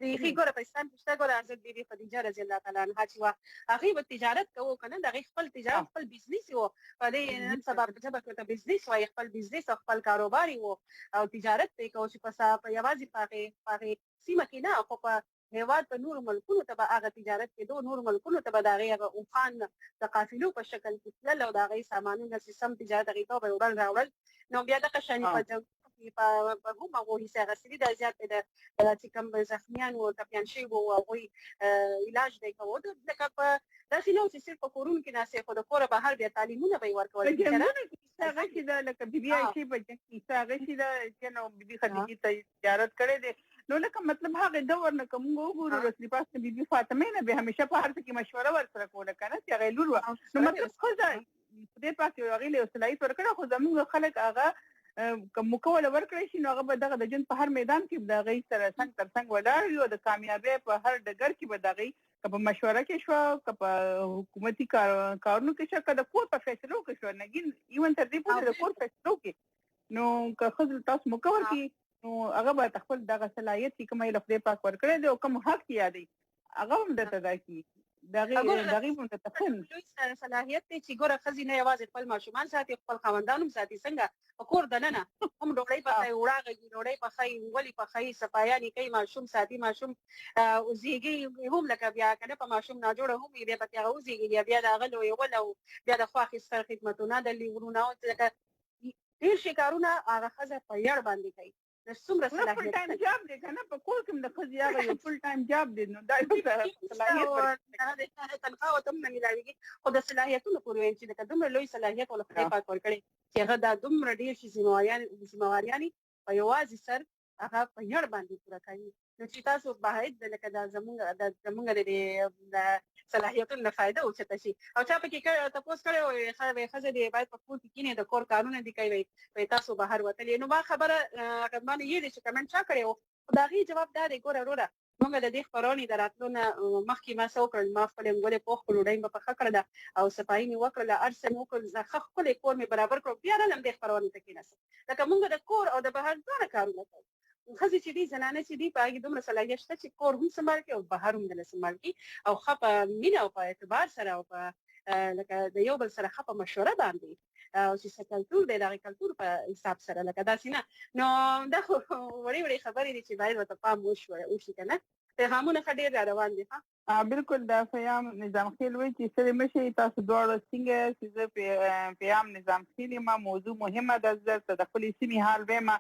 بیخي ګوره پاکستان پښته ګوره حضرت بیبي خدیجه رضی الله تعالی عنها چې وه هغې به تجارت کوو که نه د هغې خپل تجارت خپل بزنس و په دې نن سبا په ژبه کې ورته بزنس وایي خپل بزنس او خپل کاروبار و او تجارت پرې کوو چې په یوازې په هغې سیمه کې نه خو په هیواد په نورو ملکونو ته به هغه تجارت کېدو نورو ملکونو ته به د هغې هغه اوښان د قافلو په شکل کې تلل او د هغې سامانونه چې سم تجارت هغې ته به وړل راوړل نو بیا دغه شانې په جنګ په هم هغو حصه اخیستلي ده زیات د چې کوم زخمیان وو ټپیان شوي وو هغوی علاج دی کوو لکه په داسې نه و چې صرف په کورونو کې ناستې خو د کوره بهر بیا تعلیمونه به یې ورکول هغه چې ده لکه بیبي عایشې په جنګ کې هغه چې ده چې نو بیبي خدیجې ته تجارت کړی دی نو لکه مطلب هغه دور نه که موږ وګورو رسول پاک د بیبي فاطمې نه به همیشه په هر څه کې مشوره ورسره کوله که نه چې هغې لور وه نو مطلب ښځه خدای پاک هغې له یو صلاحیت ورکړی خو زموږ خلک هغه که موقع وله ورکړی شي نو هغه به دغه د ژوند په هر میدان کې به د هغې سره څنګ تر څنګ ولاړ وي او د کامیابۍ په هر ډګر کې به د هغې که په مشوره کې شوه که په حکومتي کارونو کې شوه که د کور په فیصلو کې شوه نګین ایون تر دې پورې د کور فیصلو کې نو که ښځو تاسو موقع ورکړي نو هغه به خپل دغه صلاحیت چې کوم یې له خدای پاک ورکړی دی او کوم حق یې یادوي هغه هم درته دا کړي دغې هم درته ښه صلاحیت دی چې ګوره ښځې نه یوازې خپل ماشومان ساتي خپل خاوندان هم ساتي څنګه په کور دننه هم ډوډۍ پخوي اوړه غږي ډوډۍ پخوي ولې پخوي صفایانې کوي ماشوم ساتي ماشوم وزېږي هم لکه بیا که نه په ماشوم ناجوړه هم وي بیا پکې هغه وزېږي بیا د هغه لویول او بیا د خوا اخیستل خدمتونه د لیورونه لکه ډېر شي کارونه هغه ښځه په یړ باندې کوي څومره صلاحیت فل ټایم جاب دی که نه په کور کې هم د ښځې هغه یو فل ټایم جاب دی نو دا صلاحیت تنخوا ورته هم نه میلاویږي خو د صلاحیتونو پورې وایم چې لکه دومره لوی صلاحیت ول خدای پاک ورکړی چې هغه دا دومره ډېر شي ذمهواریانې په یوازې سر هغه په یړ باندې پوره کوي نو چې تاسو باید لکه دا زموږ د صلاحیتونو نه فایده اوچته شي او چا پکې تپوس کړی وی ښځه دې باید په کور کې کینې د کور کارونه دي کوي وی تاسو بهر وتلې نو ما خبره ما نه یې چې کمنټ چا کړی و خو د هغې جواب دا دی ګوره وروره موږ د دې خپرونې د راتلو نه مخکې ما څه وکړل ما خپلې ګلې پوخ کړو ډوډۍ مې پخه کړله او صفایي مې وکړله هر څه مې وکړل ښه ښکلی کور مې برابر کړو بیا راغلم دې خپرونې ته کېناستم لکه موږ د کور او د بهر دواړه کارونه کوو ښځې چې دي زنانه چې دي په هغې دومره صلاحیت شته چې کور هم سمبال کړي او بهر هم دله سمبال کړي او ښه په مینه او په اعتبار سره او په لکه د یو بل سره ښه په مشوره باندې چې څه کلتور دی دغه کلتور په حساب سره لکه داسې نه نو دا خو وړې وړې خبرې دي چې باید ورته پام وشي که نه پیغامونه ښه ډېر را روان دي بالکل دا پیام نظام خیل وایي چې ستړي مشئ تاسو دواړه څنګه چې زه پیام نظام خیل یم موضوع مهمه ده زه د خپلې سیمې حال وایم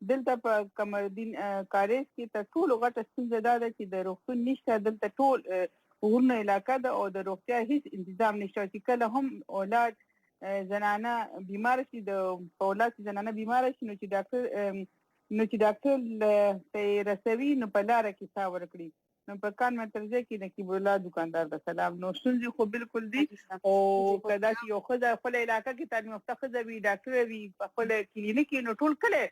دلته په قمردین کاریز کې تر ټولو غټه ستونزه دا ده چې د روغتون نشته دلته ټول غرونه علاقه ده او د روغتیا هیڅ انتظام نشته چې کله هم اولاد زنانه بیمار شي د اولاد زنانه بیمار شي نو چې ډاکټر ته رسوي نو په لاره کې سا ورکړي نو په کان مترځه کې نقیب الله دکاندار د سلام نو ستونزې خو بالکل دي او کدا چې یو ښځه خپل علاقه کې تعلیم یافته ښځه وي ډاکټر وي په خپل کلینیک کې نو ټول کله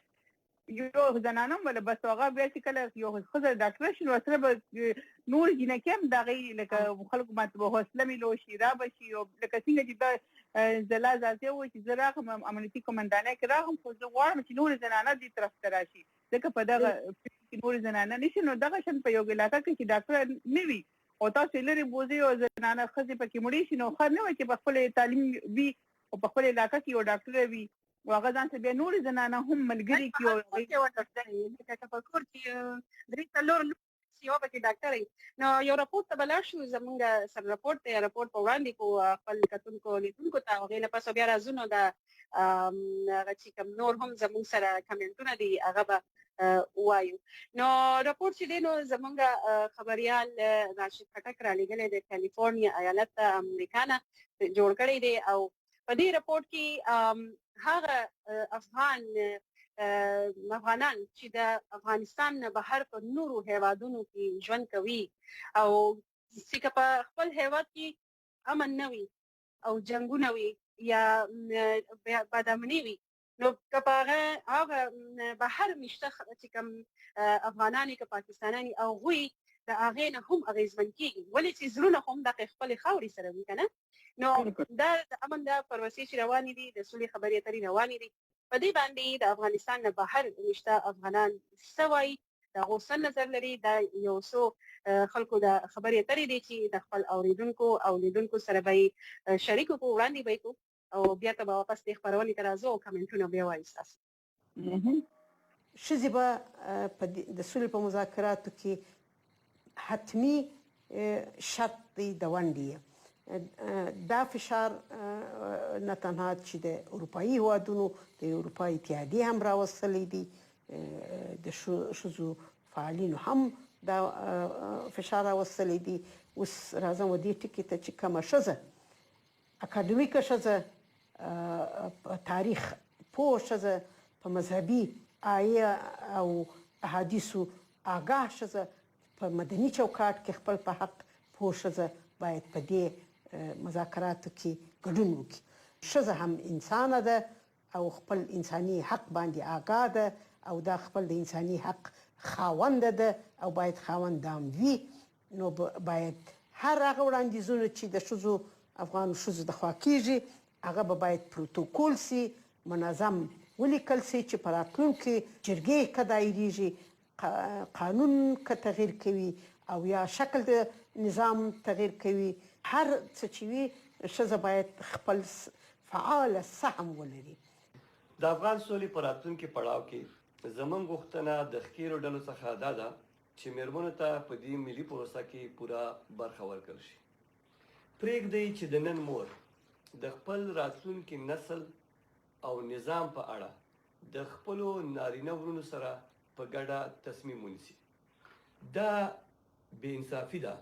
یو زنانه ولا بس هغه بیا چې کله یو ښځه ډاکټر شي نو سره به نور جنکه هم دغه لکه خلکو ماته به حوصله ملو شي را بشي او لکه څنګه چې دا زلا ذاتي و چې زه راغم امنیتي کمانډانه کې راغم خو زه غواړم چې نور زنانه دې طرف ته راشي ځکه په دغه نور زنانه نشي نو دغه شن په یو علاقه کې چې ډاکټر نه وي او تاسو لري بوزي او زنانه ښځې پکې مړې شي نو خو نه وي چې په خپل تعلیم وي او په خپل علاقه کې یو ډاکټر وي واغه ځان ته به نور زنانه هم ملګری کې او لکه په کور کې درې څلور یو پکې ډاکټر نو یو راپورټ ته بلار شو زمونږ سر راپورټ په وړاندې کو خپل کتونکو لیدونکو ته هغې نه پس بیا راځو نو د هغه چې کوم نور هم زمونږ سره کمنټونه دي هغه به وایو نو راپورټ چې دی نو زمونږ خبریال راشد خټک رالیږلی د کالیفورنیا ایالت امریکا نه جوړ کړی دی او په دې راپورټ کې هغه افغانان چې د افغانستان نه بهر په نورو هیوادونو کې ژوند کوي او چې په خپل هیواد کې امن نه وي او جنګونه وي یا بدامني وي نو هغه بهر مشته چې کوم افغانان که پاکستاني او غوي د هغې نه هم اغېزمن کېږي ولې چې زړونه هم د خپلې خاورې سره وي که نه نو دا د امن د پروسې چې روانې دي د سولې خبرې اترې روانې دي په دې باندې د افغانستان نه بهر مشته افغانان څه وایي د هغو څه نظر لري دا یو څو خلکو د خبرې اترې دي چې د خپل اوریدونکو او لیدونکو سره به یې شریک کړو وړاندې به یې کړو او بیا ته به واپس دې خپرونې ته راځو او کمنټونه بیا وایو ستاسو ښځې به د سولې په مذاکراتو کې حتمي شرط دی د ونډې دا فشار نه تنها چې د اروپایي هیوادونو د اروپا اتحادیې هم راوستلی دي د ښځو فعالینو هم دا فشار راوستلی دي اوس راځم و دې ټکي ته چې کومه ښځه اکاډمیکه ښځه په تاریخ پوه ښځه په مذهبي آیه او احادیثو آګاه ښځه په مدني چوکاټ کې خپل په حق پوه ښځه باید په دې مذاکراتو کې ګډون وکړي ښځه هم انسانه ده او خپل انساني حق باندې آګاه ده او دا خپل د انساني حق خاونده ده او باید خاوند هم وي نو باید هر هغه وړاندیزونه چې د ښځو افغان ښځو د خوا کېږي هغه به باید پروتوکول سي منظم ولیکل سي چې په راتلونکي جرګې که دایریږي قانون که تغییر کوي او یا شکل د نظام تغییر کوي هر څه چې وي ښځه باید خپل فعاله سهم ولري د افغان سولې په راتلونکي پړاو کې زموږ غوښتنه د ښکېلو ډلو څخه دا ده چې میرمنو ته په دې ملي پروسه کې پوره برخه ورکړل شي پرېږدئ چې د نن مور د خپل راتلونکي نسل او نظام په اړه د خپلو نارینه ورونو سره په ګډه تصمیم ونیسي دا بې انصافي ده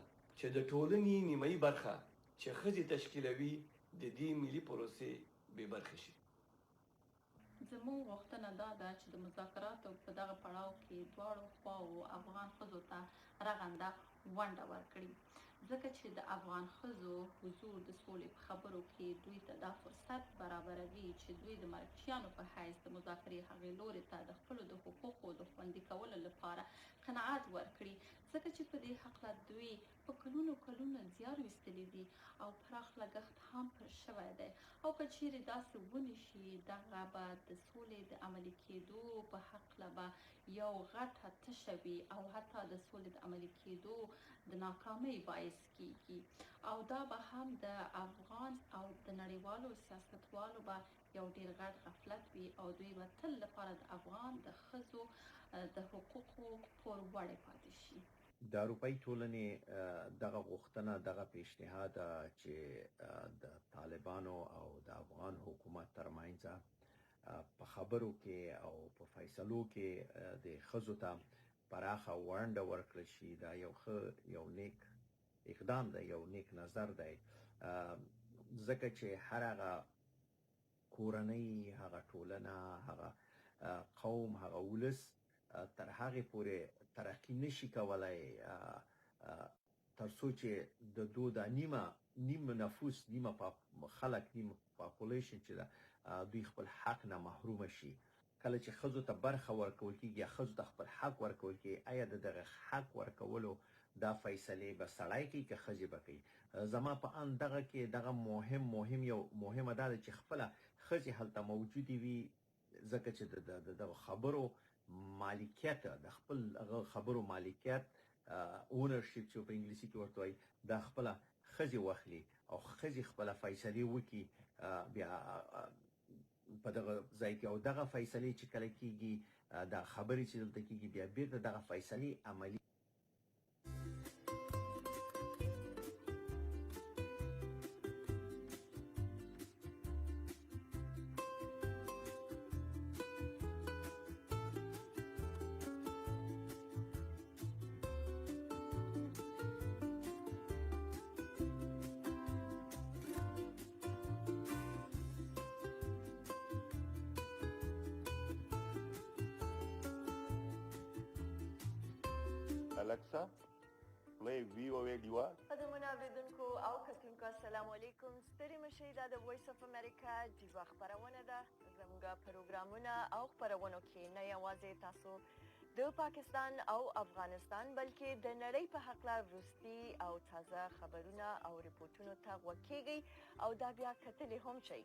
چې د ټولنې نیمایي برخه چې ښځې تشکیلوي د دې ملي پروسې بې برخې شي زموږ غوښتنه دا ده چې د مذاکراتو په دغه پړاو کې دواړو خواوو افغان ښځو ته رغنده ونډه ورکړي ځکه چې د افغان ښځو حضور د سولې په خبرو کې دوی ته دا فرصت برابروي چې دوی د مرکچیانو په حیث د مذاکرې هغې لوري ته د خپلو د حقوقو د خوندي کولو لپاره قناعت ورکړي ځکه چې په دې هکله دوی په کلونو زیار ویستلی دي او پراخ لګښت هم پر شوی دی او که چیرې داسې ونشي دغه به د سولې د عملي کېدو په هکله به یو غټه تشه وي او حتی د سولې د عملي کېدو د ناکامۍ باعث کیږي او دا به هم د افغان او د نړیوالو سیاستوالو به یو ډیر غټ غفلت وي او دوی به تل لپاره د افغان د ښځو د حقوقو پوروړی پاتې شي. د اروپאי ټولنې دغه غوښتنه دغه پیشنهاد چې د طالبانو او د افغان حکومت ترمنځ په خبرو کې او په فیصلو کې د ښځو ته پراخه ونډه ورکړل شي دا یو نیک اقدام دی، یو نیک نظر دی، ځکه چې هر هغه کورنۍ، هغه ټولنه، هغه قوم، هغه ولس تر هغه پورې ترقی نشي کولای تر څو چې د دوه د نیم نفوس، نیمه خلک، نیم پاپولیشن چې دوی خپل حق نه محروم شي. کله چې ښځو ته برخه ورکول کېږي یا ښځو ته خپل حق ورکول کېږي، آیا د دغه حق ورکولو دا فیصلې به سړی کوي که ښځې به کوي؟ زما په اند دغه کې دغه مهمه دا ده چې خپله ښځې هلته موجودې وي، ځکه چې د خبرو مالکیت، د خپل خبرو مالکیت، اونرشپ چې په انګلیسي کې ورته وایي، دا خپله ښځې واخلي او ښځې خپله فیصلې وکړي بیا په دغه ځای کې، او دغه فیصلې چې کله کېږي، دا خبرې چې دلته کېږي، بیا بیرته دغه فیصلې عملي Alexa, play VOA Diva. قدرمنو اوریدونکو او کتونکو السلام علیکم. ستړي مشئ، دا د وایس اف امریکا ډیوا خبرونه ده. زموږ پروګرامونه او خبرونه کې نه یوازې تاسو د پاکستان او افغانستان بلکې د نړۍ په حقله وروستي او تازه خبرونه او ریپورتونو ته غوږ کیږئ او دا بیا کتلې هم شئ.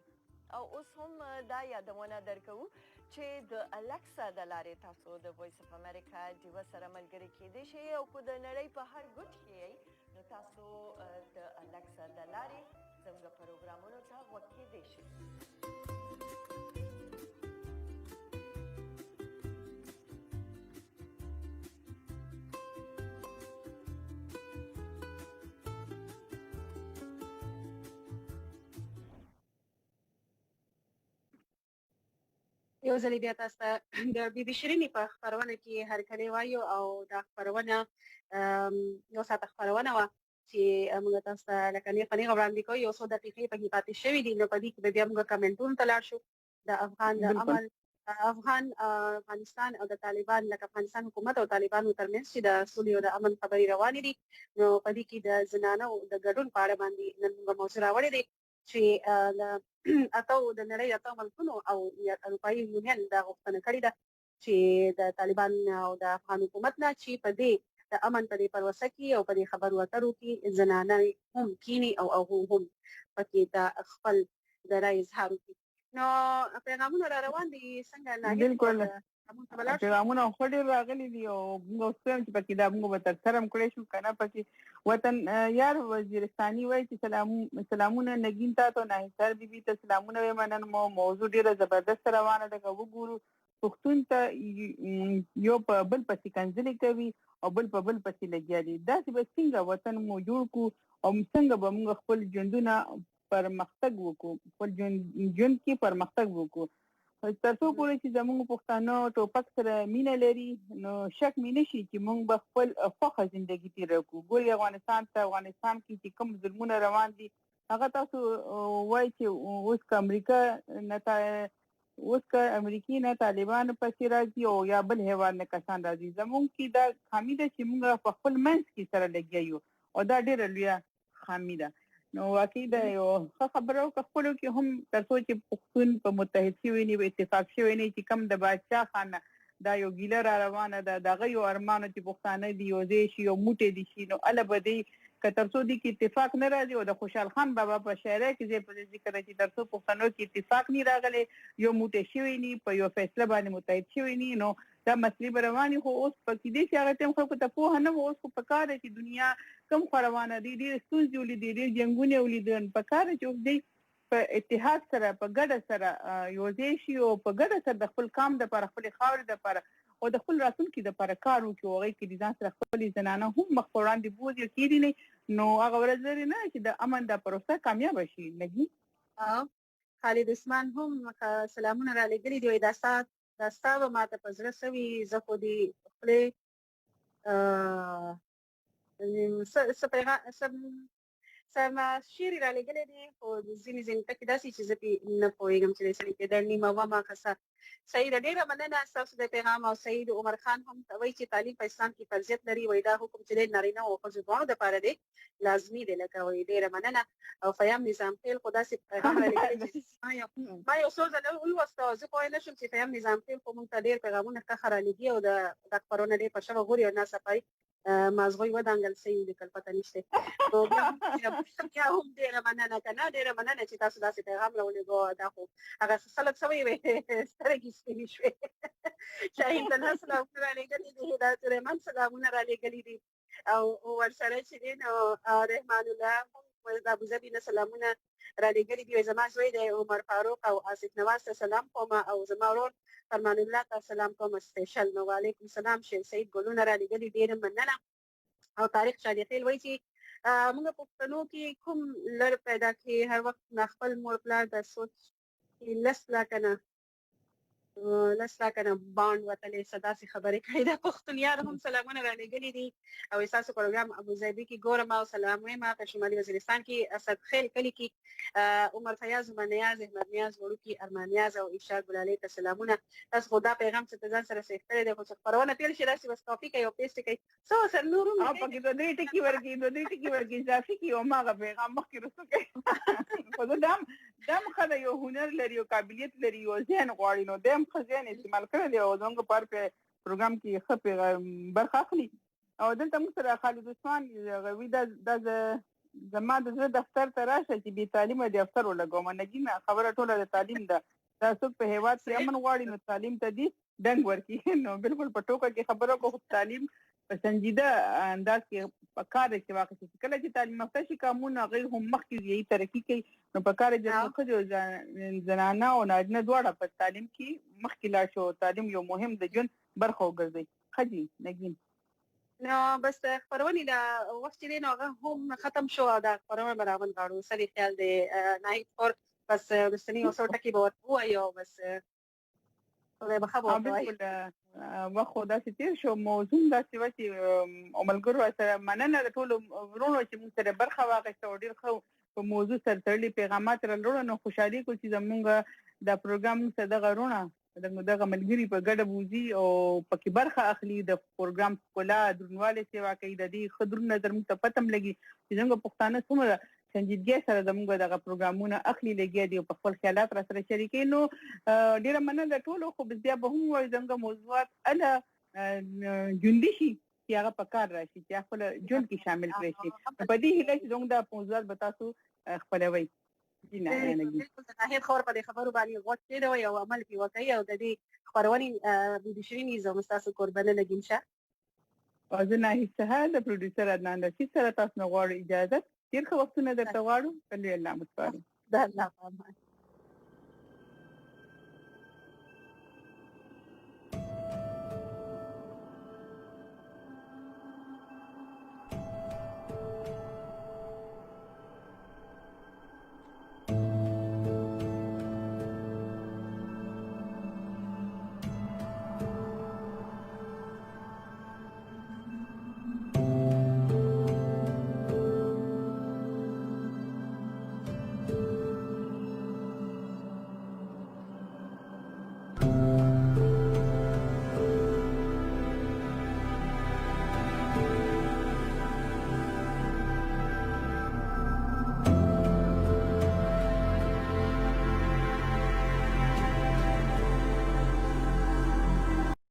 او اوس هم دا یادونه درکوو چې د الکسا د لارې تاسو د وایس اف امریکا ډیوا سره ملګري کېدای شئ او که د نړۍ په هر ګوټ کې یئ نو تاسو د الکسا د لارې زموږ پروګرامونو ته غوږ کېدای شئ. یو ځل بیا تاسو ته د بي بي شیرینې په خپرونه کې هرکلی وایو او دا خپرونه یو ساعت خپرونه وه چې موږ تاسو ته لکه نیغه وړاندې کوو. یو څو دقیقې پکې پاتې شوي دي، نو په دې کې به بیا موږ کمنټونو ته لاړ شو. د افغان د عمل افغانستان او د طالبان، لکه افغانستان حکومت او طالبانو ترمنځ چې د سولې او د امن خبرې روانې دي، نو په دې کې د زنانو د ګډون په اړه باندې نن موږ موضوع راوړې دی چې اتو د نړۍ اتو ملکونو او اروپאי یونین دا غوښتنه کړې ده چې د طالبان او د افغان حکومت نه چې په دې د امن په دې پروسه کې او په دې خبرو اترو کې زنانه هم کینی او هم پکې د خپل د رای اظهار وکړي. نو پیغامونه را روان دي څنګه نه؟ بالکل پیغامونه خو ډېر راغلي دي او موږ څنګه چې پکې دا موږ به تر هم کړی شو کنه. پکې وطن یار وزیرستاني وایي چې سلامونه نگین تاسو نه هر بیبي ته سلامونه وایم. نن موضوع ډېره زبردست روانه ده. که وګورو پښتون ته یو په بل پسې کنځلې کوي او بل په بل پسې لګیا دي. داسې به څنګه وطن مو جوړ کړو او څنګه به موږ خپل ژوندونه پرمختګ وکړو، خپل ژوند کې پرمختګ وکړو. تر څو پورې چې زموږ پښتانه ټوپک سره مینه لري نو شک مې نشي چې موږ به خپل خوښه زندګي تېره کړو. ګورې افغانستان کې چې کوم ظلمونه روان دي هغه تاسو وایي چې اوس که امریکې نه طالبان پسې راځي او یا بل هیواد نه کسان راځي، زموږ کې دا خامي ده چې موږ په خپل منځ کې سره لګیا یو او دا ډېره لویه خامي ده. نو واقعي دا یو ښه خبره وکړه خپلو کې هم تر څو چې پښتون په متحد شوی نه وي، اتفاق شوی نه چې کم د بادشاه خان دا یو ګیله را روانه ده، دغه یو ارمانو چې پښتانه دي یو ځای شي یو موټی دي شي، نو هله به دی که تر څو دې کې اتفاق نه راځي. او د خوشحال خان بابا په شاعرۍ کې ځای په ځای ذکر دی چې تر څو پښتنو کې اتفاق نه راغلی، یو موټی شوی نه، په یو فیصله باندې متحد شوی نه، نو دا مسلې به روانې. خو اوس په کې دې چې هغه ټایم خلکو ته پوهه نه وه. اوس خو په کار دی چې دنیا کوم خوا روانه دي، ډېرې ستونزې ولیدې، ډېر جنګونه ولیدل. په کار دی چې اوس دی په اتحاد سره په ګډه سره یو ځای شي او په ګډه سره د خپل قام دپاره خپلې خاورې دپاره او د خپل راتلونکي دپاره کار وکړي او هغې کې د ځان سره خپلې زنانه هم مخ په وړاندې بوځي او کېدی نه نو هغه ورځ لري نه چې د امن دا پروسه کامیابه شي. نګین خالد عثمان هم سلامونه را لېږلي دي. وایي دا ستا به ماته په زړه سوي زه خو دې خپلې شعر را لېږلی دی خو ځینې ټکي داسې چې زه پرې نه پوهېږم چې د سړي کېدل نیمه ومه ښه صحیح ده. ډېره مننه ستاسو د پیغام. او سعید عمر خان هم وایي چې تعلیم په اسلام کې فرضیت لري. وایي دا حکم چې دی نارینه او ښځو دواړو دپاره دی لازمي دی. لکه وایي ډېره مننه. او فیام نظام خیل خو داسې پیغام را لېږلی چې ما یو څو ځله ولوسته زه پوه نه شوم چې فیام نظام خیل خو موږ ته ډېر پیغامونه ښه را لېږي او د خپرونه ډېر په شوه ګوري او ناڅاپه مازغوی ودانګل سوي لیکل پته نشته. نو بیا هم ډېره مننه که نه ډېره مننه چې تاسو داسې پیغام راولېږو. دا خو هغه سلک سوی وې سترګې سپینې شوې. شاهین تنها سلامونه را لېږلي دي. هدایت الرحمن سلامونه را لېږلي دي او ورسره چې دی نو رحمان الله هم د ابوظبي نه سلامونه را لېږلي دي. زما زوی دی عمر فاروق او آصف نواز ته سلام کوم او زما ورور فرمان الله ته سلام کوم سپیشل. نو وعلیکم سلام. شیر سعید ګلونه را لېږلي ډېره مننه. او تاریخ شادي خیل وایي چې موږ پښتنو کې کوم لر پیدا کړي هر وخت نه خپل مور پلار د سوچ لس لاکه نه باند وتلی څه داسې خبرې کوي. د پښتونیانو هم سلامونه را لېږلي دي او ستاسو پروګرام ابوظبي کې ګورم او سلام وایم. په شمالي وزیرستان کې اسد خیل کلي کې عمر فیاض عمر نیاز احمد نیاز وړوکي ارمان نیاز او افشار ګلالي ته سلامونه. تاسو خو دا پیغام چې ته ځان سره سیف کړی دی خو چې خپرونه پیل شي داسې بس کاپي کوي او پیسټ کوي څه سر نور هم پکې دوه درې ټکي ورکړي اضافي کړي او هماغه پیغام مخکې رسو کوي. خو دا هم ښه ده یو هنر لري او قابلیت لري او ذهن غواړي نو دی هم ښه ذهن استعمال کړی دی او زموږ په پروګرام کې ښه برخه اخلي. او دلته موږ سره خالد عثمان غوي دا زما د زړه دفتر ته راشه چې بې تعلیمه دفتر ولګوم. نګینه خبره ټوله د تعلیم ده. دا څوک په هېواد کې امن غواړي نو تعلیم ته دې ډنګ ورکړي. نو بالکل په ټوکه کې خبره کوو تعلیم په سنجیده انداز کې پکار دی چې واقعي کله چې تعلیم یافته شي قانون هغوی هم مخکې یې ترقي کوي نو پکار دی چې ښځو زنانه او نارینه دواړه په تعلیم کې مخکې لاړ شي او تعلیم یو مهم د ژوند برخه وګرځي. ښه جي نګین. نو بس خپرونې د وخت چې دی نو هغه هم ختم شو او دا خپرونه به راونغاړو. څه دې خیال دی ناهید فور بس وروستني یو څو ټکي به ورته ووایو بس خدای به ښه به ورته وایي. بالکل وخت خو داسې تېر شو موضوع داسې وه چې او ملګرو سره مننه د ټولو ورونو چې موږ سره برخه واخیسته او ډېر ښه په موضوع سره تړلي پیغامات راوړل. نو خوشحالي کوو چې زموږ دا پروګرام موږ سره دغه ورونه دغه ملګري په ګډه بوځي او پکې برخه اخلي. د پروګرام ښکلا دروندوالی سیوا کوي. د دې ښه دروند نظر موږ ته پته هم لګي چې زموږ پښتانه څومره سنجیدګۍ سره زموږ دغه پروګرامونه اخلي لګیا دي او په خپل خیالات را سره شریکوي. نو ډېره مننه د ټولو. خو بیا به هم وایو زموږ موضوعات هله ژوندي شي چې هغه په کار راشي چې خپل ژوند کې شامل کړی شي. په دې هیله چې زموږ دا موضوعات به تاسو خپلوئ. بالکل د ناهید خور په دې خبرو باندې غوږ کېږدئ او عمل پرې وکړئ او د دې خپرونې بیبي شیرین زه ستاسو کوربنه نګین شاه او زه ناهید سهار د پروډیوسر عدنان رشید سره تاسو نه غواړو اجازه. ډېر ښه وختونه درته غواړو. کله الله مو سپارو. د الله په امان.